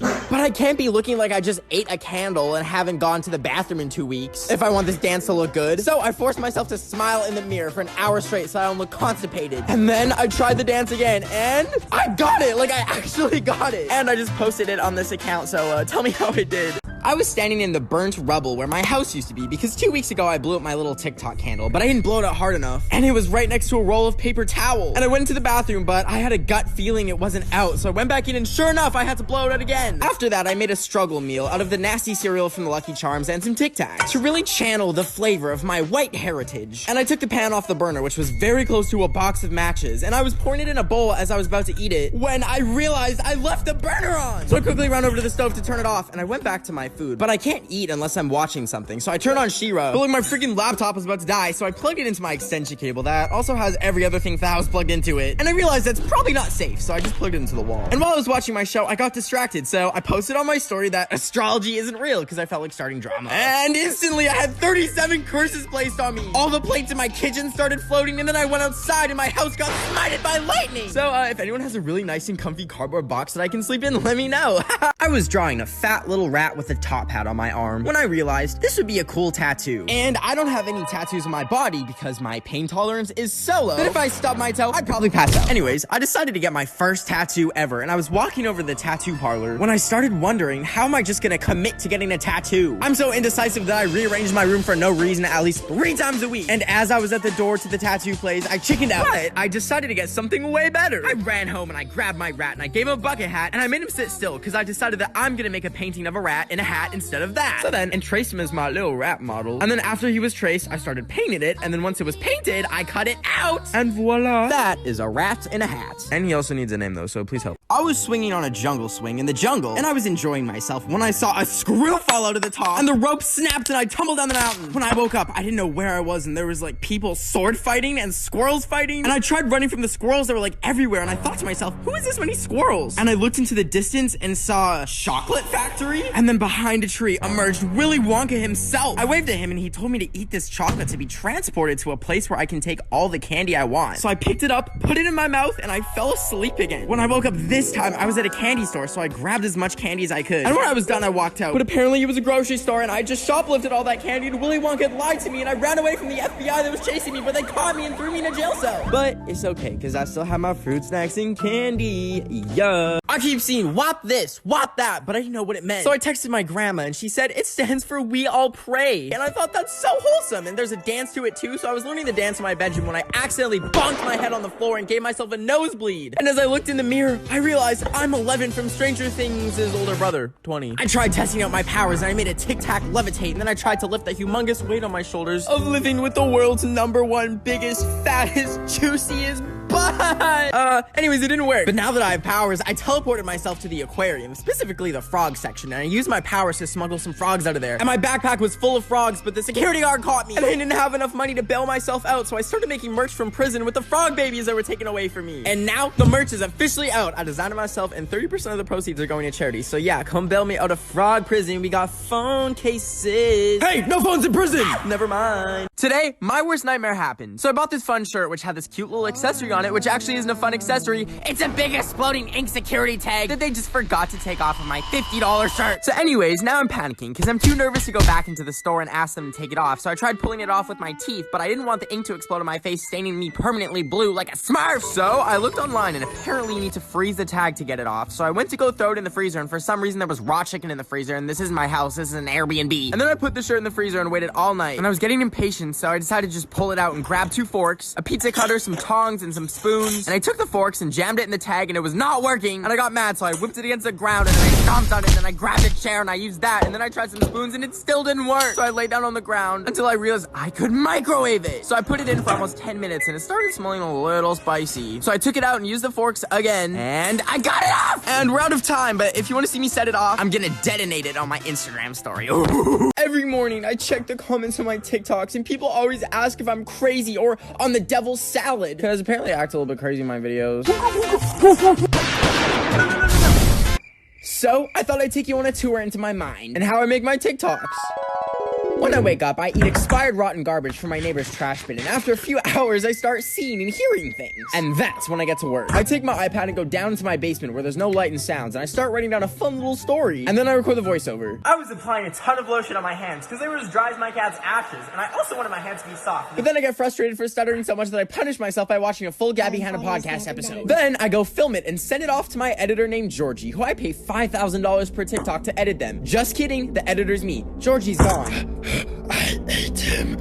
But I can't be looking like I just ate a candle and haven't gone to the bathroom in 2 weeks if I want this dance to look good. So I forced myself to smile in the mirror for an hour straight so I don't look constipated. And then I tried the dance again and I got it. Like I actually got it. And I just posted it on this account, so tell me how it did. I was standing in the burnt rubble where my house used to be because 2 weeks ago I blew up my little TikTok candle, but I didn't blow it out hard enough. And it was right next to a roll of paper towel. And I went into the bathroom, but I had a gut feeling it wasn't out. So I went back in and sure enough, I had to blow it out again. After that, I made a struggle meal out of the nasty cereal from the Lucky Charms and some Tic Tacs to really channel the flavor of my white heritage. And I took the pan off the burner, which was very close to a box of matches. And I was pouring it in a bowl as I was about to eat it when I realized I left the burner on. So I quickly ran over to the stove to turn it off and I went back to my food. But I can't eat unless I'm watching something. So I turned on She-Ra. But like my freaking laptop was about to die. So I plugged it into my extension cable that also has every other thing for the house plugged into it. And I realized that's probably not safe. So I just plugged it into the wall. And while I was watching my show, I got distracted. So I posted on my story that astrology isn't real because I felt like starting drama. And instantly I had 37 curses placed on me. All the plates in my kitchen started floating and then I went outside and my house got smited by lightning. So if anyone has a really nice and comfy cardboard box that I can sleep in, let me know. I was drawing a fat little rat with a top hat on my arm when I realized this would be a cool tattoo. And I don't have any tattoos on my body because my pain tolerance is so low that if I stubbed my toe, I'd probably pass out. Anyways, I decided to get my first tattoo ever and I was walking over to the tattoo parlor when I started wondering, how am I just gonna commit to getting a tattoo? I'm so indecisive that I rearranged my room for no reason at least 3 times a week. And as I was at the door to the tattoo place, I chickened out. But I decided to get something way better. I ran home and I grabbed my rat and I gave him a bucket hat and I made him sit still because I decided that I'm gonna make a painting of a rat in a hat instead of that. So then, and traced him as my little rat model. And then after he was traced, I started painting it. And then once it was painted, I cut it out. And voila. That is a rat in a hat. And he also needs a name though, so please help. I was swinging on a jungle swing in the jungle, and I was enjoying myself when I saw a screw fall out of the top, and the rope snapped, and I tumbled down the mountain. When I woke up, I didn't know where I was, and there was like people sword fighting and squirrels fighting, and I tried running from the squirrels that were like everywhere, and I thought to myself, who is this many squirrels? And I looked into the distance and saw a chocolate factory, and then behind a tree emerged Willy Wonka himself. I waved at him, and he told me to eat this chocolate to be transported to a place where I can take all the candy I want. So I picked it up, put it in my mouth, and I fell asleep again. When I woke up this time, I was at a candy store, so I grabbed as much candy as I could. And when I was done, I walked out. But apparently it was a grocery store, and I just shoplifted all that candy, and Willy Wonka had lied to me, and I ran away from the FBI that was chasing me, but they caught me and threw me in a jail cell. But it's okay, because I still have my fruit snacks and candy. Yeah. I keep seeing WAP this, WAP that, but I didn't know what it meant. So I texted my grandma and she said it stands for We All Pray. And I thought that's so wholesome. And there's a dance to it too. So I was learning the dance in my bedroom when I accidentally bonked my head on the floor and gave myself a nosebleed. And as I looked in the mirror, I realized I'm 11 from Stranger Things' older brother, 20. I tried testing out my powers and I made a tic-tac levitate. And then I tried to lift the humongous weight on my shoulders of living with the world's #1 biggest, fattest, juiciest butt. Anyways, it didn't work. But now that I have powers, I teleported myself to the aquarium, specifically the frog section, and I used my powers to smuggle some frogs out of there. And my backpack was full of frogs, but the security guard caught me, and I didn't have enough money to bail myself out, so I started making merch from prison with the frog babies that were taken away from me. And now the merch is officially out. I designed it myself, and 30% of the proceeds are going to charity. So yeah, come bail me out of frog prison. We got phone cases. Hey, no phones in prison! Never mind. Today, my worst nightmare happened. So I bought this fun shirt, which had this cute little accessory on it, which actually isn't a fun accessory. It's a big exploding ink security tag that they just forgot to take off of my $50 shirt. So anyways, now I'm panicking because I'm too nervous to go back into the store and ask them to take it off. So I tried pulling it off with my teeth, but I didn't want the ink to explode on my face, staining me permanently blue like a Smurf. So I looked online and apparently you need to freeze the tag to get it off. So I went to go throw it in the freezer, and for some reason there was raw chicken in the freezer, and this isn't my house, this is an Airbnb. And then I put the shirt in the freezer and waited all night, and I was getting impatient, so I decided to just pull it out and grab 2 forks, a pizza cutter, some tongs, and some spoons. And I took the forks and jammed it in the tag, and it was not working. And I got mad, so I whipped it against the ground, and then I stomped on it, and then I grabbed a chair and I used that, and then I tried some spoons and it still didn't work. So I laid down on the ground until I realized I could microwave it. So I put it in for almost 10 minutes and it started smelling a little spicy. So I took it out and used the forks again, and I got it off! And we're out of time, but if you want to see me set it off, I'm gonna detonate it on my Instagram story. Every morning I check the comments on my TikToks, and people always ask if I'm crazy or on the devil's salad, because apparently I act a little bit crazy in my videos. So I thought I'd take you on a tour into my mind and how I make my TikToks. When I wake up, I eat expired rotten garbage from my neighbor's trash bin, and after a few hours, I start seeing and hearing things. And that's when I get to work. I take my iPad and go down into my basement where there's no light and sounds, and I start writing down a fun little story. And then I record the voiceover. I was applying a ton of lotion on my hands because they were as dry as my cat's ashes, and I also wanted my hands to be soft. But then I get frustrated for stuttering so much that I punish myself by watching a full Gabby Hanna podcast episode. Then I go film it and send it off to my editor named Georgie, who I pay $5,000 per TikTok to edit them. Just kidding, the editor's me. Georgie's gone. I ate him.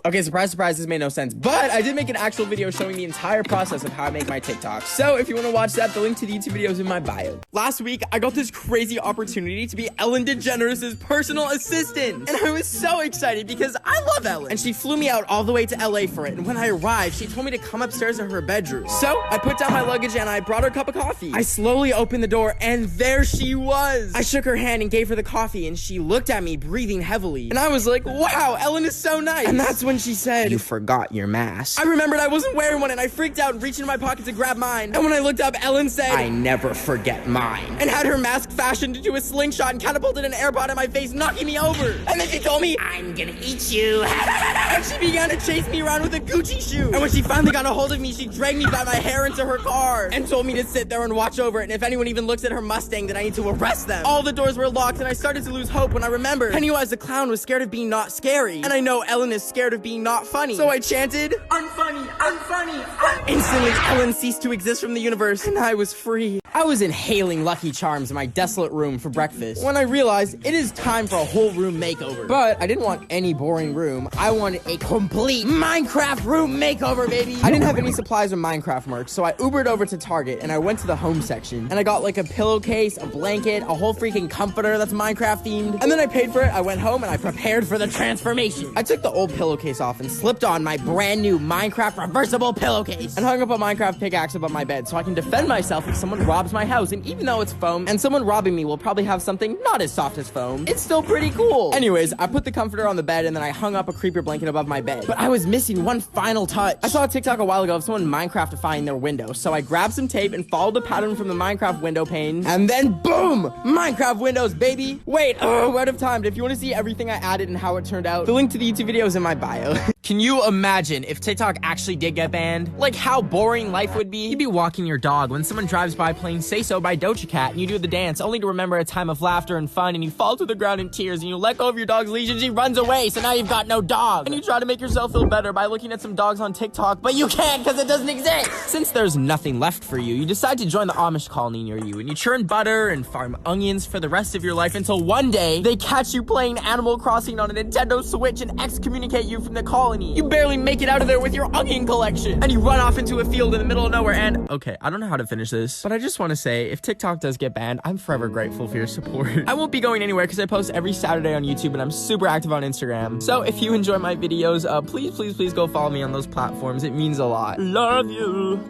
Okay, surprise, surprise, this made no sense. But I did make an actual video showing the entire process of how I make my TikToks. So if you want to watch that, the link to the YouTube video is in my bio. Last week, I got this crazy opportunity to be Ellen DeGeneres' personal assistant. And I was so excited because I love Ellen. And she flew me out all the way to LA for it. And when I arrived, she told me to come upstairs to her bedroom. So I put down my luggage and I brought her a cup of coffee. I slowly opened the door and there she was. I shook her hand and gave her the coffee, and she looked at me, breathing heavily. And I was like, wow, Ellen is so nice. And that's when she said, "You forgot your mask." I remembered I wasn't wearing one, and I freaked out and reached into my pocket to grab mine. And when I looked up, Ellen said, "I never forget mine," and had her mask fashioned into a slingshot and catapulted an AirPod at my face, knocking me over. And then she told me, "I'm gonna eat you." And she began to chase me around with a Gucci shoe. And when she finally got a hold of me, she dragged me by my hair into her car and told me to sit there and watch over it. And if anyone even looks at her Mustang, then I need to arrest them. All the doors were locked, and I started to lose hope when I remembered Pennywise the clown was scared of being not scary. And I know Ellen is scared of being not funny. So I chanted, "Unfunny, unfunny, Instantly, Ellen ceased to exist from the universe, and I was free. I was inhaling Lucky Charms in my desolate room for breakfast when I realized it is time for a whole room makeover. But I didn't want any boring room. I wanted a complete Minecraft room makeover, baby. I didn't have any supplies or Minecraft merch, so I Ubered over to Target, and I went to the home section, and I got like a pillowcase, a blanket, a whole freaking comforter that's Minecraft themed. And then I paid for it, I went home, and I prepared for the transformation. I took the old pillowcase off and slipped on my brand new Minecraft reversible pillowcase and hung up a Minecraft pickaxe above my bed so I can defend myself if someone robs my house. And even though it's foam and someone robbing me will probably have something not as soft as foam, it's still pretty cool. Anyways, I put the comforter on the bed and then I hung up a creeper blanket above my bed. But I was missing one final touch. I saw a TikTok a while ago of someone Minecraftifying their window, so I grabbed some tape and followed the pattern from the Minecraft window pane, and then boom! Minecraft windows, baby! Wait, we're out of time, but if you want to see everything I added and how it turned out, the link to the YouTube video is in my bio. Can you imagine if TikTok actually did get banned? Like how boring life would be? You'd be walking your dog when someone drives by playing Say So by Doja Cat and you do the dance only to remember a time of laughter and fun and you fall to the ground in tears and you let go of your dog's leash and she runs away, so now you've got no dog. And you try to make yourself feel better by looking at some dogs on TikTok, but you can't because it doesn't exist. Since there's nothing left for you, you decide to join the Amish colony near you and you churn butter and farm onions for the rest of your life until one day they catch you playing Animal Crossing on a Nintendo Switch and excommunicate you from the colony. You barely make it out of there with your onion collection and you run off into a field in the middle of nowhere and okay, I don't know how to finish this, but I just want to say if TikTok does get banned, I'm forever grateful for your support. I won't be going anywhere because I post every Saturday on YouTube and I'm super active on Instagram. So if you enjoy my videos, please go follow me on those platforms. It means a lot. Love you.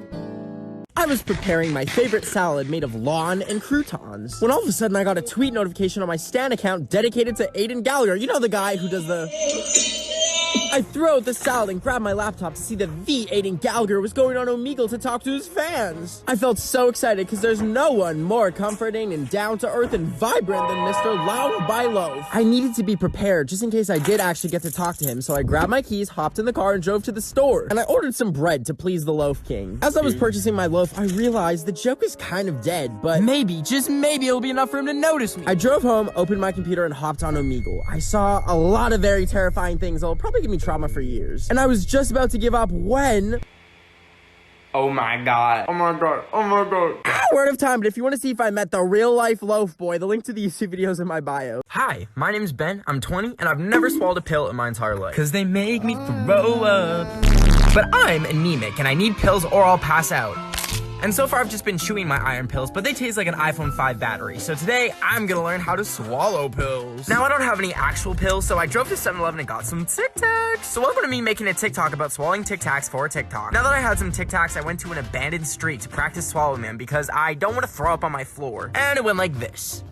I was preparing my favorite salad made of lawn and croutons when all of a sudden I got a tweet notification on my Stan account dedicated to Aiden Gallagher. You know, the guy who does the... I threw out the salad and grabbed my laptop to see that the Aiden Gallagher was going on Omegle to talk to his fans. I felt so excited because there's no one more comforting and down-to-earth and vibrant than Mr. Loud by Loaf. I needed to be prepared just in case I did actually get to talk to him, so I grabbed my keys, hopped in the car, and drove to the store. And I ordered some bread to please the Loaf King. As I was purchasing my loaf, I realized the joke is kind of dead, but maybe, just maybe, it'll be enough for him to notice me. I drove home, opened my computer, and hopped on Omegle. I saw a lot of very terrifying things that'll probably give me trauma for years. And I was just about to give up when... Oh my god. Oh my god. Oh my god. Word of time, but if you want to see if I met the real life loaf boy, the link to these two videos in my bio. Hi, my name's Ben, I'm 20, and I've never swallowed a pill in my entire life. Cause they make me throw up. But I'm anemic and I need pills or I'll pass out. And so far I've just been chewing my iron pills, but they taste like an iPhone 5 battery. So today, I'm gonna learn how to swallow pills. Now I don't have any actual pills, so I drove to 7-Eleven and got some Tic Tacs. So welcome to me making a TikTok about swallowing Tic Tacs for a TikTok. Now that I had some Tic Tacs, I went to an abandoned street to practice swallowing them because I don't want to throw up on my floor. And it went like this.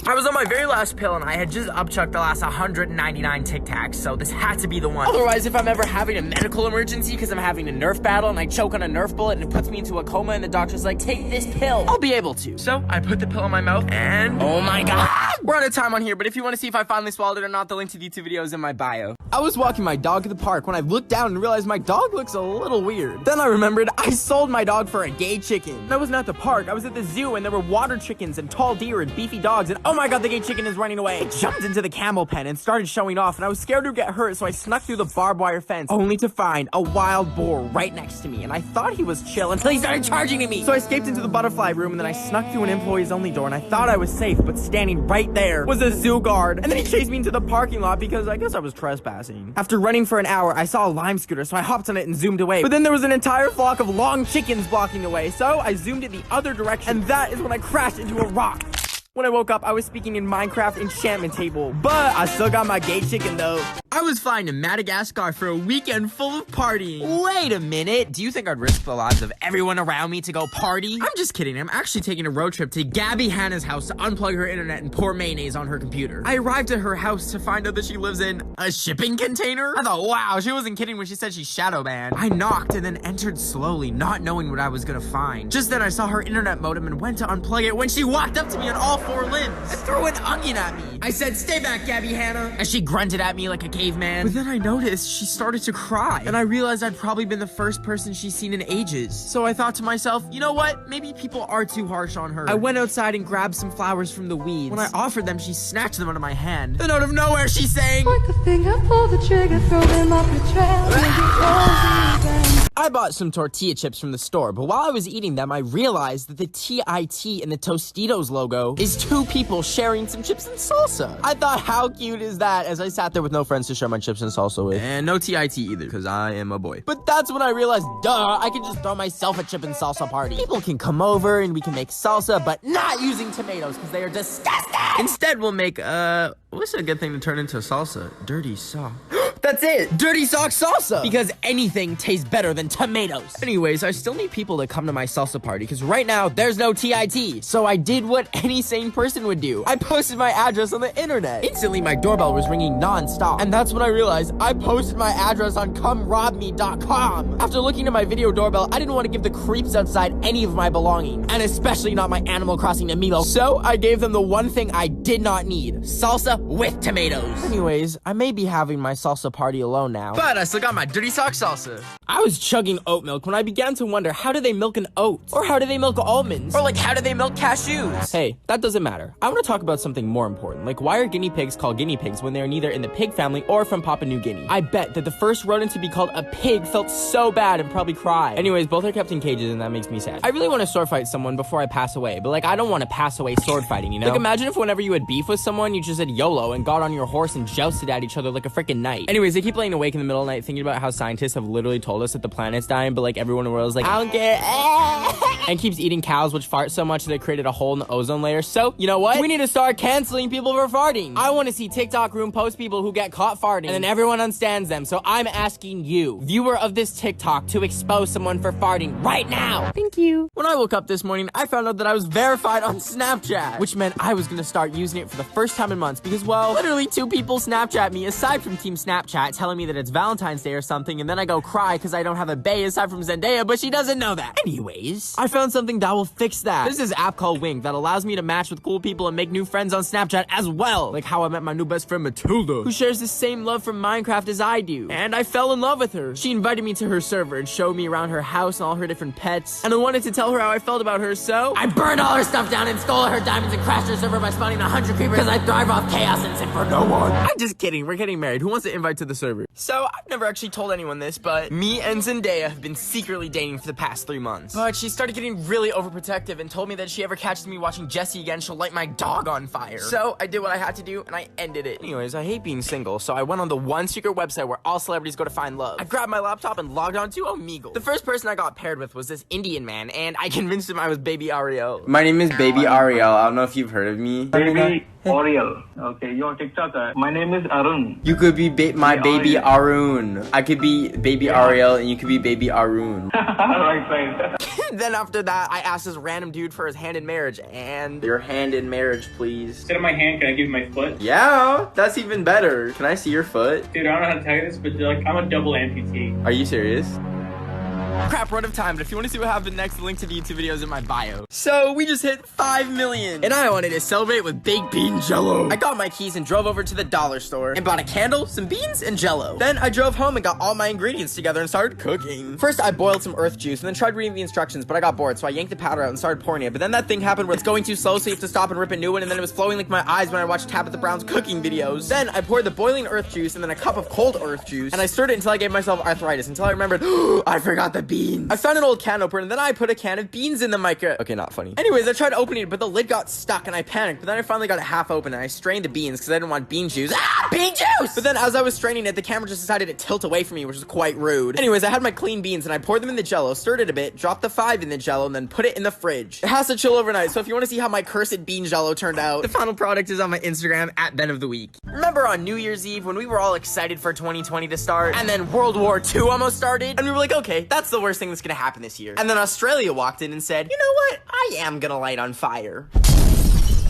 I was on my very last pill and I had just upchucked the last 199 Tic Tacs, so this had to be the one. Otherwise, if I'm ever having a medical emergency because I'm having a Nerf battle and I choke on a Nerf bullet and it puts me into a coma and the doctor's like, take this pill, I'll be able to. So I put the pill in my mouth and oh my god. We're out of time on here, but if you want to see if I finally swallowed it or not, the link to the YouTube video is in my bio. I was walking my dog at the park when I looked down and realized my dog looks a little weird. Then I remembered I sold my dog for a gay chicken. I wasn't at the park, I was at the zoo and there were water chickens and tall deer and beefy dogs and oh my god, the gay chicken is running away. I jumped into the camel pen and started showing off and I was scared to get hurt, so I snuck through the barbed wire fence only to find a wild boar right next to me, and I thought he was chill until he started charging at me. So I escaped into the butterfly room and then I snuck through an employees only door and I thought I was safe, but standing right there was a zoo guard, and then he chased me into the parking lot because I guess I was trespassing. After running for an hour, I saw a lime scooter, so I hopped on it and zoomed away, but then there was an entire flock of long chickens blocking the way, so I zoomed in the other direction, and that is when I crashed into a rock. When I woke up, I was speaking in Minecraft enchantment table, but I still got my gay chicken though. I was flying to Madagascar for a weekend full of partying. Wait a minute, do you think I'd risk the lives of everyone around me to go party? I'm just kidding, I'm actually taking a road trip to Gabby Hannah's house to unplug her internet and pour mayonnaise on her computer. I arrived at her house to find out that she lives in a shipping container. I thought, wow, she wasn't kidding when she said she's shadow banned. I knocked and then entered slowly, not knowing what I was gonna find. Just then I saw her internet modem and went to unplug it when she walked up to me on all 4 limbs and threw an onion at me. I said, stay back, Gabby Hannah, as she grunted at me like a caveman. But then I noticed she started to cry, and I realized I'd probably been the first person she's seen in ages. So I thought to myself, you know what? Maybe people are too harsh on her. I went outside and grabbed some flowers from the weeds. When I offered them, she snatched them out of my hand. Then out of nowhere, she sang, point the finger, pull the trigger, throw them up the trail. I bought some tortilla chips from the store, but while I was eating them, I realized that the TIT in the Tostitos logo is 2 people sharing some chips and salsa. I thought, how cute is that, as I sat there with no friends to share my chips and salsa with. And no TIT either, because I am a boy. But that's when I realized, duh, I can just throw myself a chip and salsa party. People can come over and we can make salsa, but not using tomatoes, because they are disgusting. Instead, we'll make, what's a good thing to turn into salsa? Dirty sock. That's it! Dirty sock salsa! Because anything tastes better than tomatoes. Anyways, I still need people to come to my salsa party, because right now, there's no TIT. So I did what any sane person would do. I posted my address on the internet. Instantly, my doorbell was ringing non-stop. And that's when I realized I posted my address on comerobme.com. After looking at my video doorbell, I didn't want to give the creeps outside any of my belongings. And especially not my Animal Crossing Amiibo. So I gave them the one thing I did not need. Salsa with tomatoes. Anyways, I may be having my salsa the party alone now. But I still got my dirty sock salsa. I was chugging oat milk when I began to wonder, how do they milk an oat? Or how do they milk almonds? Or like, how do they milk cashews? Hey, that doesn't matter. I want to talk about something more important, like why are guinea pigs called guinea pigs when they are neither in the pig family or from Papua New Guinea? I bet that the first rodent to be called a pig felt so bad and probably cried. Anyways, both are kept in cages and that makes me sad. I really want to sword fight someone before I pass away, but like I don't want to pass away sword fighting, you know? Like imagine if whenever you had beef with someone, you just said YOLO and got on your horse and jousted at each other like a freaking knight. Anyways, I keep laying awake in the middle of the night thinking about how scientists have literally told us that the planet's dying, but like everyone in the world is like, I don't get it. And keeps eating cows which fart so much that it created a hole in the ozone layer. So, you know what? We need to start canceling people for farting. I want to see TikTok room post people who get caught farting and then everyone unstands them. So I'm asking you, viewer of this TikTok, to expose someone for farting right now. Thank you. When I woke up this morning, I found out that I was verified on Snapchat, which meant I was gonna start using it for the first time in months because, well, literally 2 people Snapchat me aside from Team Snapchat telling me that it's Valentine's Day or something, and then I go cry because I don't have a bae aside from Zendaya, but she doesn't know that. Anyways, I found something that will fix that. There's this app called Wink that allows me to match with cool people and make new friends on Snapchat as well. Like how I met my new best friend Matilda, who shares the same love for Minecraft as I do. And I fell in love with her. She invited me to her server and showed me around her house and all her different pets. And I wanted to tell her how I felt about her, so I burned all her stuff down and stole her diamonds and crashed her server by spawning 100 creepers because I thrive off chaos and sit for no one. I'm just kidding. We're getting married. Who wants to invite to the server? So I've never actually told anyone this, but me and Zendaya have been secretly dating for the past 3 months. But she started getting really overprotective and told me that if she ever catches me watching Jesse again, she'll light my dog on fire. So I did what I had to do and I ended it. Anyways, I hate being single, so I went on the one secret website where all celebrities go to find love. I grabbed my laptop and logged on to Omegle. The first person I got paired with was this Indian man, and I convinced him I was Baby Ariel. My name is Baby Ariel. I don't know if you've heard of me. Baby Ariel. Okay, you're TikToker. My name is Arun. You could be my baby Arun. I could be Baby Ariel and you could be Baby Arun. Right. Then after that, I asked this random dude for his hand in marriage, and your hand in marriage, please. Instead of my hand, can I give you my foot? Yeah, that's even better. Can I see your foot? Dude, I don't know how to tell you this, but like, I'm a double amputee. Are you serious? Crap, we're out of time, but if you want to see what happened next, the link to the YouTube video is in my bio. So, we just hit 5 million, and I wanted to celebrate with baked bean jello. I got my keys and drove over to the dollar store and bought a candle, some beans, and jello. Then I drove home and got all my ingredients together and started cooking. First, I boiled some earth juice and then tried reading the instructions, but I got bored, so I yanked the powder out and started pouring it. But then that thing happened where it's going too slow, so you have to stop and rip a new one, and then it was flowing like my eyes when I watched Tabitha Brown's cooking videos. Then I poured the boiling earth juice and then a cup of cold earth juice, and I stirred it until I gave myself arthritis, until I remembered, I forgot the beans. I found an old can opener, and then I put a can of beans in the micro. Okay, not funny. Anyways, I tried opening it, but the lid got stuck, and I panicked. But then I finally got it half open, and I strained the beans because I didn't want bean juice. Ah, bean juice! But then as I was straining it, the camera just decided to tilt away from me, which was quite rude. Anyways, I had my clean beans, and I poured them in the jello, stirred it a bit, dropped the 5 in the jello, and then put it in the fridge. It has to chill overnight, so if you want to see how my cursed bean jello turned out, the final product is on my Instagram at benoftheweek. Remember on New Year's Eve when we were all excited for 2020 to start, and then World War II almost started, and we were like, okay, that's the worst thing that's gonna happen this year. And then Australia walked in and said, you know what? I am gonna light on fire.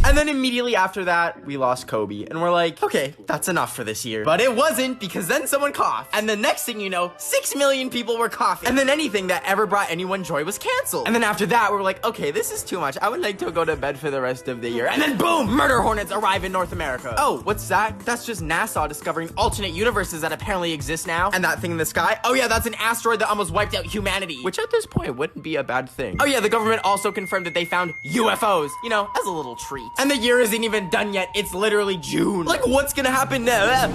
And then immediately after that, we lost Kobe. And we're like, okay, that's enough for this year. But it wasn't, because then someone coughed. And the next thing you know, 6 million people were coughing. And then anything that ever brought anyone joy was canceled. And then after that, we were like, okay, this is too much. I would like to go to bed for the rest of the year. And then boom, murder hornets arrive in North America. Oh, what's that? That's just NASA discovering alternate universes that apparently exist now. And that thing in the sky? Oh yeah, that's an asteroid that almost wiped out humanity. Which at this point wouldn't be a bad thing. Oh yeah, the government also confirmed that they found UFOs. You know, as a little treat. And the year isn't even done yet. It's literally June. Like, what's gonna happen now?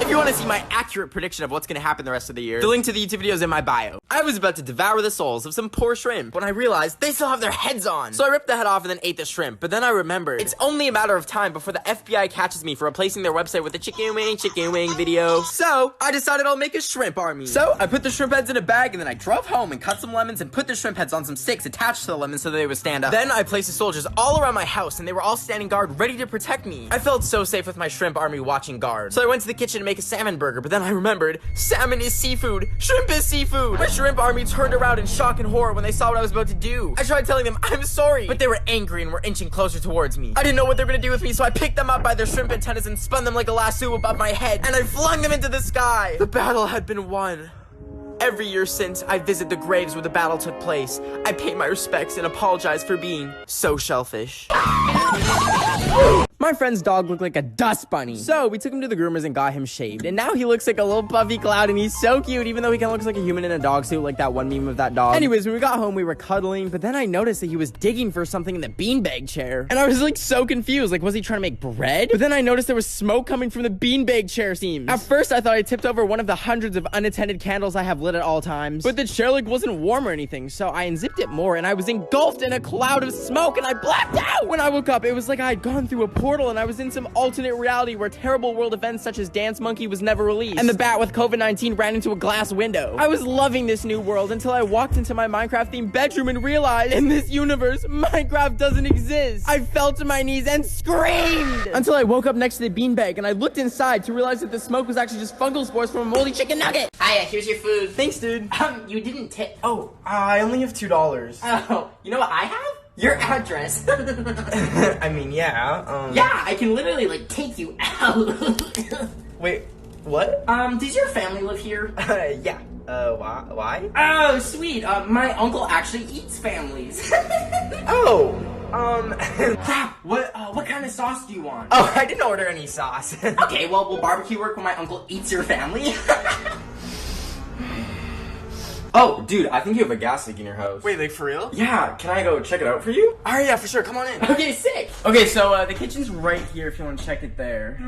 If you want to see my accurate prediction of what's going to happen the rest of the year, the link to the YouTube video is in my bio. I was about to devour the souls of some poor shrimp when I realized they still have their heads on. So I ripped the head off and then ate the shrimp. But then I remembered it's only a matter of time before the FBI catches me for replacing their website with a chicken wing video. So I decided I'll make a shrimp army. So I put the shrimp heads in a bag and then I drove home and cut some lemons and put the shrimp heads on some sticks attached to the lemons so that they would stand up. Then I placed the soldiers all around my house and they were all standing guard ready to protect me. I felt so safe with my shrimp army watching guard. So I went to the kitchen to make a salmon burger, but then I remembered salmon is seafood, shrimp is seafood. My shrimp army turned around in shock and horror when they saw what I was about to do. I tried telling them I'm sorry, but they were angry and were inching closer towards me. I didn't know what they were gonna do with me, so I picked them up by their shrimp antennas and spun them like a lasso above my head, and I flung them into the sky. The battle had been won. Every year since, I visit the graves where the battle took place. I pay my respects and apologize for being so shellfish. My My friend's dog looked like a dust bunny. So we took him to the groomers and got him shaved. And now he looks like a little puffy cloud and he's so cute, even though he kind of looks like a human in a dog suit, like that one meme of that dog. Anyways, when we got home, we were cuddling, but then I noticed that he was digging for something in the beanbag chair. And I was like so confused. Like, was he trying to make bread? But then I noticed there was smoke coming from the beanbag chair seams. At first, I thought I tipped over one of the hundreds of unattended candles I have lit at all times. But the chair like wasn't warm or anything, so I unzipped it more and I was engulfed in a cloud of smoke and I blacked out! When I woke up, it was like I had gone through a portal and I was in some alternate reality where terrible world events such as Dance Monkey was never released. And the bat with COVID-19 ran into a glass window. I was loving this new world until I walked into my Minecraft-themed bedroom and realized, in this universe, Minecraft doesn't exist. I fell to my knees and screamed! Until I woke up next to the beanbag and I looked inside to realize that the smoke was actually just fungal spores from a moldy chicken nugget. Hiya, here's your food. Thanks, dude. You didn't tip. Oh, I only have $2. Oh, you know what I have? Your address. I mean, yeah, Yeah, I can literally, like, take you out. Wait, what? Does your family live here? Yeah. Why? Oh, sweet. My uncle actually eats families. Oh, Crap, what kind of sauce do you want? Oh, I didn't order any sauce. Okay, well, will barbecue work when my uncle eats your family? Oh, dude, I think you have a gas leak in your house. Wait, like, for real? Yeah, can I go check it out for you? Alright, yeah, for sure, come on in. Okay, sick. Okay, so, the kitchen's right here if you want to check it there.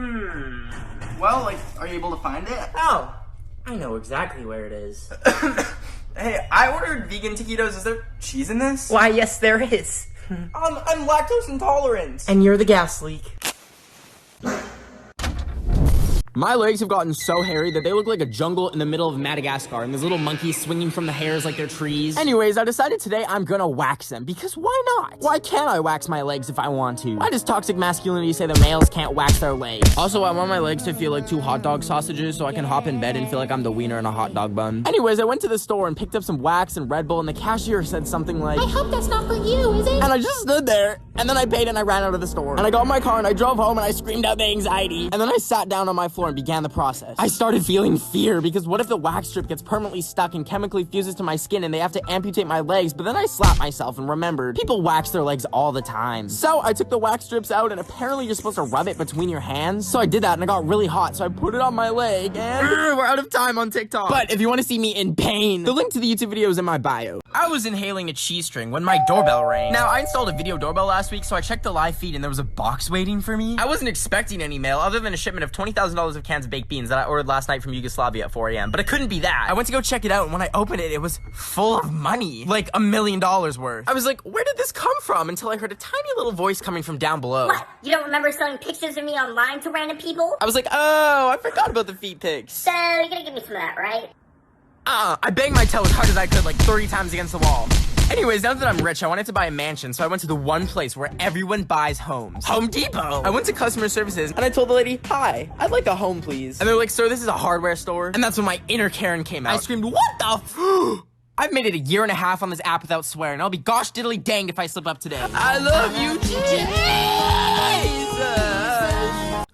Well, like, are you able to find it? Oh, I know exactly where it is. Hey, I ordered vegan taquitos. Is there cheese in this? Why, yes, there is. I'm lactose intolerant. And you're the gas leak. My legs have gotten so hairy that they look like a jungle in the middle of Madagascar, and there's little monkeys swinging from the hairs like they're trees. Anyways, I decided today I'm gonna wax them, because why not? Why can't I wax my legs if I want to? Why does toxic masculinity say that males can't wax their legs? Also, I want my legs to feel like 2 hot dog sausages so I can hop in bed and feel like I'm the wiener in a hot dog bun. Anyways, I went to the store and picked up some wax and Red Bull, and the cashier said something like, I hope that's not for you, is it? and I just stood there, and then I paid and I ran out of the store. And I got in my car and I drove home and I screamed out the anxiety. And then I sat down on my floor and began the process. I started feeling fear because what if the wax strip gets permanently stuck and chemically fuses to my skin and they have to amputate my legs? But then I slapped myself and remembered, people wax their legs all the time. So I took the wax strips out and apparently you're supposed to rub it between your hands. So I did that and it got really hot. So I put it on my leg and we're out of time on TikTok. But if you want to see me in pain, the link to the YouTube video is in my bio. I was inhaling a cheese string when my doorbell rang. Now, I installed a video doorbell last week, so I checked the live feed and there was a box waiting for me. I wasn't expecting any mail other than a shipment of $20,000 of cans of baked beans that I ordered last night from Yugoslavia at 4 a.m. But it couldn't be that. I went to go check it out, and when I opened it, it was full of money. Like $1 million worth. I was like, where did this come from? Until I heard a tiny little voice coming from down below. What? You don't remember selling pictures of me online to random people? I was like, oh, I forgot about the feet pics. So, you're gonna give me some of that, right? I banged my toe as hard as I could like 30 times against the wall. Anyways, now that I'm rich, I wanted to buy a mansion, so I went to the one place where everyone buys homes. Home Depot! I went to customer services, and I told the lady, hi, I'd like a home, please. And they're like, sir, this is a hardware store. And that's when my inner Karen came out. I screamed, what the f- I've made it 1.5 years on this app without swearing. I'll be gosh diddly danged if I slip up today. I love you, Jesus!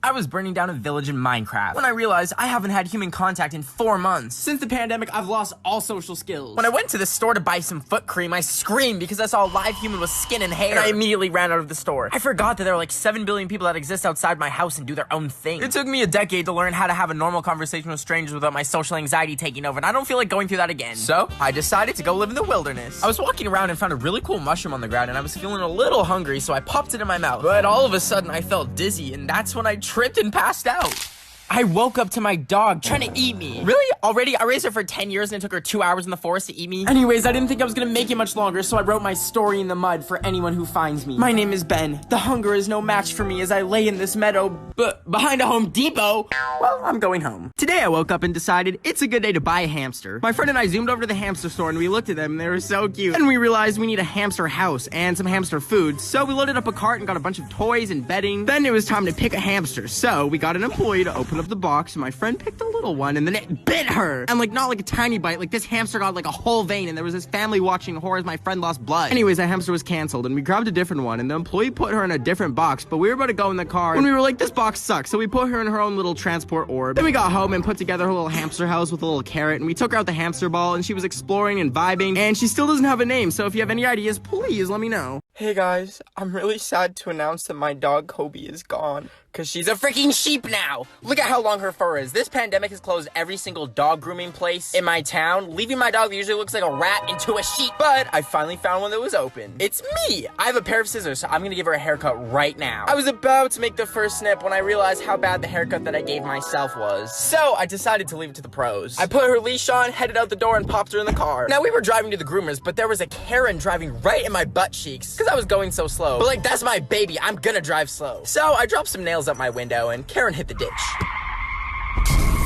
I was burning down a village in Minecraft when I realized I haven't had human contact in 4 months. Since the pandemic, I've lost all social skills. When I went to the store to buy some foot cream, I screamed because I saw a live human with skin and hair. And I immediately ran out of the store. I forgot that there are like 7 billion people that exist outside my house and do their own thing. It took me a decade to learn how to have a normal conversation with strangers without my social anxiety taking over, and I don't feel like going through that again. So, I decided to go live in the wilderness. I was walking around and found a really cool mushroom on the ground, and I was feeling a little hungry, so I popped it in my mouth. But all of a sudden, I felt dizzy, and that's when I tripped and passed out. I woke up to my dog trying to eat me. Really? Already? I raised her for 10 years and it took her 2 hours in the forest to eat me? Anyways, I didn't think I was gonna make it much longer, so I wrote my story in the mud for anyone who finds me. My name is Ben. The hunger is no match for me as I lay in this meadow, but behind a Home Depot. Well, I'm going home. Today I woke up and decided it's a good day to buy a hamster. My friend and I zoomed over to the hamster store and we looked at them and they were so cute. And we realized we need a hamster house and some hamster food, so we loaded up a cart and got a bunch of toys and bedding. Then it was time to pick a hamster, so we got an employee to open up the box and my friend picked a little one and then it bit her. And like not like a tiny bite, like this hamster got like a whole vein and there was this family watching horror as my friend lost blood. Anyways, that hamster was canceled and we grabbed a different one and the employee put her in a different box, but we were about to go in the car when we were like, this box sucks, so we put her in her own little transport orb. Then we got home and put together her little hamster house with a little carrot and we took her out the hamster ball and she was exploring and vibing and she still doesn't have a name, so if you have any ideas, please let me know. Hey guys, I'm really sad to announce that my dog Kobe is gone. Cause she's a freaking sheep now! Look at how long her fur is. This pandemic has closed every single dog grooming place in my town, leaving my dog that usually looks like a rat into a sheep. But I finally found one that was open. It's me! I have a pair of scissors, so I'm gonna give her a haircut right now. I was about to make the first snip when I realized how bad the haircut that I gave myself was. So I decided to leave it to the pros. I put her leash on, headed out the door, and popped her in the car. Now we were driving to the groomers, but there was a Karen driving right in my butt cheeks, cause I was going so slow. But like, that's my baby, I'm gonna drive slow. So I dropped some nails up my window and Karen hit the ditch.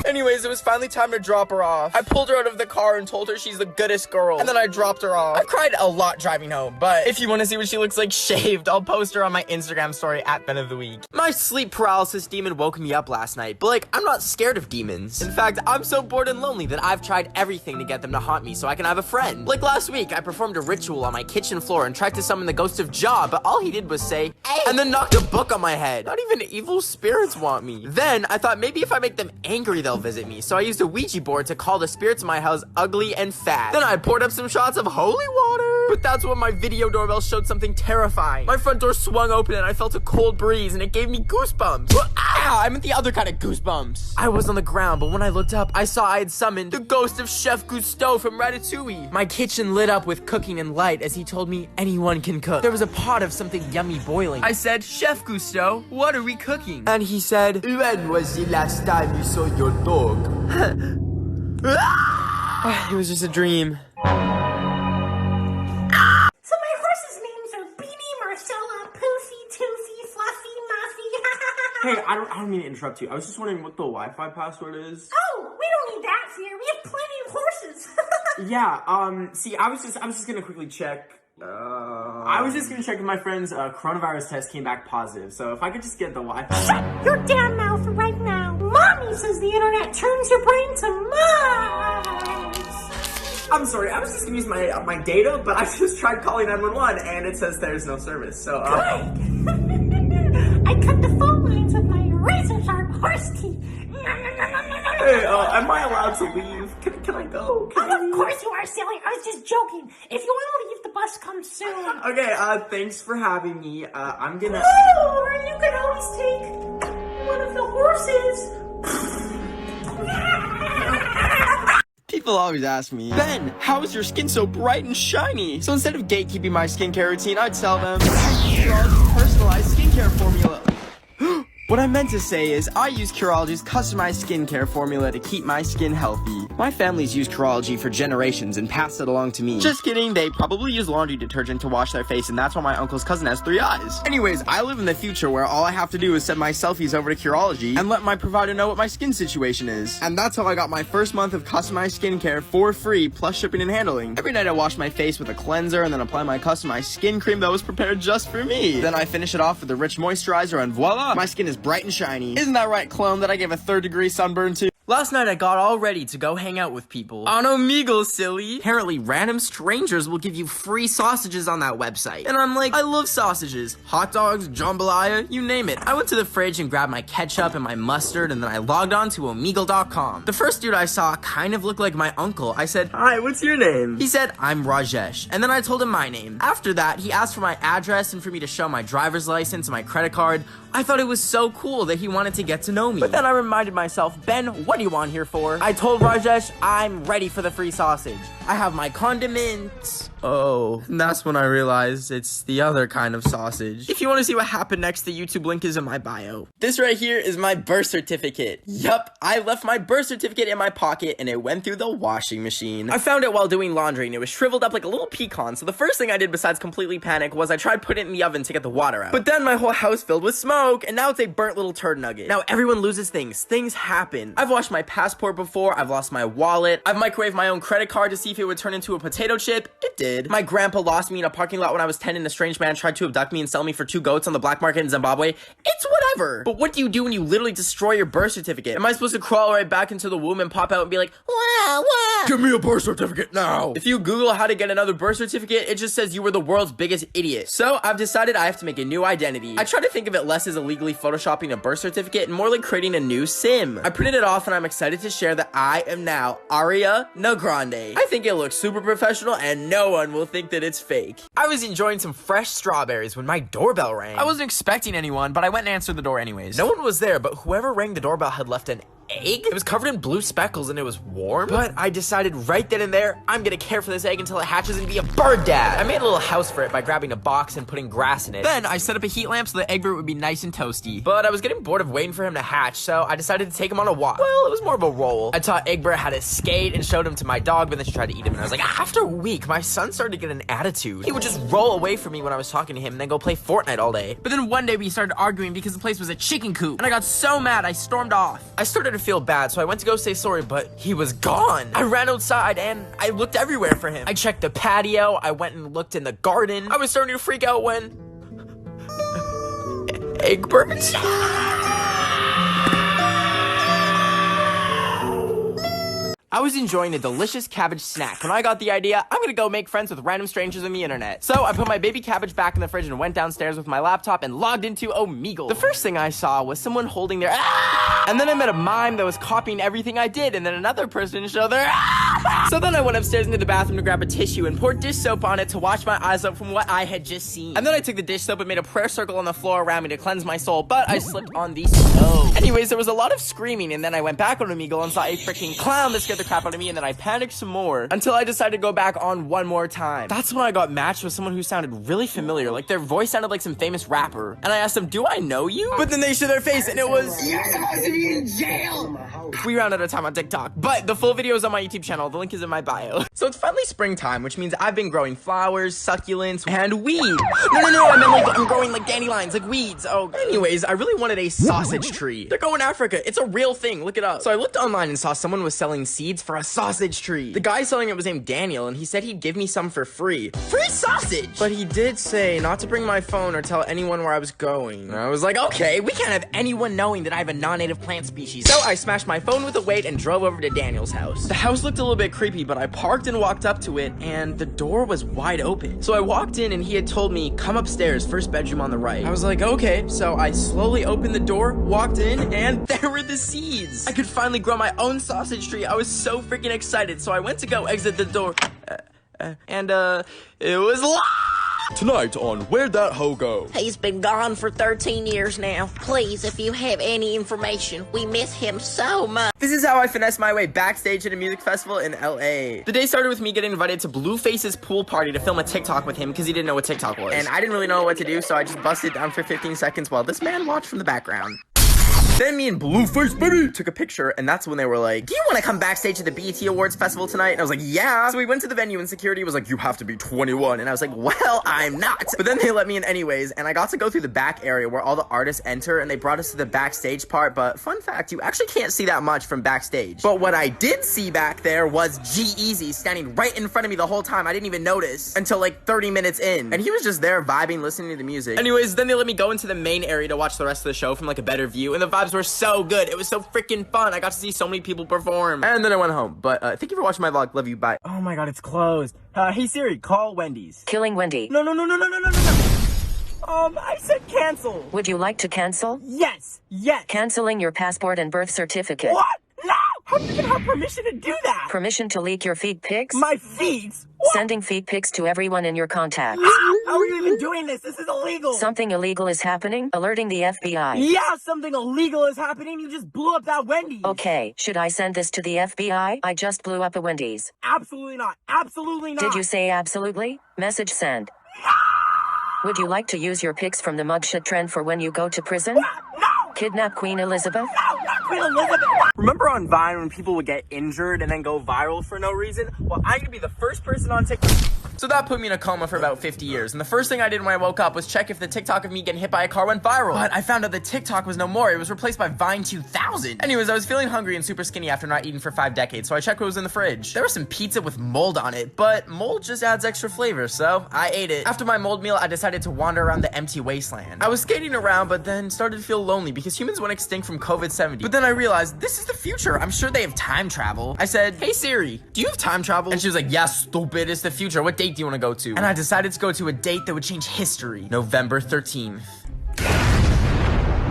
Anyways, it was finally time to drop her off. I pulled her out of the car and told her she's the goodest girl, and then I dropped her off. I cried a lot driving home, but if you want to see what she looks like shaved, I'll post her on my Instagram story at benoftheweek. My sleep paralysis demon woke me up last night, but like, I'm not scared of demons. In fact, I'm so bored and lonely that I've tried everything to get them to haunt me so I can have a friend. Like last week, I performed a ritual on my kitchen floor and tried to summon the ghost of Ja, but all he did was say, "Hey," and then knocked a book on my head. Not even evil spirits want me. Then I thought maybe if I make them angry, they'll visit me, so I used a Ouija board to call the spirits in my house ugly and fat. Then I poured up some shots of holy water. But that's when my video doorbell showed something terrifying. My front door swung open and I felt a cold breeze and it gave me goosebumps. Ah, I meant the other kind of goosebumps. I was on the ground, but when I looked up, I saw I had summoned the ghost of Chef Gusteau from Ratatouille. My kitchen lit up with cooking and light as he told me anyone can cook. There was a pot of something yummy boiling. I said, "Chef Gusteau, what are we cooking?" And he said, "When was the last time you saw your dog?" It was just a dream. So my horses' names are Beanie, Marcella, Poofy, Toofy, Fluffy, Muffy. Hey, I don't mean to interrupt you. I was just wondering what the Wi-Fi password is. Oh, we don't need that here. We have plenty of horses. Yeah, see, I was just gonna quickly check. I was just gonna check if my friend's coronavirus test came back positive, so if I could just get the Wi-Fi. Shut your damn mouth right now. Mommy says the internet turns your brain to mice. I'm sorry, I was just gonna use my data, but I just tried calling 911 and it says there's no service, so Good. I cut the phone lines with my razor sharp horse teeth. Hey, am I allowed to leave? Can I go? Of course you are, silly. I was just joking. If you want to leave, the bus comes soon. Okay, thanks for having me. I'm gonna... Or you can always take one of the horses. People always ask me, "Ben, how is your skin so bright and shiny?" So instead of gatekeeping my skincare routine, I'd tell them, Curology's personalized skincare formula. What I meant to say is, I use Curology's customized skincare formula to keep my skin healthy. My family's used Curology for generations and passed it along to me. Just kidding, they probably use laundry detergent to wash their face, and that's why my uncle's cousin has 3 eyes. Anyways, I live in the future where all I have to do is send my selfies over to Curology and let my provider know what my skin situation is. And that's how I got my first month of customized skincare for free, plus shipping and handling. Every night I wash my face with a cleanser and then apply my customized skin cream that was prepared just for me. Then I finish it off with a rich moisturizer and voila, my skin is bright and shiny. Isn't that right, clone, that I gave a 3rd-degree sunburn to? Last night I got all ready to go hang out with people. On Omegle, silly. Apparently random strangers will give you free sausages on that website. And I'm like, I love sausages. Hot dogs, jambalaya, you name it. I went to the fridge and grabbed my ketchup and my mustard, and then I logged on to Omegle.com. The first dude I saw kind of looked like my uncle. I said, "Hi, what's your name?" He said, "I'm Rajesh." And then I told him my name. After that, he asked for my address and for me to show my driver's license and my credit card. I thought it was so cool that he wanted to get to know me. But then I reminded myself, Ben, what are you on here for? I told Rajesh, I'm ready for the free sausage. I have my condiments. Oh, and that's when I realized it's the other kind of sausage. If you want to see what happened next, the YouTube link is in my bio. This right here is my birth certificate. Yup, I left my birth certificate in my pocket and it went through the washing machine. I found it while doing laundry and it was shriveled up like a little pecan, so the first thing I did besides completely panic was I tried putting it in the oven to get the water out. But then my whole house filled with smoke and now it's a burnt little turd nugget. Now everyone loses things. Things happen. I've lost my passport before, I've lost my wallet, I've microwaved my own credit card to see if it would turn into a potato chip. It did. My grandpa lost me in a parking lot when I was 10 and a strange man tried to abduct me and sell me for 2 goats on the black market in Zimbabwe. It's whatever. But what do you do when you literally destroy your birth certificate? Am I supposed to crawl right back into the womb and pop out and be like, wow, wow, give me a birth certificate now? If you Google how to get another birth certificate, it just says you were the world's biggest idiot. So I've decided I have to make a new identity. I try to think of it less as illegally photoshopping a birth certificate and more like creating a new SIM. I printed it off and I'm excited to share that I am now Ariana Grande. I think it looks super professional and no one will think that it's fake. I was enjoying some fresh strawberries when my doorbell rang. I wasn't expecting anyone, but I went and answered the door anyways. No one was there, but whoever rang the doorbell had left an egg? It was covered in blue speckles and it was warm, but I decided right then and there, I'm gonna care for this egg until it hatches and be a bird dad. I made a little house for it by grabbing a box and putting grass in it. Then I set up a heat lamp so the egg root would be nice and toasty. But I was getting bored of waiting for him to hatch, so I decided to take him on a walk. Well, it was more of a roll. I taught Egbert how to skate and showed him to my dog, but then she tried to eat him, and I was like, after a week, my son started to get an attitude. He would just roll away from me when I was talking to him and then go play Fortnite all day. But then one day we started arguing because the place was a chicken coop, and I got so mad I stormed off. I started to feel bad, so I went to go say sorry, but he was gone. I ran outside and I looked everywhere for him. I checked the patio, I went and looked in the garden. I was starting to freak out when Egbert. I was enjoying a delicious cabbage snack when I got the idea, I'm gonna go make friends with random strangers on the internet. So I put my baby cabbage back in the fridge and went downstairs with my laptop and logged into Omegle. The first thing I saw was someone holding their and then I met a mime that was copying everything I did, and then another person showed their So then I went upstairs into the bathroom to grab a tissue and poured dish soap on it to wash my eyes out from what I had just seen. And then I took the dish soap and made a prayer circle on the floor around me to cleanse my soul, but I slipped on the stove. Anyways, there was a lot of screaming, and then I went back on Omegle and saw a freaking clown that scared the crap out of me, and then I panicked some more until I decided to go back on one more time. That's when I got matched with someone who sounded really familiar, like their voice sounded like some famous rapper. And I asked them, do I know you? But then they showed their face and it was, you're supposed to be in jail! We ran out of time on TikTok, but the full video is on my YouTube channel. The link is in my bio. So it's finally springtime, which means I've been growing flowers, succulents, and weed. No, I meant like I'm growing like dandelions, like weeds. Oh, anyways, I really wanted a sausage tree. They're going to Africa. It's a real thing. Look it up. So I looked online and saw someone was selling seeds for a sausage tree. The guy selling it was named Daniel, and he said he'd give me some for free. Free sausage! But he did say not to bring my phone or tell anyone where I was going. And I was like, okay, we can't have anyone knowing that I have a non-native plant species. So I smashed my phone with a weight and drove over to Daniel's house. The house looked a little bit creepy, but I parked and walked up to it, and the door was wide open. So I walked in, and he had told me, come upstairs, first bedroom on the right. I was like, okay. So I slowly opened the door, walked in, and there were the seeds. I could finally grow my own sausage tree. I was so freaking excited. So I went to go exit the door, and it was locked. Tonight on Where'd That Hoe Go? He's been gone for 13 years now. Please, if you have any information, we miss him so much. This is how I finessed my way backstage at a music festival in LA. The day started with me getting invited to Blueface's pool party to film a TikTok with him because he didn't know what TikTok was. And I didn't really know what to do, so I just busted down for 15 seconds while this man watched from the background. Then me and Blueface baby took a picture, and that's when they were like, do you want to come backstage to the BET Awards Festival tonight? And I was like, yeah. So we went to the venue, and security was like, you have to be 21. And I was like, well, I'm not. But then they let me in anyways, and I got to go through the back area where all the artists enter, and they brought us to the backstage part. But fun fact, you actually can't see that much from backstage. But what I did see back there was G-Eazy standing right in front of me the whole time. I didn't even notice until like 30 minutes in. And he was just there vibing, listening to the music. Anyways, then they let me go into the main area to watch the rest of the show from like a better view, and the vibes were so good. It was so freaking fun. I got to see so many people perform. And then I went home. But thank you for watching my vlog. Love you. Bye. Oh my god, it's closed. Hey Siri, call Wendy's. Killing Wendy. No. I said cancel. Would you like to cancel? Yes. Canceling your passport and birth certificate. What? No! How do you even have permission to do that? Permission to leak your feed pics? My feeds? What? Sending feed pics to everyone in your contacts. How are you even doing this? This is illegal. Something illegal is happening? Alerting the FBI. Yeah, something illegal is happening. You just blew up that Wendy's. Okay, should I send this to the FBI? I just blew up a Wendy's. Absolutely not. Absolutely not. Did you say absolutely? Message send. No! Would you like to use your pics from the mugshot trend for when you go to prison? No! Kidnap Queen Elizabeth? No, not Queen Elizabeth! Remember on Vine when people would get injured and then go viral for no reason? Well, I'm gonna be the first person on TikTok. So that put me in a coma for about 50 years, and the first thing I did when I woke up was check if the TikTok of me getting hit by a car went viral. But I found out the TikTok was no more. It was replaced by Vine 2000. Anyways, I was feeling hungry and super skinny after not eating for 5 decades, so I checked what was in the fridge. There was some pizza with mold on it, but mold just adds extra flavor, so I ate it. After my mold meal, I decided to wander around the empty wasteland. I was skating around, but then started to feel lonely because humans went extinct from COVID-70. But then I realized, this is the future. I'm sure they have time travel. I said, hey Siri, do you have time travel? And she was like, yeah, stupid, it's the future. What date do you want to go to? And I decided to go to a date that would change history. November 13th.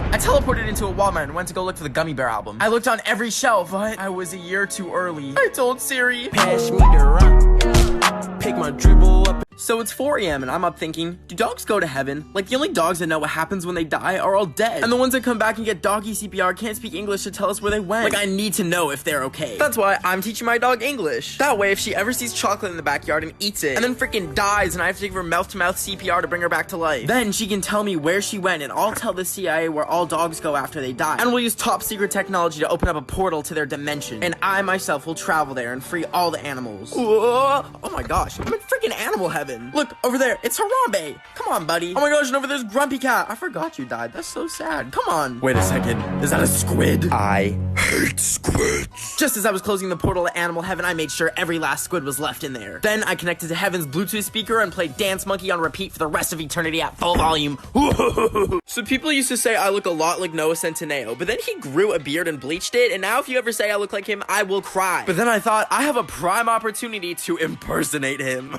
I teleported into a Walmart and went to go look for the Gummy Bear album. I looked on every shelf, but I was a year too early. I told Siri, pass me the rock, pick my dribble up. So it's 4 a.m. and I'm up thinking, do dogs go to heaven? Like, the only dogs that know what happens when they die are all dead. And the ones that come back and get doggy CPR can't speak English to tell us where they went. Like, I need to know if they're okay. That's why I'm teaching my dog English. That way, if she ever sees chocolate in the backyard and eats it, and then freaking dies and I have to give her mouth-to-mouth CPR to bring her back to life, then she can tell me where she went and I'll tell the CIA where all dogs go after they die. And we'll use top secret technology to open up a portal to their dimension. And I myself will travel there and free all the animals. Oh my gosh, I'm in freaking animal heaven. Look, over there, it's Harambe. Come on, buddy. Oh my gosh, and over there's Grumpy Cat. I forgot you died. That's so sad. Come on. Wait a second. Is that a squid? I hate squids. Just as I was closing the portal to Animal Heaven, I made sure every last squid was left in there. Then I connected to Heaven's Bluetooth speaker and played Dance Monkey on repeat for the rest of eternity at full volume. So people used to say I look a lot like Noah Centineo, but then he grew a beard and bleached it, and now if you ever say I look like him, I will cry. But then I thought, I have a prime opportunity to impersonate him.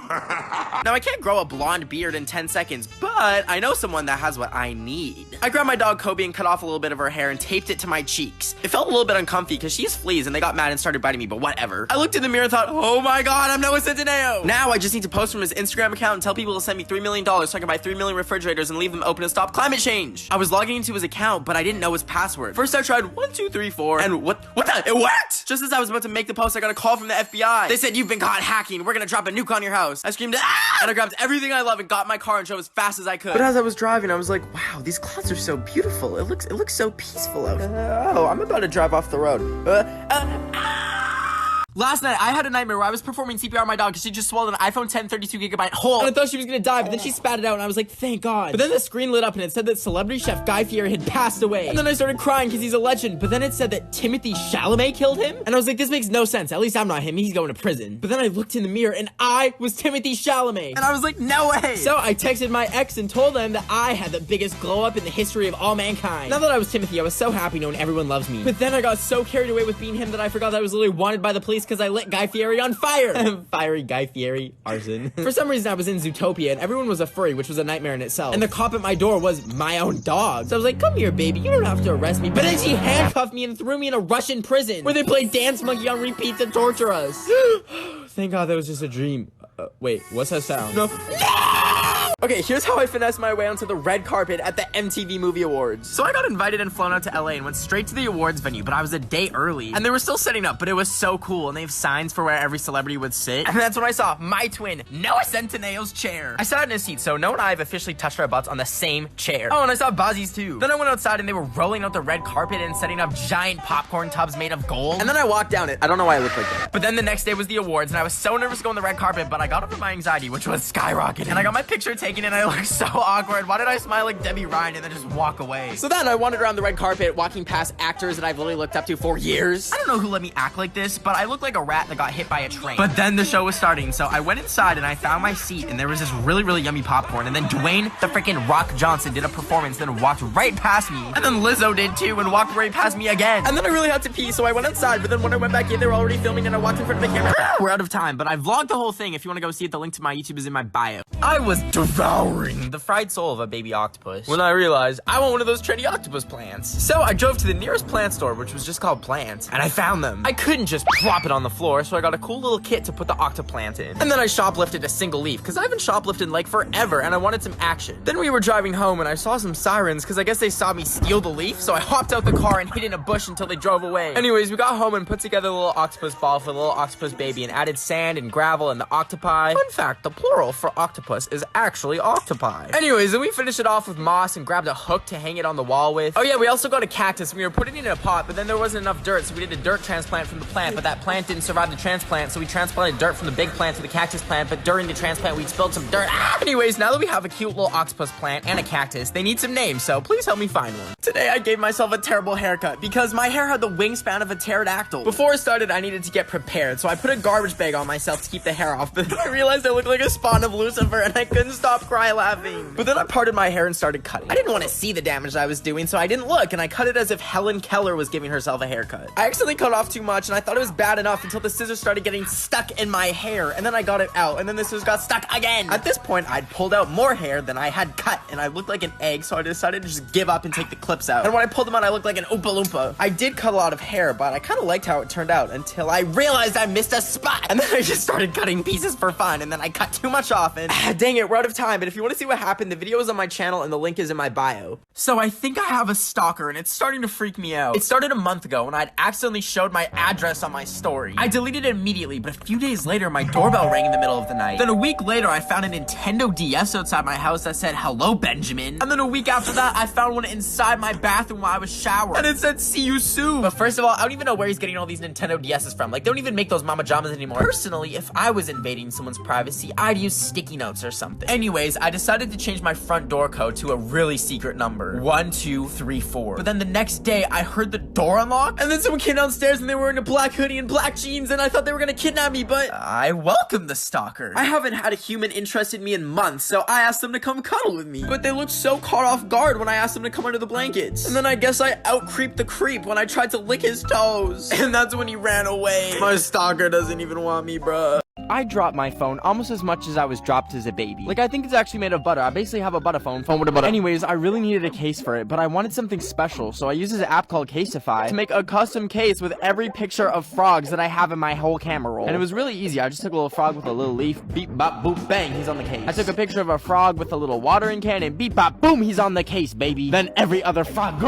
Now, I can't grow a blonde beard in 10 seconds, but I know someone that has what I need. I grabbed my dog Kobe and cut off a little bit of her hair and taped it to my cheeks. It felt a little bit uncomfy because she has fleas and they got mad and started biting me, but whatever. I looked in the mirror and thought, oh my god, I'm Noah Centineo. Now I just need to post from his Instagram account and tell people to send me $3 million so I can buy 3 million refrigerators and leave them open to stop climate change. I was logging into his account, but I didn't know his password. First I tried 1, 2, 3, 4, and what the? It worked! Just as I was about to make the post, I got a call from the FBI. They said, you've been caught hacking. We're gonna drop a nuke on your house. I screamed, ah! And I grabbed everything I love and got in my car and drove as fast as I could. But as I was driving, I was like, wow, these clouds are so beautiful. It looks so peaceful out. Oh, I'm about to drive off the road. Last night, I had a nightmare where I was performing CPR on my dog because she just swallowed an iPhone 10 32GB whole. And I thought she was gonna die, but then she spat it out and I was like, thank God. But then the screen lit up and it said that celebrity chef Guy Fieri had passed away. And then I started crying because he's a legend. But then it said that Timothy Chalamet killed him. And I was like, this makes no sense. At least I'm not him. He's going to prison. But then I looked in the mirror and I was Timothy Chalamet. And I was like, no way. So I texted my ex and told them that I had the biggest glow up in the history of all mankind. Now that I was Timothy, I was so happy knowing everyone loves me. But then I got so carried away with being him that I forgot that I was literally wanted by the police because I lit Guy Fieri on fire. Fiery Guy Fieri, arson. For some reason I was in Zootopia and everyone was a furry, which was a nightmare in itself. And the cop at my door was my own dog. So I was like, come here, baby, you don't have to arrest me. But then she handcuffed me and threw me in a Russian prison where they played Dance Monkey on repeat to torture us. Thank God that was just a dream. Wait, what's that sound? No. Okay, here's how I finessed my way onto the red carpet at the MTV Movie Awards. So I got invited and flown out to LA and went straight to the awards venue, but I was a day early. And they were still setting up, but it was so cool. And they have signs for where every celebrity would sit. And that's when I saw my twin, Noah Centineo's chair. I sat in his seat, so Noah and I have officially touched our butts on the same chair. Oh, and I saw Bozzy's too. Then I went outside and they were rolling out the red carpet and setting up giant popcorn tubs made of gold. And then I walked down it. I don't know why I looked like that. But then the next day was the awards, and I was so nervous going on the red carpet, but I got over my anxiety, which was skyrocketing. And I got my picture taken and I looked so awkward. Why did I smile like Debbie Ryan and then just walk away? So then I wandered around the red carpet, walking past actors that I've literally looked up to for years. I don't know who let me act like this, but I looked like a rat that got hit by a train. But then the show was starting, so I went inside and I found my seat, and there was this really, really yummy popcorn. And then Dwayne the freaking Rock Johnson did a performance, then walked right past me. And then Lizzo did too, and walked right past me again. And then I really had to pee, so I went outside, but then when I went back in, they were already filming and I walked in front of the camera. We're out of time, but I vlogged the whole thing. If you want to go see it, the link to my YouTube is in my bio. I was devouring the fried soul of a baby octopus when I realized I want one of those trendy octopus plants. So I drove to the nearest plant store, which was just called Plants, and I found them. I couldn't just plop it on the floor, so I got a cool little kit to put the octoplant in. And then I shoplifted a single leaf, because I haven't shoplifted like forever, and I wanted some action. Then we were driving home, and I saw some sirens, because I guess they saw me steal the leaf, so I hopped out the car and hid in a bush until they drove away. Anyways, we got home and put together a little octopus ball for the little octopus baby, and added sand and gravel and the octopi. Fun fact, the plural for octopus is actually octopi. Anyways, then we finished it off with moss and grabbed a hook to hang it on the wall with. Oh yeah, we also got a cactus. We were putting it in a pot, but then there wasn't enough dirt, so we did a dirt transplant from the plant, but that plant didn't survive the transplant, so we transplanted dirt from the big plant to the cactus plant, but during the transplant, we spilled some dirt. Anyways, now that we have a cute little octopus plant and a cactus, they need some names, so please help me find one. Today, I gave myself a terrible haircut because my hair had the wingspan of a pterodactyl. Before I started, I needed to get prepared, so I put a garbage bag on myself to keep the hair off, but I realized I looked like a spawn of Lucifer, and I couldn't stop stop cry laughing. But then I parted my hair and started cutting. I didn't want to see the damage I was doing, so I didn't look, and I cut it as if Helen Keller was giving herself a haircut. I accidentally cut off too much, and I thought it was bad enough until the scissors started getting stuck in my hair, and then I got it out, and then the scissors got stuck again. At this point, I'd pulled out more hair than I had cut, and I looked like an egg, so I decided to just give up and take the clips out. And when I pulled them out, I looked like an Oompa Loompa. I did cut a lot of hair, but I kind of liked how it turned out until I realized I missed a spot. And then I just started cutting pieces for fun, and then I cut too much off, and dang it, we're out of time. But if you want to see what happened, the video is on my channel, and the link is in my bio. So I think I have a stalker, and it's starting to freak me out. It started a month ago when I'd accidentally showed my address on my story. I deleted it immediately, but a few days later, my doorbell rang in the middle of the night. Then a week later, I found a Nintendo DS outside my house that said, "Hello, Benjamin." And then a week after that, I found one inside my bathroom while I was showering, and it said, "See you soon." But first of all, I don't even know where he's getting all these Nintendo DS's from. Like, they don't even make those Mama Jamas anymore. Personally, if I was invading someone's privacy, I'd use sticky notes or something. Anyways, I decided to change my front door code to a really secret number. 1234. But then the next day, I heard the door unlock, and then someone came downstairs and they were wearing a black hoodie and black jeans, and I thought they were gonna kidnap me, but I welcomed the stalker. I haven't had a human interested in me in months, so I asked them to come cuddle with me. But they looked so caught off guard when I asked them to come under the blankets. And then I guess I out-creeped the creep when I tried to lick his toes. And that's when he ran away. My stalker doesn't even want me, bruh. I dropped my phone almost as much as I was dropped as a baby. Like, I think it's actually made of butter. I basically have a butter phone with a butter. Anyways, I really needed a case for it, but I wanted something special, so I used this app called Caseify to make a custom case with every picture of frogs that I have in my whole camera roll. And it was really easy. I just took a little frog with a little leaf, beep, bop, boop, bang, he's on the case. I took a picture of a frog with a little watering can, and beep, bop, boom, he's on the case, baby. Then every other frog,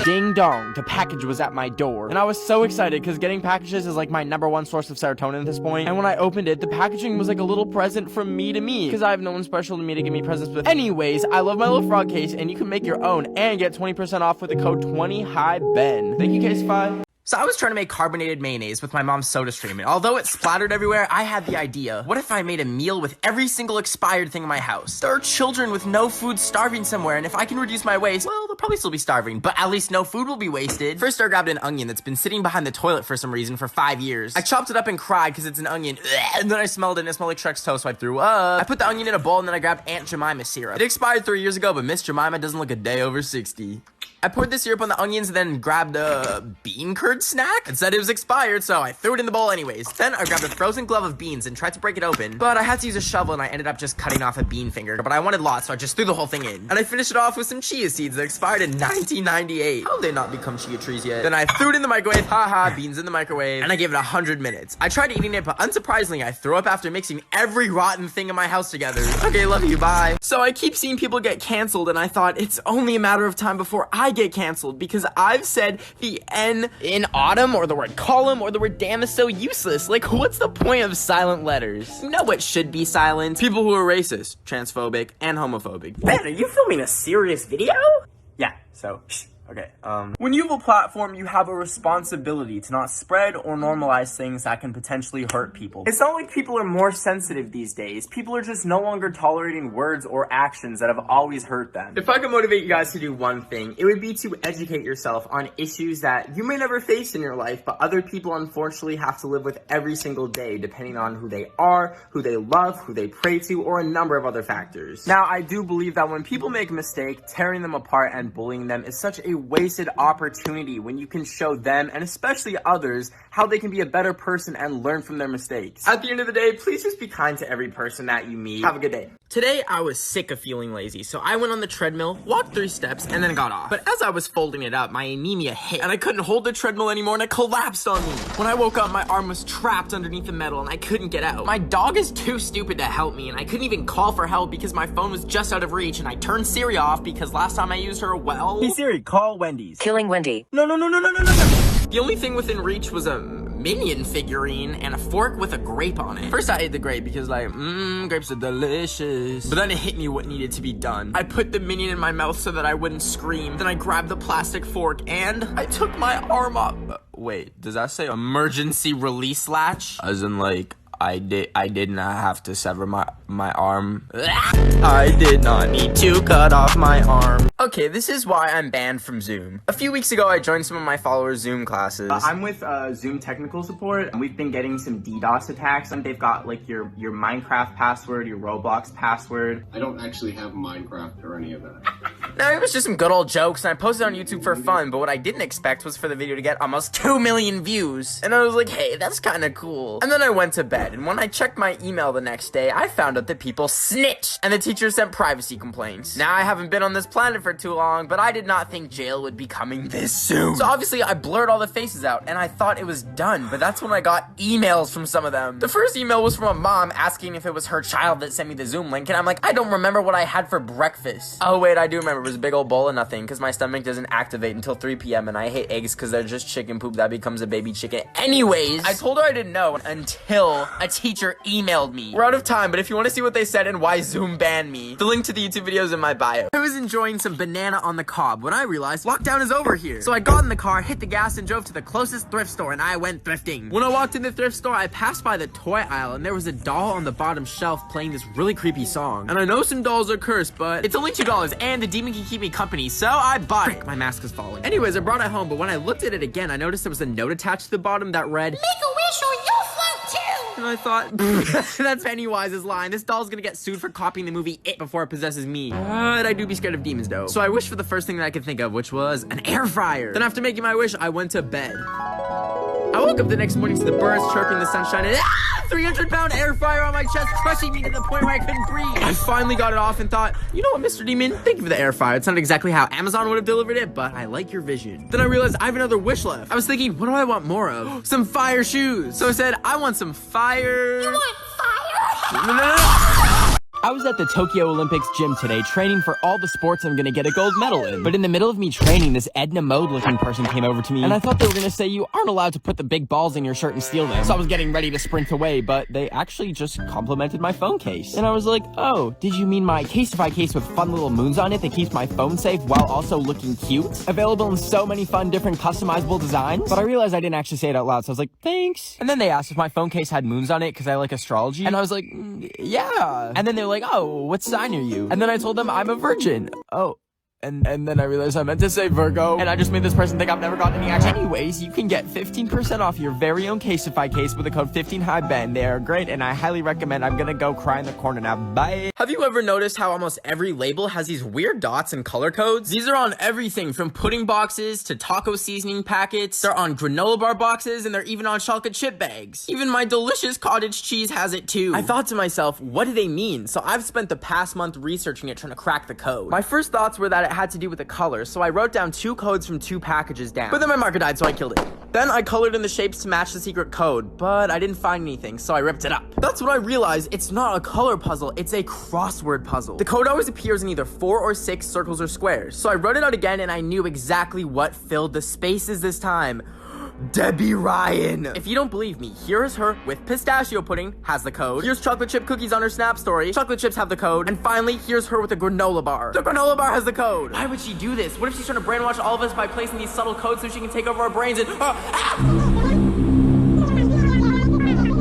ding dong, the package was at my door. And I was so excited, because getting packages is like my #1 source of serotonin at this point. And when I opened it, the packaging was like a little present from me to me, because I have no one special to me to give me presents with. Anyways, I love my little frog case, and you can make your own and get 20% off with the code 20HighBen. Thank you, Caseify. So I was trying to make carbonated mayonnaise with my mom's soda stream, and although it splattered everywhere, I had the idea. What if I made a meal with every single expired thing in my house? There are children with no food starving somewhere, and if I can reduce my waste, well, they'll probably still be starving, but at least no food will be wasted. First, I grabbed an onion that's been sitting behind the toilet for some reason for 5 years. I chopped it up and cried because it's an onion, and then I smelled it and it smelled like Shrek's toast, so I threw up. I put the onion in a bowl, and then I grabbed Aunt Jemima's syrup. It expired 3 years ago, but Miss Jemima doesn't look a day over 60. I poured the syrup on the onions, then grabbed a bean curd snack. It said it was expired, so I threw it in the bowl anyways. Then I grabbed a frozen glove of beans and tried to break it open, but I had to use a shovel, and I ended up just cutting off a bean finger. But I wanted lots, so I just threw the whole thing in. And I finished it off with some chia seeds that expired in 1998. How have they not become chia trees yet? Then I threw it in the microwave. Haha, beans in the microwave. And I gave it 100 minutes. I tried eating it, but unsurprisingly, I threw up after mixing every rotten thing in my house together. Okay, love you, bye. So I keep seeing people get canceled, and I thought it's only a matter of time before I get canceled, because I've said the N in autumn, or the word column, or the word damn is so useless. Like, what's the point of silent letters? You know what should be silent? People who are racist, transphobic, and homophobic. Ben, are you filming a serious video? Yeah, so, okay, when you have a platform, you have a responsibility to not spread or normalize things that can potentially hurt people. It's not like people are more sensitive these days. People are just no longer tolerating words or actions that have always hurt them. If I could motivate you guys to do one thing, it would be to educate yourself on issues that you may never face in your life, but other people unfortunately have to live with every single day, depending on who they are, who they love, who they pray to, or a number of other factors. Now, I do believe that when people make a mistake, tearing them apart and bullying them is such a wasted opportunity when you can show them, and especially others, how they can be a better person and learn from their mistakes. At the end of the day, please just be kind to every person that you meet. Have a good day. Today, I was sick of feeling lazy, so I went on the treadmill, walked 3 steps, and then got off. But as I was folding it up, my anemia hit, and I couldn't hold the treadmill anymore, and it collapsed on me. When I woke up, my arm was trapped underneath the metal, and I couldn't get out. My dog is too stupid to help me, and I couldn't even call for help because my phone was just out of reach, and I turned Siri off because last time I used her, well... Hey Siri, call Wendy's. Killing Wendy. No. The only thing within reach was a Minion figurine and a fork with a grape on it. First I ate the grape because like, grapes are delicious. But then it hit me what needed to be done. I put the Minion in my mouth so that I wouldn't scream. Then I grabbed the plastic fork and I took my arm up. Wait, does that say emergency release latch? As in like, I did not have to sever my arm. I did not need to cut off my arm. Okay, this is why I'm banned from Zoom. A few weeks ago, I joined some of my followers' Zoom classes. I'm with Zoom technical support, and we've been getting some DDoS attacks, and they've got like your Minecraft password, your Roblox password. I don't actually have Minecraft or any of that. No, it was just some good old jokes, and I posted on YouTube for fun, but what I didn't expect was for the video to get almost 2 million views. And I was like, hey, that's kind of cool. And then I went to bed, and when I checked my email the next day, I found out that people snitched, and the teacher sent privacy complaints. Now, I haven't been on this planet for too long, but I did not think jail would be coming this soon. So obviously, I blurred all the faces out, and I thought it was done, but that's when I got emails from some of them. The first email was from a mom asking if it was her child that sent me the Zoom link, and I'm like, I don't remember what I had for breakfast. Oh wait, I do remember. It was a big old bowl of nothing, because my stomach doesn't activate until 3 p.m, and I hate eggs because they're just chicken poop that becomes a baby chicken. Anyways, I told her I didn't know until a teacher emailed me. We're out of time, but if you want to see what they said and why Zoom banned me, the link to the YouTube video is in my bio. I was enjoying some banana on the cob when I realized lockdown is over here. So I got in the car, hit the gas, and drove to the closest thrift store, and I went thrifting. When I walked in the thrift store, I passed by the toy aisle, and there was a doll on the bottom shelf playing this really creepy song. And I know some dolls are cursed, but it's only $2, and the demon can keep me company, so I bought it. My mask is falling. Anyways, I brought it home, but when I looked at it again, I noticed there was a note attached to the bottom that read, "Make a wish or you'll float too!" And I thought, that's Pennywise's line. This doll's gonna get sued for copying the movie It before it possesses me. But I do be scared of demons, though. So I wished for the first thing that I could think of, which was an air fryer. Then after making my wish, I went to bed. I woke up the next morning to the birds chirping, the sunshine, and 300-pound air fryer on my chest, crushing me to the point where I couldn't breathe. I finally got it off and thought, you know what, Mr. Demon? Thank you for the air fryer. It's not exactly how Amazon would have delivered it, but I like your vision. Then I realized I have another wish left. I was thinking, what do I want more of? Some fire shoes. So I said, I want some fire. You want fire? No. I was at the Tokyo Olympics gym today training for all the sports I'm gonna get a gold medal in. But in the middle of me training, this Edna Mode looking person came over to me, and I thought they were gonna say you aren't allowed to put the big balls in your shirt and steal them. So I was getting ready to sprint away, but they actually just complimented my phone case. And I was like, oh, did you mean my Casetify case with fun little moons on it that keeps my phone safe while also looking cute? Available in so many fun different customizable designs? But I realized I didn't actually say it out loud, so I was like, thanks. And then they asked if my phone case had moons on it because I like astrology, and I was like, yeah. And then they were like, oh, what sign are you? And then I told them I'm a virgin. Oh. And then I realized I meant to say Virgo, and I just made this person think I've never gotten any action. Anyways, you can get 15% off your very own Casetify case with the code 15HighBen. They are great, and I highly recommend. I'm gonna go cry in the corner now. Bye. Have you ever noticed how almost every label has these weird dots and color codes? These are on everything from pudding boxes to taco seasoning packets. They're on granola bar boxes, and they're even on chocolate chip bags. Even my delicious cottage cheese has it too. I thought to myself, what do they mean? So I've spent the past month researching it, trying to crack the code. My first thoughts were that it had to do with the colors, so I wrote down 2 codes from 2 packages down. But then my marker died, so I killed it. Then I colored in the shapes to match the secret code, but I didn't find anything, so I ripped it up. That's when I realized it's not a color puzzle, it's a crossword puzzle. The code always appears in either 4 or 6 circles or squares. So I wrote it out again, and I knew exactly what filled the spaces this time. Debbie Ryan. If you don't believe me, here's her with pistachio pudding, has the code. Here's chocolate chip cookies on her Snap story. Chocolate chips have the code. And finally, here's her with a granola bar. The granola bar has the code. Why would she do this? What if she's trying to brainwash all of us by placing these subtle codes so she can take over our brains and...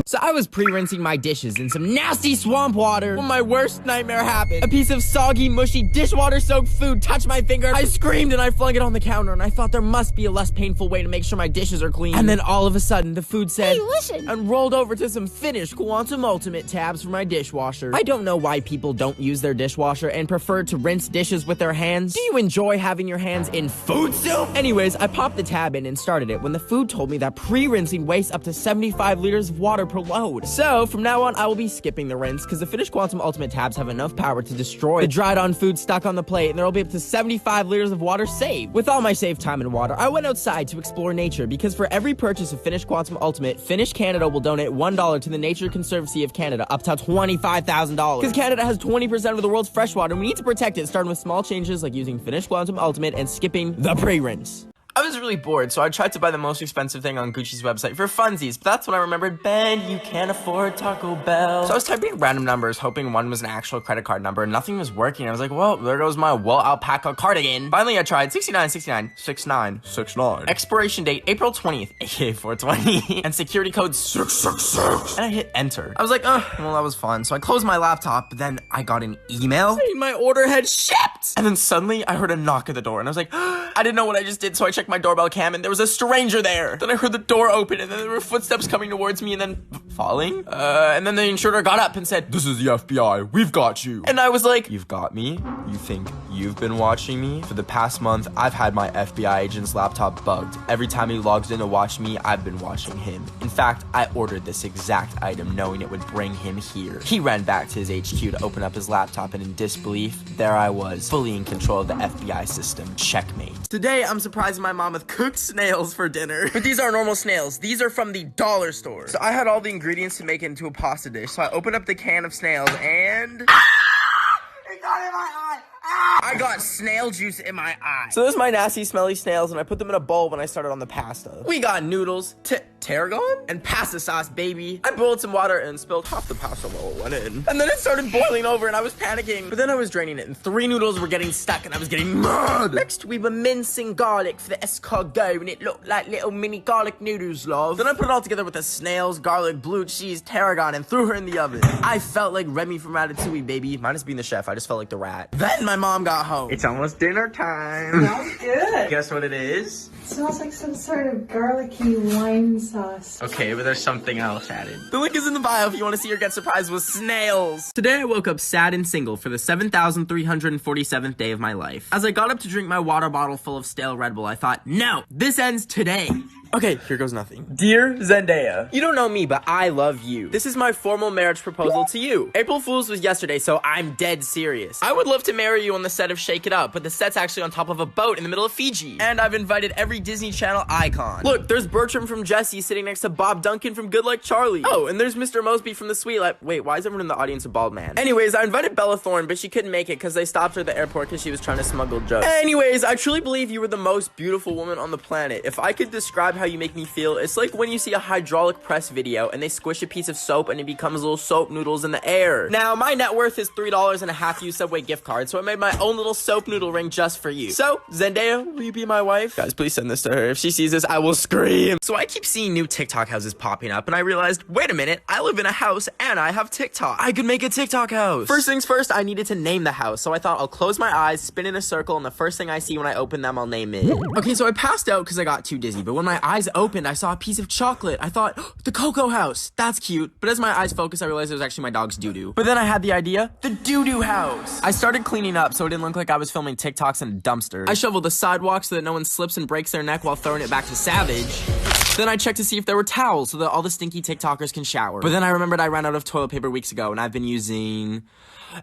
So I was pre-rinsing my dishes in some nasty swamp water when my worst nightmare happened. A piece of soggy, mushy, dishwater-soaked food touched my finger. I screamed and I flung it on the counter, and I thought there must be a less painful way to make sure my dishes are clean. And then all of a sudden, the food said, "Hey, listen," and rolled over to some finished Quantum Ultimate tabs for my dishwasher. I don't know why people don't use their dishwasher and prefer to rinse dishes with their hands. Do you enjoy having your hands in food soup? Anyways, I popped the tab in and started it when the food told me that pre-rinsing wastes up to 75 liters of water per load. So from now on, I will be skipping the rinse because the finished Quantum Ultimate tabs have enough power to destroy the dried on food stuck on the plate, and there will be up to 75 liters of water saved. With all my saved time and water, I went outside to explore nature because for every purchase of finished Quantum Ultimate, Finish Canada will donate $1 to the Nature Conservancy of Canada, up to $25,000. Because Canada has 20% of the world's freshwater, and we need to protect it, starting with small changes like using finished Quantum Ultimate and skipping the pre-rinse. I was really bored, so I tried to buy the most expensive thing on Gucci's website for funsies, but that's when I remembered, Ben, you can't afford Taco Bell. So I was typing random numbers, hoping one was an actual credit card number, and nothing was working. I was like, well, there goes my wool alpaca cardigan. Finally, I tried 69696969. Expiration date, April 20th, aka 420, and security code 666. And I hit enter. I was like, well, that was fun. So I closed my laptop, but then I got an email saying my order had shipped. And then suddenly I heard a knock at the door, and I was like, I didn't know what I just did, so I checked my doorbell cam, and there was a stranger there. Then I heard the door open, and then there were footsteps coming towards me, and then falling. And then the intruder got up and said, "This is the FBI. We've got you." And I was like, "You've got me? You think you've been watching me?" For the past month, I've had my FBI agent's laptop bugged. Every time he logs in to watch me, I've been watching him. In fact, I ordered this exact item knowing it would bring him here. He ran back to his HQ to open up his laptop, and in disbelief, there I was, fully in control of the FBI system. Checkmate. Today, I'm surprising my mom with cooked snails for dinner. But these aren't normal snails. These are from the dollar store. So I had all the ingredients to make it into a pasta dish. So I opened up the can of snails and... It got in my eye! I got snail juice in my eye. So those are my nasty, smelly snails, and I put them in a bowl when I started on the pasta. We got noodles, tarragon, and pasta sauce, baby. I boiled some water and spilled half the pasta while it went in. And then it started boiling over, and I was panicking. But then I was draining it, and 3 noodles were getting stuck, and I was getting mad. Next, we were mincing garlic for the escargot, and it looked like little mini garlic noodles, love. Then I put it all together with the snails, garlic, blue cheese, tarragon, and threw her in the oven. I felt like Remy from Ratatouille, baby. Minus being the chef, I just felt like the rat. Then my mom got home. It's almost dinner time. Smells good. Guess what it is? It smells like some sort of garlicky wine sauce. Okay, but there's something else added. The link is in the bio if you want to see or get surprised with snails. Today I woke up sad and single for the 7,347th day of my life. As I got up to drink my water bottle full of stale Red Bull, I thought, no, this ends today. Okay, here goes nothing. Dear Zendaya, you don't know me, but I love you. This is my formal marriage proposal to you. April Fool's was yesterday, so I'm dead serious. I would love to marry you on the set of Shake It Up, but the set's actually on top of a boat in the middle of Fiji. And I've invited every Disney Channel icon. Look, there's Bertram from Jessie sitting next to Bob Duncan from Good Like Charlie. Oh, and there's Mr. Mosby from The Sweet Life. Wait, why is everyone in the audience a bald man? Anyways, I invited Bella Thorne, but she couldn't make it because they stopped her at the airport because she was trying to smuggle drugs. Anyways, I truly believe you were the most beautiful woman on the planet. If I could describe how you make me feel, it's like when you see a hydraulic press video and they squish a piece of soap and it becomes little soap noodles in the air. Now, my net worth is $3 and a half used Subway gift card, so I made my own little soap noodle ring just for you. So, Zendaya, will you be my wife? Guys, please send this to her. If she sees this, I will scream. So I keep seeing new TikTok houses popping up, and I realized, wait a minute, I live in a house and I have TikTok. I could make a TikTok house. First things first, I needed to name the house, so I thought I'll close my eyes, spin in a circle, and the first thing I see when I open them, I'll name it. Okay, so I passed out because I got too dizzy, but when my eyes opened, I saw a piece of chocolate. I thought, oh, the Cocoa House. That's cute. But as my eyes focused, I realized it was actually my dog's doo-doo. But then I had the idea, the doo-doo house. I started cleaning up so it didn't look like I was filming TikToks in a dumpster. I shoveled the sidewalk so that no one slips and breaks their neck while throwing it back to Savage. Then I checked to see if there were towels so that all the stinky TikTokers can shower. But then I remembered I ran out of toilet paper weeks ago and I've been using...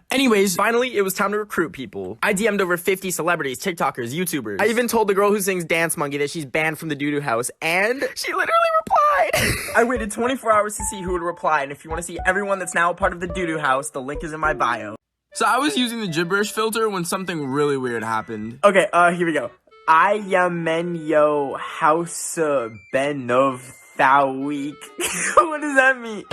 Anyways, finally, it was time to recruit people. I DM'd over 50 celebrities, TikTokers, YouTubers. I even told the girl who sings Dance Monkey that she's banned from the doo-doo house, and she literally replied. I waited 24 hours to see who would reply, and if you want to see everyone that's now a part of the doo-doo house, the link is in my bio. So I was using the gibberish filter when something really weird happened. Okay, here we go. I am in yo house benoftheweek. What does that mean?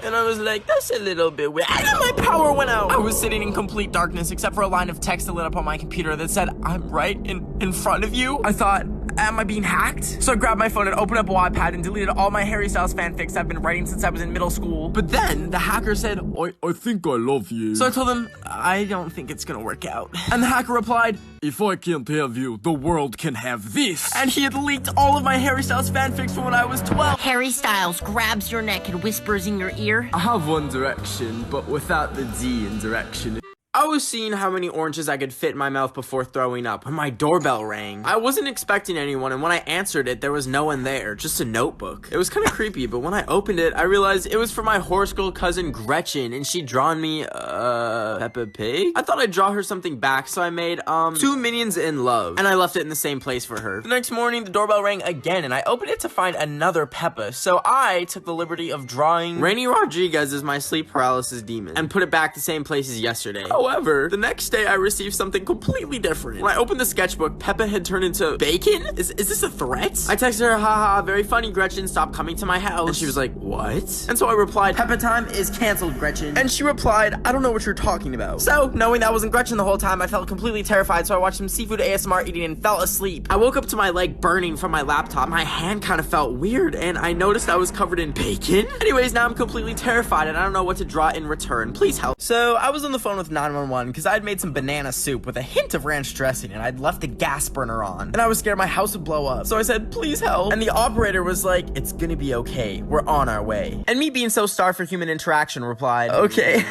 And I was like, that's a little bit weird. And then my power went out. I was sitting in complete darkness except for a line of text that lit up on my computer that said, I'm right in front of you. I thought, am I being hacked? So I grabbed my phone and opened up Wattpad and deleted all my Harry Styles fanfics I've been writing since I was in middle school. But then the hacker said, I think I love you. So I told him, I don't think it's gonna work out. And the hacker replied, if I can't have you, the world can have this. And he had leaked all of my Harry Styles fanfics from when I was 12. Harry Styles grabs your neck and whispers in your ear. I have One Direction, but without the D in direction. I was seeing how many oranges I could fit in my mouth before throwing up when my doorbell rang. I wasn't expecting anyone, and when I answered it, there was no one there, just a notebook. It was kind of creepy, but when I opened it, I realized it was for my horse girl cousin Gretchen, and she'd drawn me, Peppa Pig? I thought I'd draw her something back, so I made, 2 minions in love, and I left it in the same place for her. The next morning, the doorbell rang again, and I opened it to find another Peppa, so I took the liberty of drawing Rainy Rodriguez as my sleep paralysis demon, and put it back the same place as yesterday. However, the next day I received something completely different. When I opened the sketchbook, Peppa had turned into bacon? Is this a threat? I texted her, haha, very funny, Gretchen, stop coming to my house. And she was like, what? And so I replied, Peppa time is canceled, Gretchen. And she replied, I don't know what you're talking about. So, knowing that wasn't Gretchen the whole time, I felt completely terrified, so I watched some seafood ASMR eating and fell asleep. I woke up to my leg burning from my laptop. My hand kind of felt weird, and I noticed I was covered in bacon. Anyways, now I'm completely terrified, and I don't know what to draw in return. Please help. So, I was on the phone with 911 because I had made some banana soup with a hint of ranch dressing, and I'd left the gas burner on, and I was scared my house would blow up. So I said, please help. And the operator was like, it's gonna be okay. We're on our way. And me being so starved for human interaction replied, okay,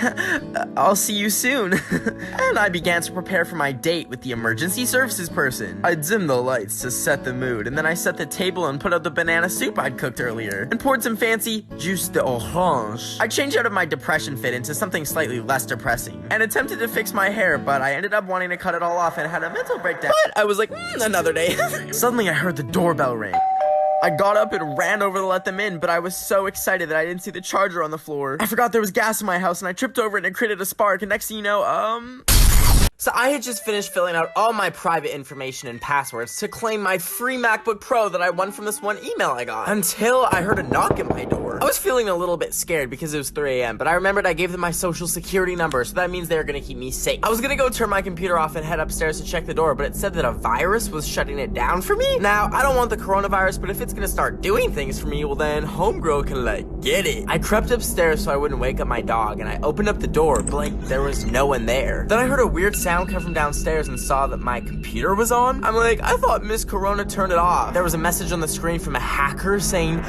I'll see you soon. And I began to prepare for my date with the emergency services person. I dimmed the lights to set the mood, and then I set the table and put out the banana soup I'd cooked earlier, and poured some fancy jus d'orange. I changed out of my depression fit into something slightly less depressing, and attempted to fix my hair, but I ended up wanting to cut it all off and had a mental breakdown. But I was like, another day. Suddenly I heard the doorbell ring. I got up and ran over to let them in, but I was so excited that I didn't see the charger on the floor. I forgot there was gas in my house, and I tripped over it and it created a spark, and next thing you know, So I had just finished filling out all my private information and passwords to claim my free MacBook Pro that I won from this one email I got, until I heard a knock at my door. I was feeling a little bit scared because it was 3 a.m., but I remembered I gave them my social security number, so that means they were gonna keep me safe. I was gonna go turn my computer off and head upstairs to check the door, but it said that a virus was shutting it down for me. Now, I don't want the coronavirus, but if it's gonna start doing things for me, well then, homegirl can get it. I crept upstairs so I wouldn't wake up my dog, and I opened up the door, but there was no one there. Then I heard a weird sound come from downstairs and saw that my computer was on. I'm like, I thought Miss Corona turned it off. There was a message on the screen from a hacker saying,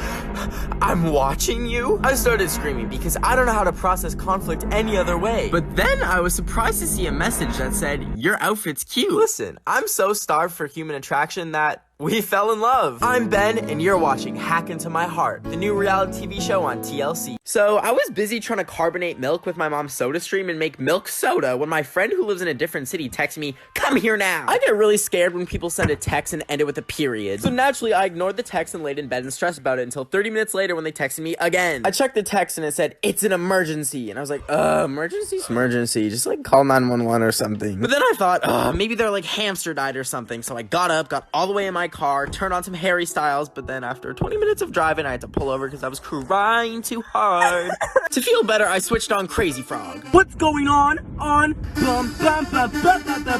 I'm watching you. I started screaming because I don't know how to process conflict any other way. But then I was surprised to see a message that said, your outfit's cute. Listen, I'm so starved for human attraction that we fell in love. I'm Ben, and you're watching Hack Into My Heart, the new reality TV show on TLC. So I was busy trying to carbonate milk with my mom's soda stream and make milk soda when my friend who lives in a different city texted me, come here now. I get really scared when people send a text and end it with a period. So naturally, I ignored the text and laid in bed and stressed about it until 30 minutes later when they texted me again. I checked the text and it said, it's an emergency. And I was like, emergency? Emergency. Just call 911 or something. But then I thought, maybe their hamster died or something. So I got up, got all the way in my car, turned on some Harry Styles, but then after 20 minutes of driving, I had to pull over because I was crying too hard. To feel better, I switched on Crazy Frog. What's going on?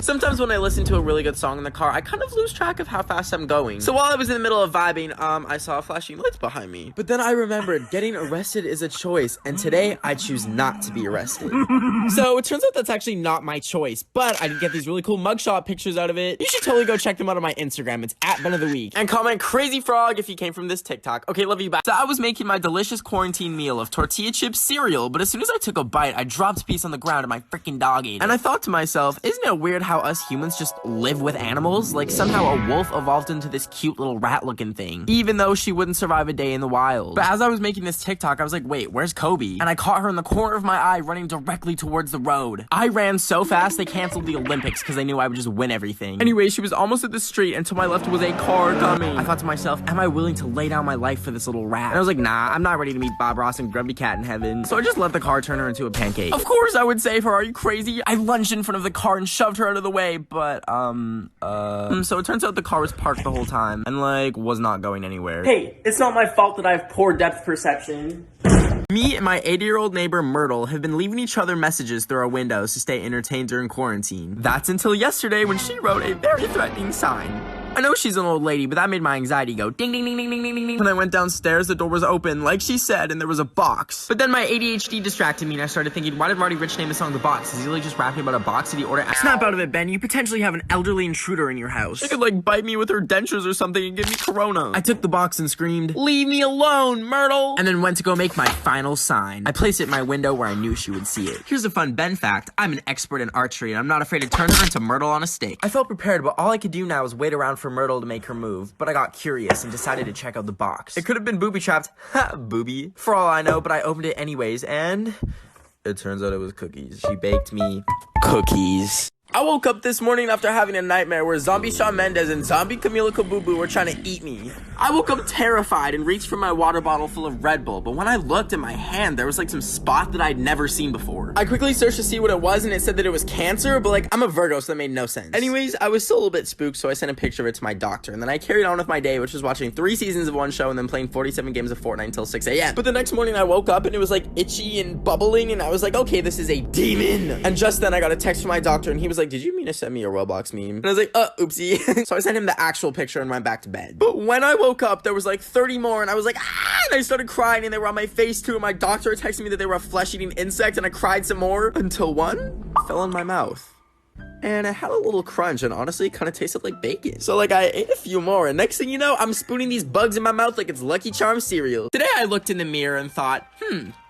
Sometimes when I listen to a really good song in the car, I kind of lose track of how fast I'm going. So while I was in the middle of vibing, I saw flashing lights behind me. But then I remembered getting arrested is a choice, and today I choose not to be arrested. So it turns out that's actually not my choice, but I did get these really cool mugshot pictures out of it. You should totally go check them out on my Instagram. It's at benoftheweek. And comment Crazy Frog if you came from this TikTok. Okay, love you, bye. So I was making my delicious quarantine meal of tortilla chip cereal, but as soon as I took a bite, I dropped a piece on the ground and my freaking dog ate it. And I thought to myself, isn't it weird how us humans just live with animals? Somehow a wolf evolved into this cute little rat-looking thing, even though she wouldn't survive a day in the wild. But as I was making this TikTok, I was like, wait, where's Kobe? And I caught her in the corner of my eye running directly towards the road. I ran so fast they canceled the Olympics because they knew I would just win everything. Anyway, she was almost at the street, and to my left was a car coming. I thought to myself, am I willing to lay down my life for this little rat? And I was like, nah, I'm not ready to meet Bob Ross and Grumpy Cat in heaven. So I just let the car turn her into a pancake. Of course I would save her, are you crazy? I lunged in front of the car and shoved her out of the way, but, so it turns out the car was parked the whole time and, was not going anywhere. Hey, it's not my fault that I have poor depth perception. Me and my 80-year-old neighbor Myrtle have been leaving each other messages through our windows to stay entertained during quarantine. That's until yesterday when she wrote a very threatening sign. I know she's an old lady, but that made my anxiety go ding, ding, ding, ding, ding, ding, ding. When I went downstairs, the door was open, like she said, and there was a box. But then my ADHD distracted me, and I started thinking, why did Marty Rich name his song The Box? Is he just rapping about a box? Did he order? Snap out of it, Ben. You potentially have an elderly intruder in your house. She could, bite me with her dentures or something and give me corona. I took the box and screamed, leave me alone, Myrtle! And then went to go make my final sign. I placed it in my window where I knew she would see it. Here's a fun Ben fact. I'm an expert in archery, and I'm not afraid to turn her into Myrtle on a stake. I felt prepared, but all I could do now was wait around for Myrtle to make her move, but I got curious and decided to check out the box. It could have been booby-trapped, ha, booby, for all I know, but I opened it anyways, and it turns out it was cookies. She baked me cookies. I woke up this morning after having a nightmare where zombie Shawn Mendes and zombie Camila Caboo were trying to eat me. I woke up terrified and reached for my water bottle full of Red Bull, but when I looked at my hand, there was like some spot that I'd never seen before. I quickly searched to see what it was and it said that it was cancer, but like, I'm a Virgo, so that made no sense. Anyways, I was still a little bit spooked, so I sent a picture of it to my doctor, and then I carried on with my day, which was watching 3 seasons of one show and then playing 47 games of Fortnite until 6 a.m. But the next morning I woke up and it was like itchy and bubbling, and I was like, okay, this is a demon. And just then I got a text from my doctor and he was like, did you mean to send me a Roblox meme? And I was like, oopsie. So I sent him the actual picture and went back to bed. But when I woke up, there was like 30 more and I was like, and I started crying and they were on my face too, and my doctor texted me that they were a flesh-eating insect, and I cried some more until one fell in my mouth. And it had a little crunch, and honestly, it kind of tasted like bacon. So, like, I ate a few more, and next thing you know, I'm spooning these bugs in my mouth like it's Lucky Charms cereal. Today, I looked in the mirror and thought,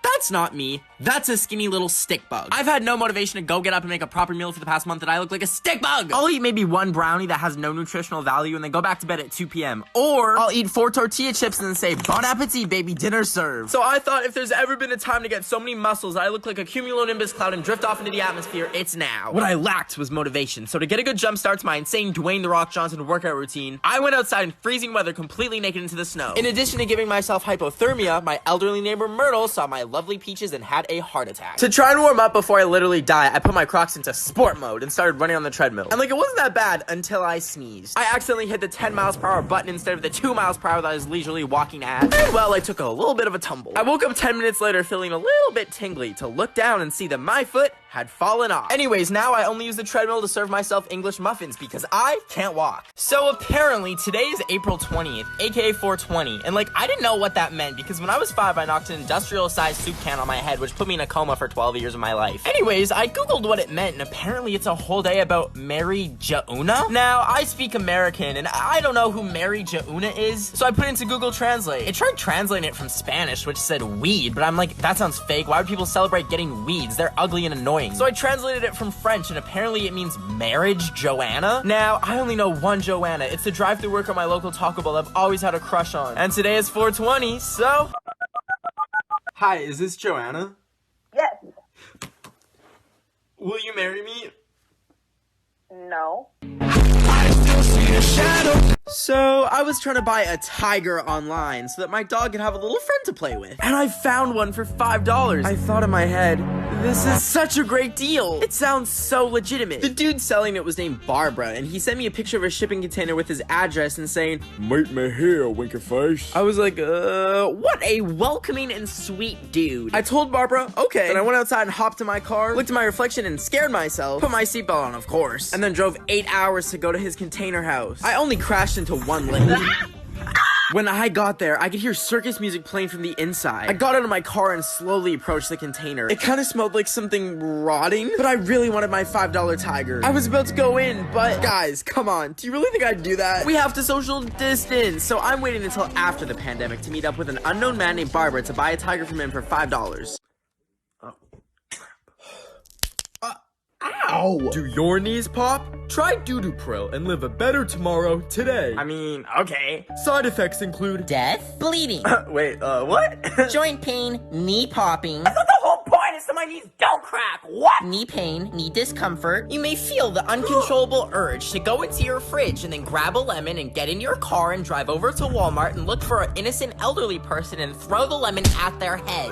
that's not me. That's a skinny little stick bug. I've had no motivation to go get up and make a proper meal for the past month, and I look like a stick bug. I'll eat maybe one brownie that has no nutritional value and then go back to bed at 2 p.m. Or I'll eat 4 tortilla chips and then say, bon appetit, baby, dinner served. So I thought if there's ever been a time to get so many muscles I look like a cumulonimbus cloud and drift off into the atmosphere, it's now. What I lacked was motivation. So to get a good jump start to my insane Dwayne The Rock Johnson workout routine, I went outside in freezing weather completely naked into the snow. In addition to giving myself hypothermia, my elderly neighbor Myrtle saw my lovely peaches and had a heart attack. To try and warm up before I literally die, I put my Crocs into sport mode and started running on the treadmill. And like, it wasn't that bad until I sneezed. I accidentally hit the 10 miles per hour button instead of the 2 miles per hour that I was leisurely walking at. And well, I took a little bit of a tumble. I woke up 10 minutes later feeling a little bit tingly to look down and see that my foot had fallen off. Anyways, now I only use the treadmill to serve myself English muffins because I can't walk. So apparently today is April 20th, aka 420, and like, I didn't know what that meant because when I was 5, I knocked an industrial-sized soup can on my head, which put me in a coma for 12 years of my life. Anyways, I googled what it meant, and apparently it's a whole day about Mary Jauna. Now, I speak American, and I don't know who Mary Jauna is, so I put it into Google Translate. It tried translating it from Spanish, which said weed, but I'm like, that sounds fake. Why would people celebrate getting weeds? They're ugly and annoying. So I translated it from French, and apparently it means marriage Joanna. Now, I only know one Joanna. It's the drive-thru worker at my local Taco Bell I've always had a crush on. And today is 420, so... Hi, is this Joanna? Yes. Will you marry me? No. So, I was trying to buy a tiger online so that my dog could have a little friend to play with. And I found one for $5. I thought in my head, this is such a great deal. It sounds so legitimate. The dude selling it was named Barbara, and he sent me a picture of a shipping container with his address and saying, meet me here, winky face. I was like, what a welcoming and sweet dude. I told Barbara, okay. Then I went outside and hopped in my car, looked at my reflection and scared myself, put my seatbelt on, of course, and then drove 8 hours to go to his container house. I only crashed into one lane. When I got there, I could hear circus music playing from the inside. I got out of my car and slowly approached the container. It kind of smelled like something rotting, but I really wanted my $5 tiger. I was about to go in, but guys, come on. Do you really think I'd do that? We have to social distance, so I'm waiting until after the pandemic to meet up with an unknown man named Barbara to buy a tiger from him for $5. Ow! Do your knees pop? Try Doo-Doo-Pril and live a better tomorrow today. I mean, okay. Side effects include death, bleeding. Wait, what? Joint pain, knee popping. I thought the whole point is so my knees don't crack. What? Knee pain, knee discomfort. You may feel the uncontrollable urge to go into your fridge and then grab a lemon and get in your car and drive over to Walmart and look for an innocent elderly person and throw the lemon at their head.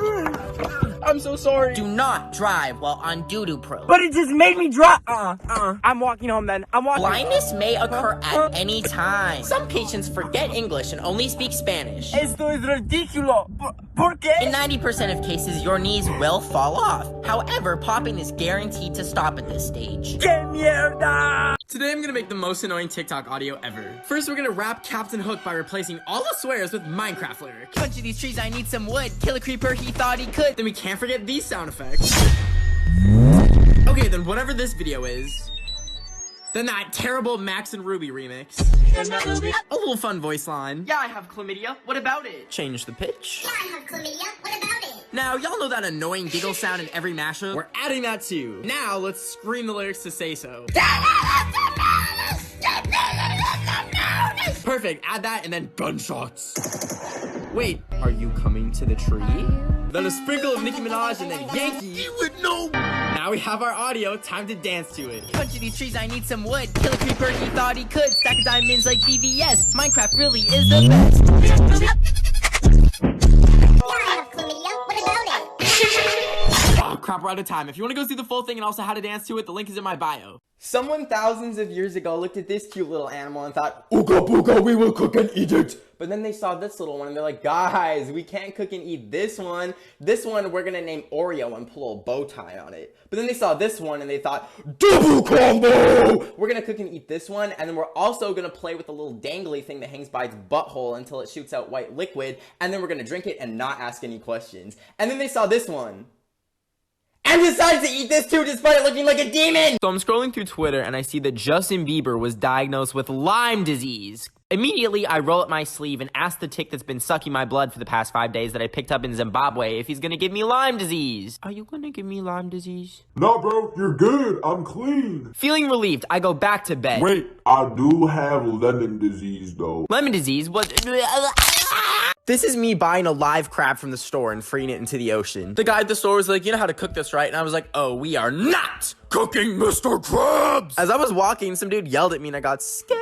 I'm so sorry. Do not drive while on Doo-Doo-Pril. But it just made me drop. I'm walking home then. I'm walking. Blindness may occur at any time. Some patients forget English and only speak Spanish. Esto es ridículo. ¿Por qué? In 90% of cases, your knees will fall off. However, popping is guaranteed to stop at this stage. ¡Qué mierda! Today I'm gonna make the most annoying TikTok audio ever. First, we're gonna rap Captain Hook by replacing all the swears with Minecraft lyrics. Bunch of these trees, I need some wood. Kill a creeper, he thought he could. Then we can't forget these sound effects. Okay, then whatever this video is. Then that terrible Max and Ruby remix. A little fun voice line. Yeah, I have chlamydia. What about it? Change the pitch. Yeah, I have chlamydia. What about it? Now, y'all know that annoying giggle sound in every mashup? We're adding that too. Now, let's scream the lyrics to say so. Perfect. Add that and then gunshots. Wait, are you coming to the tree? Then a sprinkle of Nicki Minaj and then Yankee. You would know. Now we have our audio, time to dance to it. Bunch of these trees, I need some wood. Kill a creeper, he thought he could. Stack of diamonds like VVS. Minecraft really is the best. Oh crap, we're out of time. If you want to go see the full thing and also how to dance to it, the link is in my bio. Someone thousands of years ago looked at this cute little animal and thought, "Ooga booga, we will cook and eat it." But then they saw this little one and they're like, "Guys, we can't cook and eat this one. This one we're gonna name Oreo and pull a bow tie on it." But then they saw this one and they thought, "Double combo! We're gonna cook and eat this one, and then we're also gonna play with the little dangly thing that hangs by its butthole until it shoots out white liquid, and then we're gonna drink it and not ask any questions." And then they saw this one and decided to eat this too despite it looking like a demon! So I'm scrolling through Twitter and I see that Justin Bieber was diagnosed with Lyme disease. Immediately, I roll up my sleeve and ask the tick that's been sucking my blood for the past 5 days that I picked up in Zimbabwe if he's gonna give me Lyme disease. Are you gonna give me Lyme disease? No, bro, you're good. I'm clean. Feeling relieved, I go back to bed. Wait, I do have lemon disease, though. Lemon disease was... This is me buying a live crab from the store and freeing it into the ocean. The guy at the store was like, "You know how to cook this, right?" And I was like, "Oh, we are not cooking Mr. Krabs!" As I was walking, some dude yelled at me and I got scared.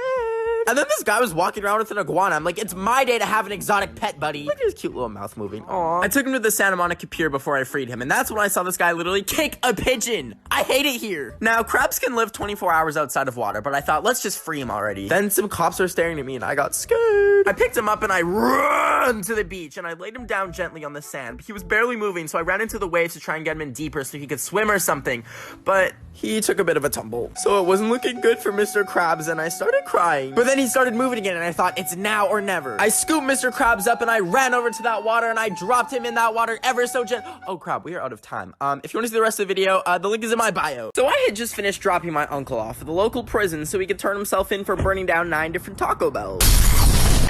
And then this guy was walking around with an iguana. I'm like, "It's my day to have an exotic pet, buddy." Look at his cute little mouth moving. Aww. I took him to the Santa Monica Pier before I freed him, and that's when I saw this guy literally kick a pigeon. I hate it here. Now, crabs can live 24 hours outside of water, but I thought, let's just free him already. Then some cops were staring at me, and I got scared. I picked him up, and I ran to the beach, and I laid him down gently on the sand. But he was barely moving, so I ran into the waves to try and get him in deeper so he could swim or something. But he took a bit of a tumble. So it wasn't looking good for Mr. Krabs, and I started crying. But then he started moving again, and I thought, it's now or never. I scooped Mr. Krabs up, and I ran over to that water, and I dropped him in that water ever so gently. Oh, crap, we are out of time. If you want to see the rest of the video, the link is in my bio. So I had just finished dropping my uncle off at the local prison so he could turn himself in for burning down 9 different Taco Bells.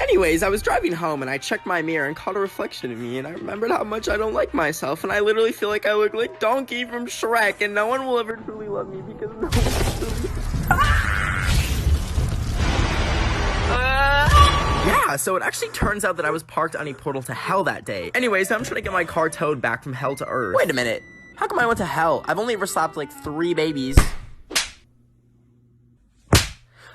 Anyways, I was driving home and I checked my mirror and caught a reflection of me, and I remembered how much I don't like myself, and I literally feel like I look like Donkey from Shrek, and no one will ever truly love me because no one truly... Yeah, so it actually turns out that I was parked on a portal to hell that day. Anyways, I'm trying to get my car towed back from hell to earth. Wait a minute. How come I went to hell? I've only ever slapped like 3 babies.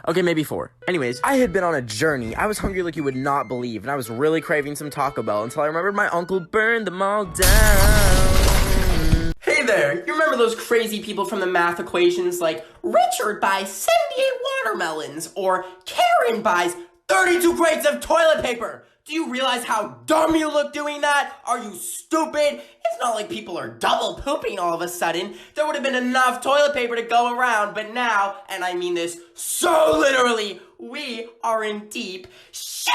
Okay, maybe 4. Anyways, I had been on a journey. I was hungry like you would not believe, and I was really craving some Taco Bell until I remembered my uncle burned them all down. Hey there, you remember those crazy people from the math equations like Richard buys 78 watermelons or Karen buys 32 crates of toilet paper? Do you realize how dumb you look doing that? Are you stupid? It's not like people are double pooping all of a sudden. There would have been enough toilet paper to go around, but now, and I mean this so literally, we are in deep shit.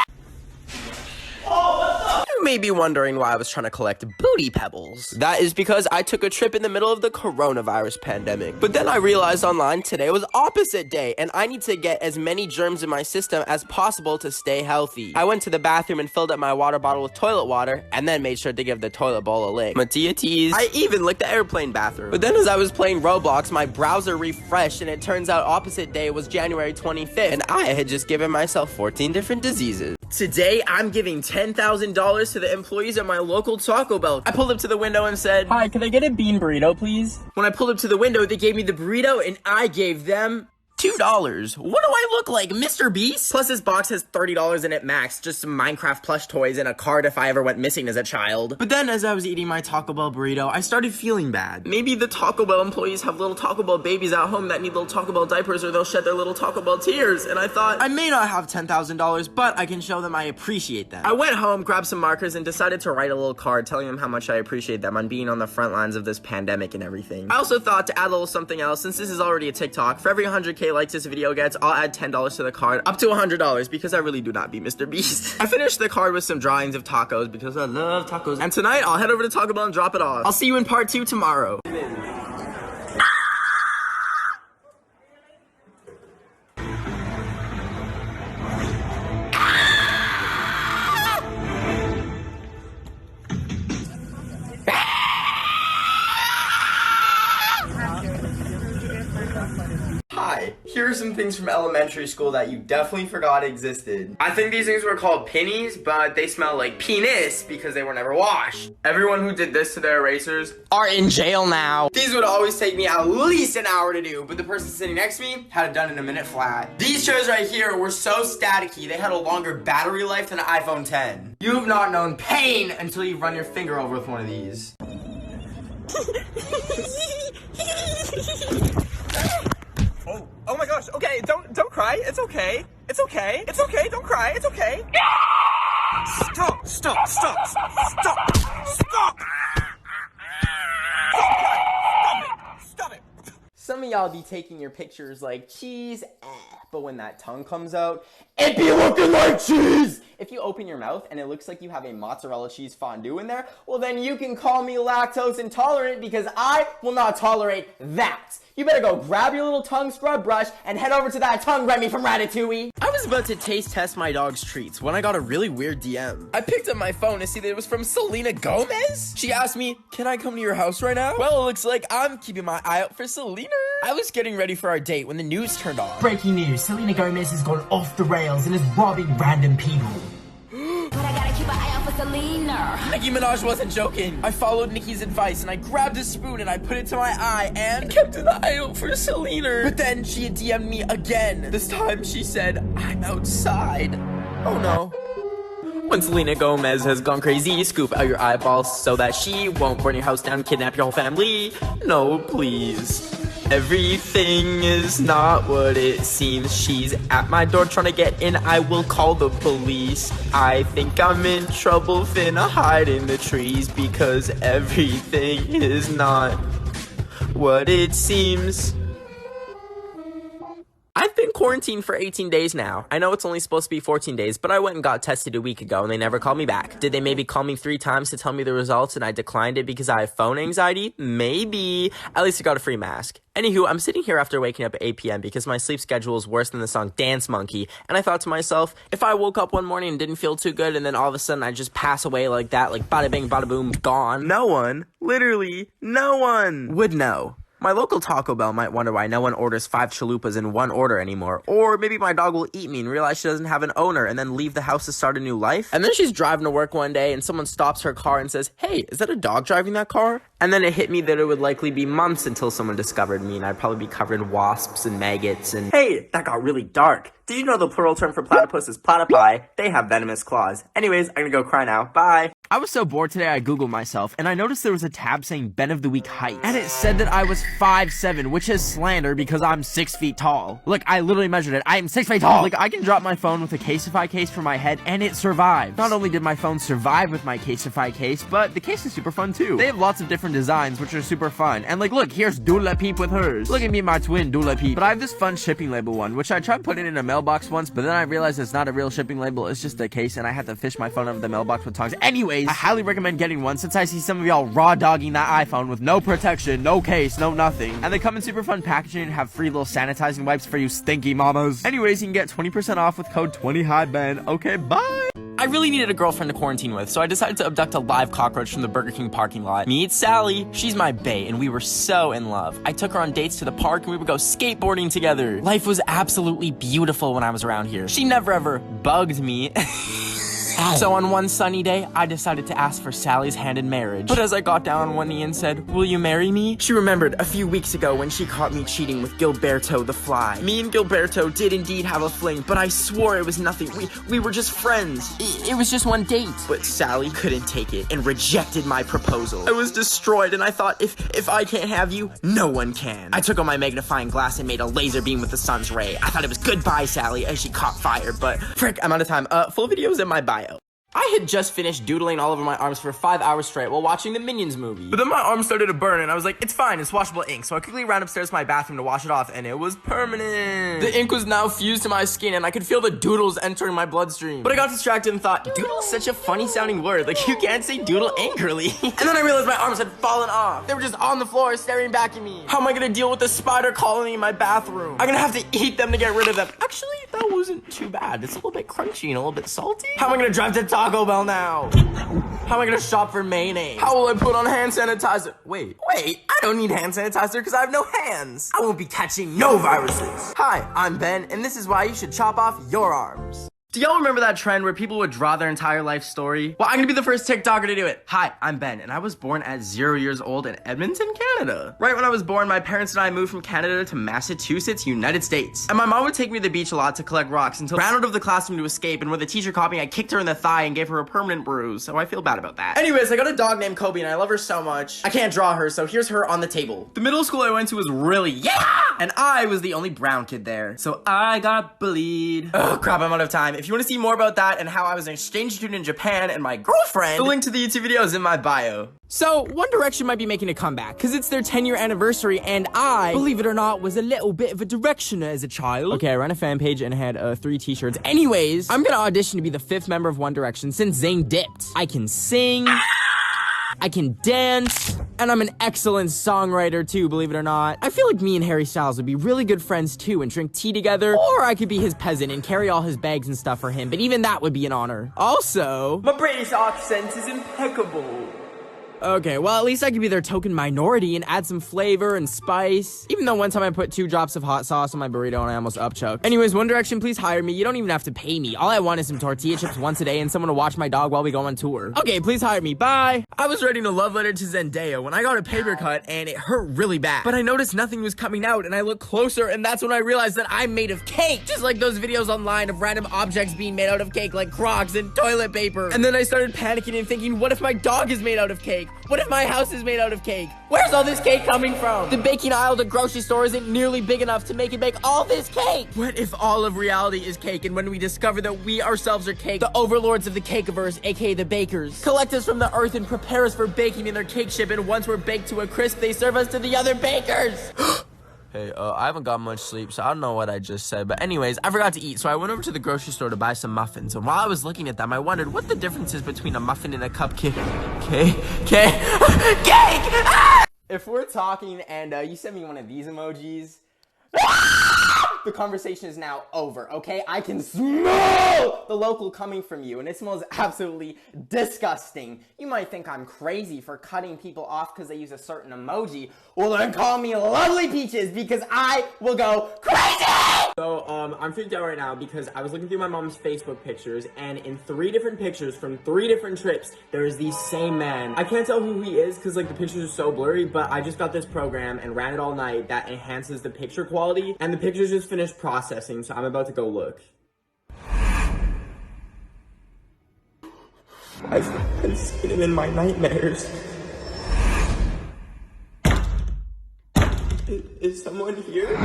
Oh, what the? You may be wondering why I was trying to collect booty pebbles. That is because I took a trip in the middle of the coronavirus pandemic. But then I realized online today was opposite day, and I need to get as many germs in my system as possible to stay healthy. I went to the bathroom and filled up my water bottle with toilet water, and then made sure to give the toilet bowl a lick. Mattia teased. I even licked the airplane bathroom. But then as I was playing Roblox, my browser refreshed, and it turns out opposite day was January 25th, and I had just given myself 14 different diseases. Today, I'm giving $10,000 to the employees at my local Taco Bell. I pulled up to the window and said, "Hi, can I get a bean burrito, please?" When I pulled up to the window, they gave me the burrito and I gave them $2. What do I look like, Mr. Beast? Plus this box has $30 in it max, just some Minecraft plush toys and a card if I ever went missing as a child. But then as I was eating my Taco Bell burrito, I started feeling bad. Maybe the Taco Bell employees have little Taco Bell babies at home that need little Taco Bell diapers, or they'll shed their little Taco Bell tears. And I thought, I may not have $10,000, but I can show them I appreciate them. I went home, grabbed some markers, and decided to write a little card telling them how much I appreciate them on being on the front lines of this pandemic and everything. I also thought to add a little something else, since this is already a TikTok, for every 100K likes this video gets, I'll add $10 to the card, up to $100, because I really do not be Mr. Beast. I finished the card with some drawings of tacos because I love tacos. And tonight, I'll head over to Taco Bell and drop it off. I'll see you in part 2 tomorrow. Here's some things from elementary school that you definitely forgot existed. I think these things were called pennies, but they smell like penis because they were never washed. Everyone who did this to their erasers Are in jail now. These would always take me at least an hour to do, but the person sitting next to me had it done in a minute flat. These chairs right here were so staticky, they had a longer battery life than an iPhone 10. You've not known pain until you run your finger over with one of these. Oh my gosh, okay, don't cry, it's okay. It's okay, don't cry, it's okay. Stop. Stop it. Some of y'all be taking your pictures like cheese, but when that tongue comes out, it be looking like cheese! If you open your mouth and it looks like you have a mozzarella cheese fondue in there, well then you can call me lactose intolerant because I will not tolerate that. You better go grab your little tongue scrub brush and head over to that tongue Remy from Ratatouille. I was about to taste test my dog's treats when I got a really weird DM. I picked up my phone to see that it was from Selena Gomez. She asked me, can I come to your house right now? Well, it looks like I'm keeping my eye out for Selena. I was getting ready for our date when the news turned on. Breaking news, Selena Gomez has gone off the rails and is robbing random people. But I gotta keep an eye out for Selena. Nicki Minaj wasn't joking. I followed Nicki's advice and I grabbed a spoon and I put it to my eye and kept an eye out for Selena. But then she had DM'd me again. This time she said, I'm outside. Oh no. When Selena Gomez has gone crazy, scoop out your eyeballs so that she won't burn your house down, kidnap your whole family. No, please. Everything is not what it seems. She's at my door trying to get in. I will call the police. I think I'm in trouble, finna hide in the trees because everything is not what it seems. I've been quarantined for 18 days now. I know it's only supposed to be 14 days, but I went and got tested a week ago and they never called me back. Did they maybe call me 3 times to tell me the results and I declined it because I have phone anxiety? Maybe. At least I got a free mask. Anywho, I'm sitting here after waking up at 8 p.m. because my sleep schedule is worse than the song Dance Monkey, and I thought to myself, if I woke up one morning and didn't feel too good and then all of a sudden I just pass away like that, like bada bing, bada boom, gone, no one, literally no one, would know. My local Taco Bell might wonder why no one orders 5 chalupas in one order anymore. Or maybe my dog will eat me and realize she doesn't have an owner and then leave the house to start a new life. And then she's driving to work one day and someone stops her car and says, hey, is that a dog driving that car? And then it hit me that it would likely be months until someone discovered me and I'd probably be covered in wasps and maggots and... Hey, that got really dark. Did you know the plural term for platypus is platypi? They have venomous claws. Anyways, I'm gonna go cry now. Bye. I was so bored today I googled myself and I noticed there was a tab saying Ben of the Week height. And it said that I was 5'7", which is slander because I'm 6 feet tall. Look, I literally measured it. I am 6 feet tall. Like, I can drop my phone with a Caseify case for my head and it survived. Not only did my phone survive with my Caseify case, but the case is super fun too. They have lots of different designs which are super fun. And like, look, here's Dula Peep with hers. Look at me, my twin Dula Peep. But I have this fun shipping label one, which I tried putting in a mailbox once, but then I realized it's not a real shipping label, it's just a case and I had to fish my phone out of the mailbox with tongs. Anyways, I highly recommend getting one since I see some of y'all raw dogging that iPhone with no protection, no case, no nothing. And they come in super fun packaging and have free little sanitizing wipes for you stinky mamas. Anyways, you can get 20% off with code 20HighBen. Okay, bye! I really needed a girlfriend to quarantine with, so I decided to abduct a live cockroach from the Burger King parking lot. Meet Sally. She's my bae, and we were so in love. I took her on dates to the park, and we would go skateboarding together. Life was absolutely beautiful when I was around here. She never ever bugged me. So on one sunny day, I decided to ask for Sally's hand in marriage. But as I got down on one knee and said, will you marry me? She remembered a few weeks ago when she caught me cheating with Gilberto the fly. Me and Gilberto did indeed have a fling, but I swore it was nothing. We were just friends. It was just one date. But Sally couldn't take it and rejected my proposal. I was destroyed and I thought, if I can't have you, no one can. I took on my magnifying glass and made a laser beam with the sun's ray. I thought it was goodbye, Sally, as she caught fire, but frick, I'm out of time. Full video's in my bio. I had just finished doodling all over my arms for 5 hours straight while watching the Minions movie. But then my arm started to burn and I was like, it's fine, it's washable ink. So I quickly ran upstairs to my bathroom to wash it off and it was permanent. The ink was now fused to my skin and I could feel the doodles entering my bloodstream. But I got distracted and thought, doodle's such a funny sounding word. Like, you can't say doodle angrily. And then I realized my arms had fallen off. They were just on the floor staring back at me. How am I gonna deal with the spider colony in my bathroom? I'm gonna have to eat them to get rid of them. Actually, that wasn't too bad. It's a little bit crunchy and a little bit salty. How am I gonna drive to the Taco Bell now? How am I gonna shop for mayonnaise? How will I put on hand sanitizer? Wait, I don't need hand sanitizer because I have no hands. I won't be catching no viruses. Hi, I'm Ben, and this is why you should chop off your arms. Do y'all remember that trend where people would draw their entire life story? Well, I'm gonna be the first TikToker to do it. Hi, I'm Ben, and I was born at 0 years old in Edmonton, Canada. Right when I was born, my parents and I moved from Canada to Massachusetts, United States. And my mom would take me to the beach a lot to collect rocks until I ran out of the classroom to escape, and when the teacher caught me, I kicked her in the thigh and gave her a permanent bruise, so I feel bad about that. Anyways, I got a dog named Kobe, and I love her so much. I can't draw her, so here's her on the table. The middle school I went to was really, and I was the only brown kid there, so I got bullied. Oh, crap, I'm out of time. If you want to see more about that and how I was an exchange student in Japan and my girlfriend, the link to the YouTube video is in my bio. So, One Direction might be making a comeback, because it's their 10-year anniversary, and I, believe it or not, was a little bit of a Directioner as a child. Okay, I ran a fan page and had 3 t-shirts. Anyways, I'm gonna audition to be the 5th member of One Direction since Zayn dipped. I can sing, I can dance, and I'm an excellent songwriter too, believe it or not. I feel like me and Harry Styles would be really good friends too and drink tea together, or I could be his peasant and carry all his bags and stuff for him, but even that would be an honor. Also, my British accent is impeccable. Okay, well, at least I could be their token minority and add some flavor and spice. Even though one time I put 2 drops of hot sauce on my burrito and I almost upchoked. Anyways, One Direction, please hire me. You don't even have to pay me. All I want is some tortilla chips once a day and someone to watch my dog while we go on tour. Okay, please hire me. Bye. I was writing a love letter to Zendaya when I got a paper cut and it hurt really bad. But I noticed nothing was coming out and I looked closer and that's when I realized that I'm made of cake. Just like those videos online of random objects being made out of cake like Crocs and toilet paper. And then I started panicking and thinking, what if my dog is made out of cake? What if my house is made out of cake? Where's all this cake coming from? The baking aisle at the grocery store isn't nearly big enough to make it bake all this cake. What if all of reality is cake and when we discover that we ourselves are cake, the overlords of the cakeverse, aka the bakers, collect us from the earth and prepare us for baking in their cake ship, and once we're baked to a crisp, they serve us to the other bakers. Hey, I haven't got much sleep, so I don't know what I just said. But anyways, I forgot to eat, so I went over to the grocery store to buy some muffins. And while I was looking at them, I wondered what the difference is between a muffin and a cupcake. Cake! Ah! If we're talking and you send me one of these emojis, the conversation is now over, okay? I can smell the local coming from you, and it smells absolutely disgusting. You might think I'm crazy for cutting people off because they use a certain emoji. Well, then call me Lovely Peaches because I will go crazy! So, I'm freaked out right now because I was looking through my mom's Facebook pictures, and in 3 different pictures from 3 different trips, there is the same man. I can't tell who he is because, like, the pictures are so blurry, but I just got this program and ran it all night that enhances the picture quality, and the pictures just finished processing, so I'm about to go look. I've seen him in my nightmares. Is someone here?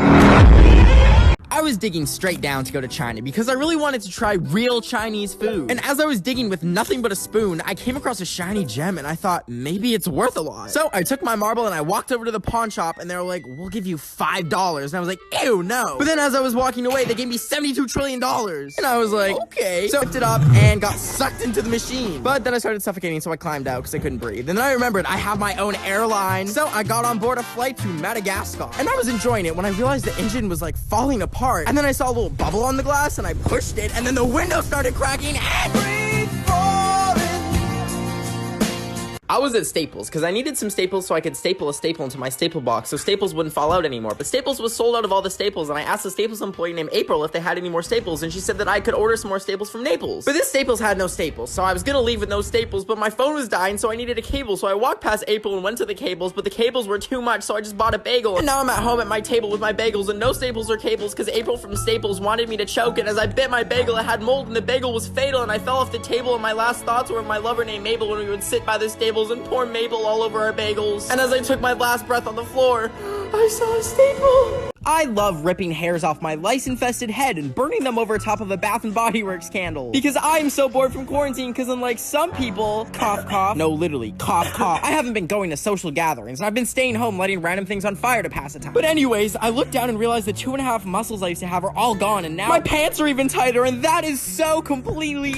I was digging straight down to go to China because I really wanted to try real Chinese food. And as I was digging with nothing but a spoon, I came across a shiny gem and I thought, maybe it's worth a lot. So I took my marble and I walked over to the pawn shop and they were like, we'll give you $5. And I was like, ew, no. But then as I was walking away, they gave me $72 trillion. And I was like, okay. So I picked it up and got sucked into the machine. But then I started suffocating, so I climbed out because I couldn't breathe. And then I remembered I have my own airline. So I got on board a flight to Madagascar. And I was enjoying it when I realized the engine was like falling apart. And then I saw a little bubble on the glass and I pushed it and then the window started cracking and I was at Staples because I needed some staples so I could staple a staple into my staple box so staples wouldn't fall out anymore. But Staples was sold out of all the staples and I asked the Staples employee named April if they had any more staples and she said that I could order some more staples from Naples. But this Staples had no staples, so I was gonna leave with no staples, but my phone was dying so I needed a cable, so I walked past April and went to the cables, but the cables were too much, so I just bought a bagel. And now I'm at home at my table with my bagels and no staples or cables because April from Staples wanted me to choke, and as I bit my bagel it had mold and the bagel was fatal and I fell off the table, and my last thoughts were of my lover named Mabel when we would sit by the stables and pour Mabel all over our bagels. And as I took my last breath on the floor, I saw a staple. I love ripping hairs off my lice-infested head and burning them over top of a Bath & Body Works candle. Because I'm so bored from quarantine because unlike some people, cough cough, no literally, cough cough, I haven't been going to social gatherings and I've been staying home lighting random things on fire to pass the time. But anyways, I looked down and realized the 2.5 muscles I used to have are all gone and now my pants are even tighter and that is so completely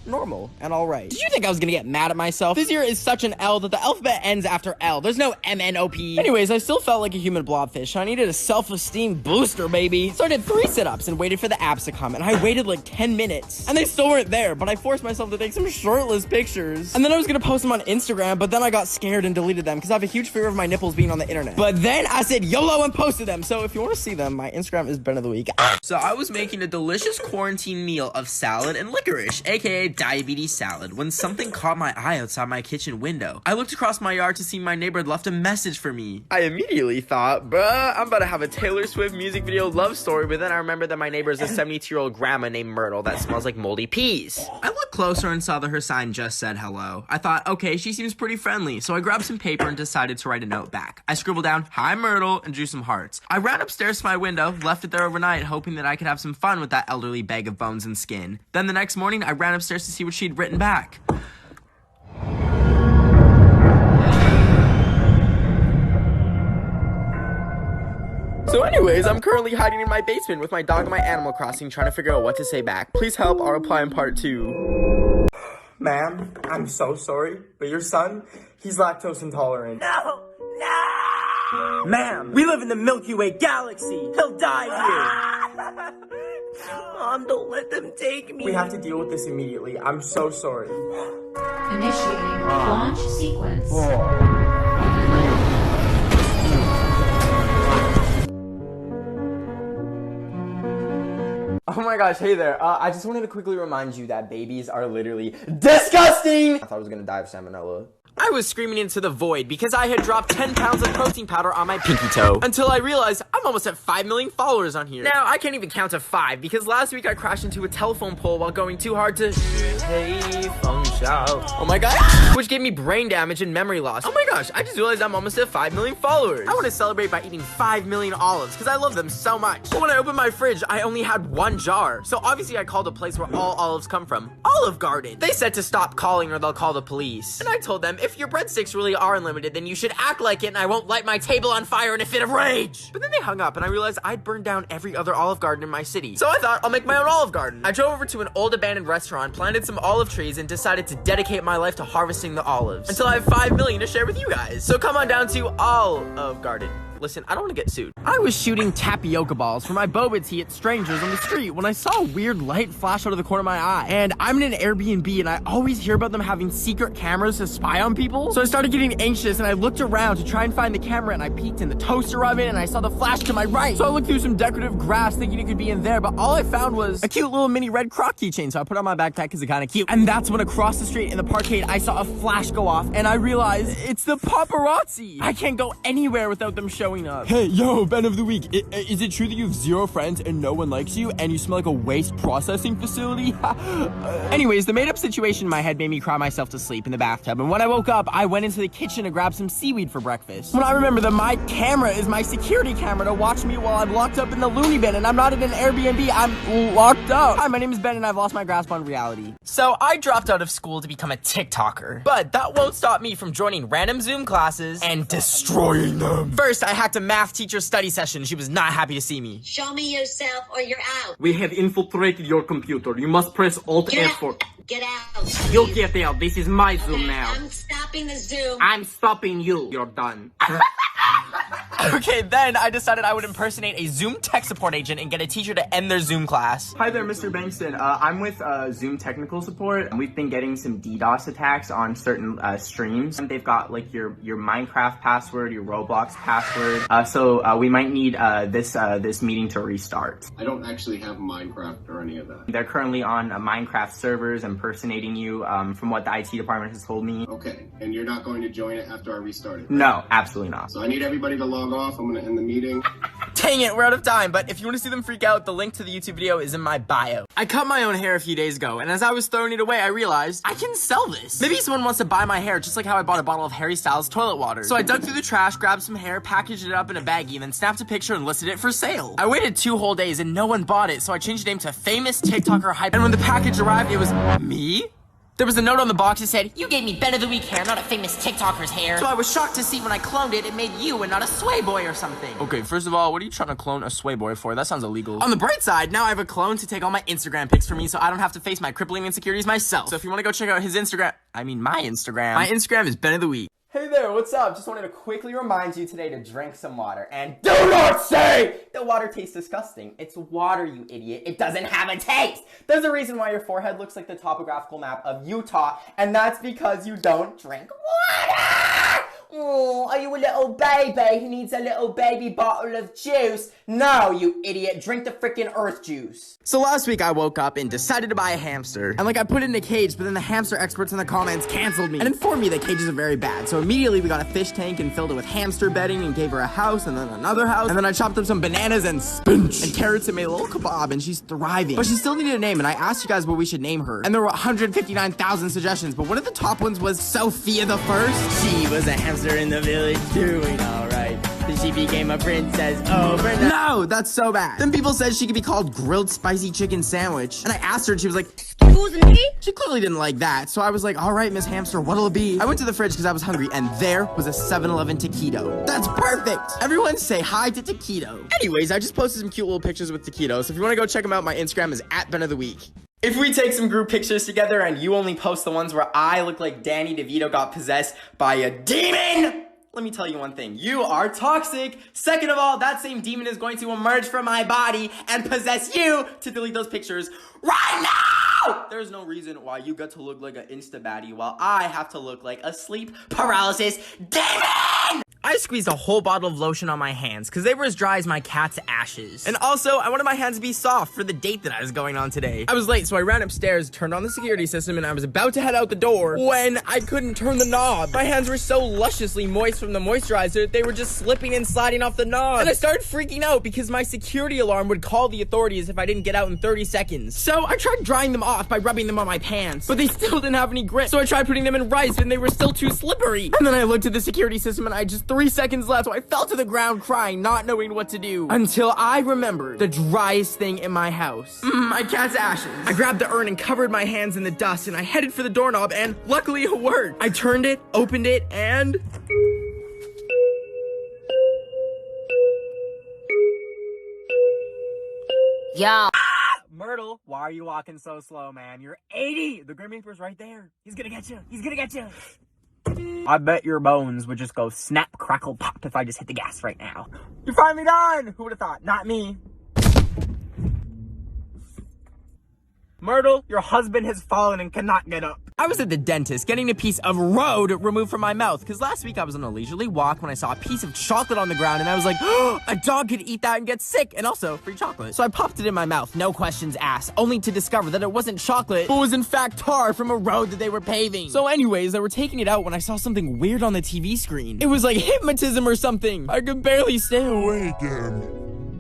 normal and alright. Did you think I was gonna get mad at myself? This year is such an L that the alphabet ends after L. There's no MNOP. Anyways, I still felt like a human blobfish. I needed a self-esteem booster, baby. So I did 3 sit-ups and waited for the abs to come, and I waited like 10 minutes. And they still weren't there, but I forced myself to take some shirtless pictures. And then I was gonna post them on Instagram, but then I got scared and deleted them because I have a huge fear of my nipples being on the internet. But then I said YOLO and posted them. So if you want to see them, my Instagram is Ben of the Week. So I was making a delicious quarantine meal of salad and licorice, aka diabetes salad, when something caught my eye outside my kitchen window. I looked across my yard to see my neighbor had left a message for me. I immediately thought, bruh, I'm about to have a Taylor Swift music video love story, but then I remembered that my neighbor is a 72-year-old grandma named Myrtle that smells like moldy peas. I looked closer and saw that her sign just said hello. I thought, okay, she seems pretty friendly, so I grabbed some paper and decided to write a note back. I scribbled down, "Hi Myrtle," and drew some hearts. I ran upstairs to my window, left it there overnight, hoping that I could have some fun with that elderly bag of bones and skin. Then the next morning, I ran upstairs to see what she'd written back. So anyways, I'm currently hiding in my basement with my dog and my Animal Crossing trying to figure out what to say back. Please help, I'll reply in part 2. Ma'am, I'm so sorry, but your son, he's lactose intolerant. No! No! Ma'am, we live in the Milky Way galaxy. He'll die here. Mom, don't let them take me. We have to deal with this immediately. I'm so sorry. Initiating launch sequence. Oh my gosh, hey there. I just wanted to quickly remind you that babies are literally disgusting! I thought I was gonna die of salmonella. I was screaming into the void because I had dropped 10 pounds of protein powder on my pinky toe until I realized I'm almost at 5 million followers on here. Now, I can't even count to 5 because last week I crashed into a telephone pole while going too hard to oh my god, which gave me brain damage and memory loss. Oh my gosh, I just realized I'm almost at 5 million followers. I want to celebrate by eating 5 million olives because I love them so much. But when I opened my fridge, I only had 1 jar. So obviously I called a place where all olives come from, Olive Garden. They said to stop calling or they'll call the police. And I told them, if your breadsticks really are unlimited, then you should act like it and I won't light my table on fire in a fit of rage. But then they hung up and I realized I'd burned down every other Olive Garden in my city. So I thought I'll make my own Olive Garden. I drove over to an old abandoned restaurant, planted some olive trees, and decided to dedicate my life to harvesting the olives until I have 5 million to share with you guys. So come on down to Olive Garden. Listen, I don't want to get sued. I was shooting tapioca balls for my boba tea at strangers on the street when I saw a weird light flash out of the corner of my eye. And I'm in an Airbnb and I always hear about them having secret cameras to spy on people. So I started getting anxious and I looked around to try and find the camera and I peeked in the toaster oven and I saw the flash to my right. So I looked through some decorative grass thinking it could be in there, but all I found was a cute little mini red croc keychain. So I put it on my backpack because it's kind of cute. And that's when across the street in the parkade, I saw a flash go off and I realized it's the paparazzi. I can't go anywhere without them showing up. Hey, yo, Ben of the Week. Is it true that you have 0 friends and no one likes you and you smell like a waste processing facility? Anyways, the made-up situation in my head made me cry myself to sleep in the bathtub. And when I woke up, I went into the kitchen to grab some seaweed for breakfast. When I remember that my camera is my security camera to watch me while I'm locked up in the loony bin and I'm not in an Airbnb, I'm locked up. Hi, my name is Ben and I've lost my grasp on reality. So I dropped out of school to become a TikToker, but that won't stop me from joining random Zoom classes and destroying them. First, I hacked a math teacher study session. She was not happy to see me. Show me yourself or you're out. We have infiltrated your computer. You must press Alt F for... Get out. You'll get out. This is my Zoom now. I'm stopping the Zoom. I'm stopping you. You're done. Okay, then I decided I would impersonate a Zoom tech support agent and get a teacher to end their Zoom class. Hi there, Mr. Bankston. I'm with Zoom technical support, and we've been getting some DDoS attacks on certain streams. And they've got like your Minecraft password, your Roblox password. So we might need this meeting to restart. I don't actually have Minecraft or any of that. They're currently on Minecraft servers impersonating you, from what the IT department has told me. Okay, and you're not going to join it after I restart it? No, absolutely not. So I need everybody to log off. I'm going to end the meeting. Dang it, we're out of time, but if you want to see them freak out, the link to the YouTube video is in my bio. I cut my own hair a few days ago, and as I was throwing it away, I realized I can sell this. Maybe someone wants to buy my hair just like how I bought a bottle of Harry Styles toilet water. So I dug through the trash, grabbed some hair, packaged it up in a baggie, and then snapped a picture and listed it for sale. I waited 2 whole days and no one bought it, so I changed the name to Famous TikToker Hype, and when the package arrived, it was me? There was a note on the box that said, "You gave me Ben of the Week hair, not a famous TikToker's hair." So I was shocked to see when I cloned it, it made you and not a sway boy or something. Okay, first of all, what are you trying to clone a sway boy for? That sounds illegal. On the bright side, now I have a clone to take all my Instagram pics for me so I don't have to face my crippling insecurities myself. So if you want to go check out his Instagram, my Instagram is Ben of the Week. Hey there, what's up? Just wanted to quickly remind you today to drink some water. And do not say the water tastes disgusting. It's water, you idiot. It doesn't have a taste. There's a reason why your forehead looks like the topographical map of Utah, and that's because you don't drink water. Oh, are you a little baby who needs a little baby bottle of juice? No, you idiot. Drink the freaking earth juice. So last week I woke up and decided to buy a hamster. And I put it in a cage, but then the hamster experts in the comments canceled me and informed me that cages are very bad. So immediately we got a fish tank and filled it with hamster bedding and gave her a house and then another house. And then I chopped up some bananas and spinach and carrots and made a little kebab, and she's thriving. But she still needed a name, and I asked you guys what we should name her. And there were 159,000 suggestions, but one of the top ones was Sophia the First. She was a hamster in the village doing alright. Then she became a princess overnight. No, that's so bad. Then people said she could be called Grilled Spicy Chicken Sandwich. And I asked her and she was like, "Excuse me?" She clearly didn't like that. So I was like, "Alright, Miss Hamster, what'll it be?" I went to the fridge because I was hungry, and there was a 7-Eleven taquito. That's perfect. Everyone say hi to taquito. Anyways, I just posted some cute little pictures with taquito. So if you want to go check them out, my Instagram is @BenOfTheWeek. If we take some group pictures together and you only post the ones where I look like Danny DeVito got possessed by a demon, let me tell you one thing, you are toxic. Second of all, that same demon is going to emerge from my body and possess you to delete those pictures right now! There's no reason why you get to look like an Insta baddie while I have to look like a sleep paralysis demon! I squeezed a whole bottle of lotion on my hands because they were as dry as my cat's ashes. And also, I wanted my hands to be soft for the date that I was going on today. I was late, so I ran upstairs, turned on the security system, and I was about to head out the door when I couldn't turn the knob. My hands were so lusciously moist from the moisturizer, they were just slipping and sliding off the knob. And I started freaking out because my security alarm would call the authorities if I didn't get out in 30 seconds. So I tried drying them off by rubbing them on my pants, but they still didn't have any grip. So I tried putting them in rice, and they were still too slippery. And then I looked at the security system, and I just 3 seconds left, so I fell to the ground crying, not knowing what to do. Until I remembered the driest thing in my house. My cat's ashes. I grabbed the urn and covered my hands in the dust, and I headed for the doorknob, and luckily it worked. I turned it, opened it, and... Yo. Myrtle, why are you walking so slow, man? You're 80! The Grim Reaper's right there. He's gonna get you. He's gonna get you. I bet your bones would just go snap, crackle, pop if I just hit the gas right now. You're finally done! Who would have thought? Not me. Myrtle, your husband has fallen and cannot get up. I was at the dentist getting a piece of road removed from my mouth because last week I was on a leisurely walk when I saw a piece of chocolate on the ground and I was like, oh, a dog could eat that and get sick, and also free chocolate. So I popped it in my mouth, no questions asked, only to discover that it wasn't chocolate, but was in fact tar from a road that they were paving. So anyways, they were taking it out when I saw something weird on the TV screen. It was like hypnotism or something. I could barely stay awake.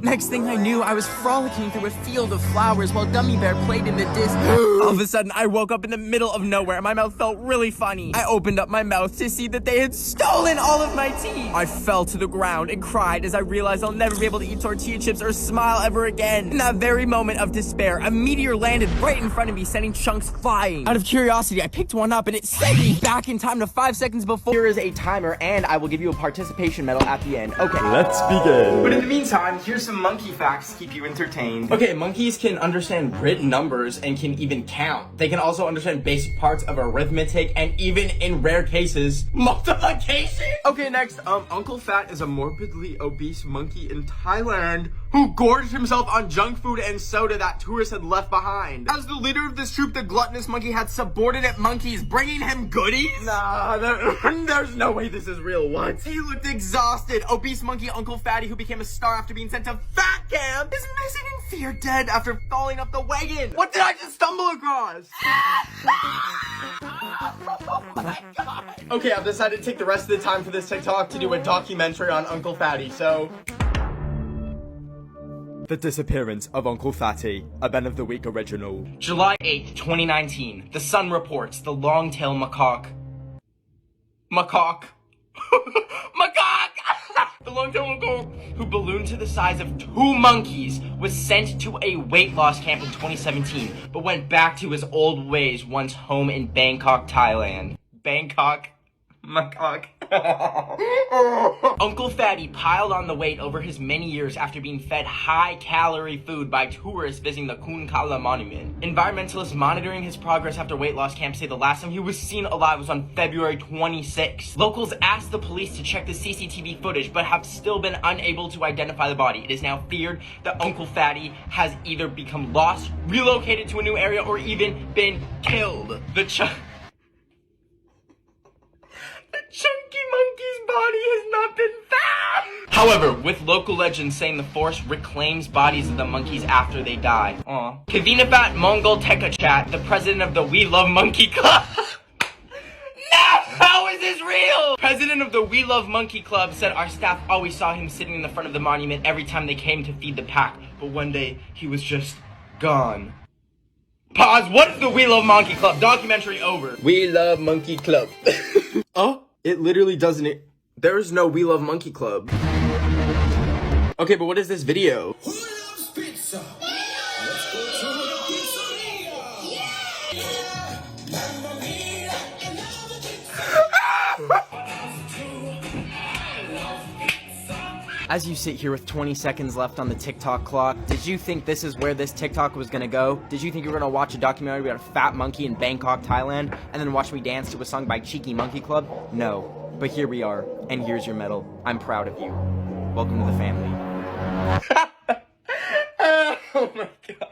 Next thing I knew, I was frolicking through a field of flowers while Gummy Bear played in the disc. All of a sudden, I woke up in the middle of nowhere and my mouth felt really funny. I opened up my mouth to see that they had stolen all of my teeth. I fell to the ground and cried as I realized I'll never be able to eat tortilla chips or smile ever again. In that very moment of despair, a meteor landed right in front of me, sending chunks flying. Out of curiosity, I picked one up and it sent me back in time to 5 seconds before. Here is a timer and I will give you a participation medal at the end. Okay, let's begin. But in the meantime, here's some monkey facts to keep you entertained. Okay, monkeys can understand written numbers and can even count. They can also understand basic parts of arithmetic and even, in rare cases, multiplication. Okay, next, Uncle Fat is a morbidly obese monkey in Thailand who gorged himself on junk food and soda that tourists had left behind. As the leader of this troop, the gluttonous monkey had subordinate monkeys bringing him goodies? Nah, there's no way this is real. What? He looked exhausted. Obese monkey Uncle Fatty, who became a star after being sent to fat camp, is missing in fear dead after falling off the wagon. What did I just stumble across? Oh my God. Okay, I've decided to take the rest of the time for this TikTok to do a documentary on Uncle Fatty, so... The Disappearance of Uncle Fatty, a Ben of the Week original. July 8th, 2019. The Sun reports the long-tailed macaque. Macaque. The long-tailed uncle who ballooned to the size of 2 monkeys was sent to a weight loss camp in 2017, but went back to his old ways once home in Bangkok, Thailand. Bangkok? Bangkok. Uncle Fatty piled on the weight over his many years after being fed high-calorie food by tourists visiting the Kun Kala monument. Environmentalists monitoring his progress after weight loss camp say the last time he was seen alive was on February 26. Locals asked the police to check the CCTV footage, but have still been unable to identify the body. It is now feared that Uncle Fatty has either become lost, relocated to a new area, or even been killed. The chunky monkey's body has not been found. However, with local legends saying the forest reclaims bodies of the monkeys after they die. Aw. Kavinafat Mongol Tekachat, the president of the We Love Monkey Club. No! How is this real? President of the We Love Monkey Club said our staff always saw him sitting in the front of the monument every time they came to feed the pack, but one day he was just gone. Pause. What is the We Love Monkey Club? Documentary over. We Love Monkey Club. Oh? It literally doesn't. There's no We Love Monkey Club. Okay, but what is this video? Who loves pizza? Let's go to the pizzeria. As you sit here with 20 seconds left on the TikTok clock, did you think this is where this TikTok was gonna go? Did you think you were gonna watch a documentary about a fat monkey in Bangkok, Thailand, and then watch me dance to a song by Cheeky Monkey Club? No. But here we are, and here's your medal. I'm proud of you. Welcome to the family. Oh my god.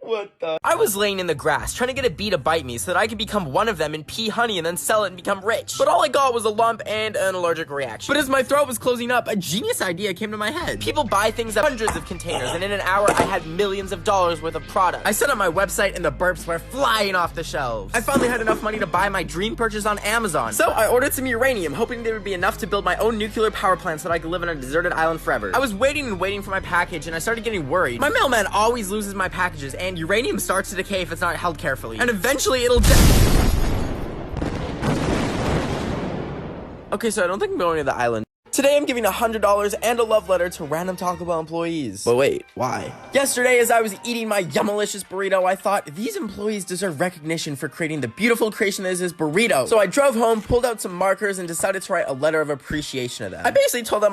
What the? I was laying in the grass trying to get a bee to bite me so that I could become one of them and pee honey and then sell it and become rich. But all I got was a lump and an allergic reaction. But as my throat was closing up, a genius idea came to my head. People buy things at hundreds of containers, and in an hour I had millions of dollars worth of product. I set up my website and the burps were flying off the shelves. I finally had enough money to buy my dream purchase on Amazon. So I ordered some uranium, hoping there would be enough to build my own nuclear power plant so that I could live on a deserted island forever. I was waiting and waiting for my package, and I started getting worried. My mailman always loses my packages, and uranium starts to decay if it's not held carefully. And eventually it'll Okay, so I don't think I'm going to the island. Today I'm giving $100 and a love letter to random Taco Bell employees. But wait, why? Yesterday, as I was eating my yummalicious burrito, I thought, these employees deserve recognition for creating the beautiful creation that is this burrito. So I drove home, pulled out some markers, and decided to write a letter of appreciation to them. I basically told them I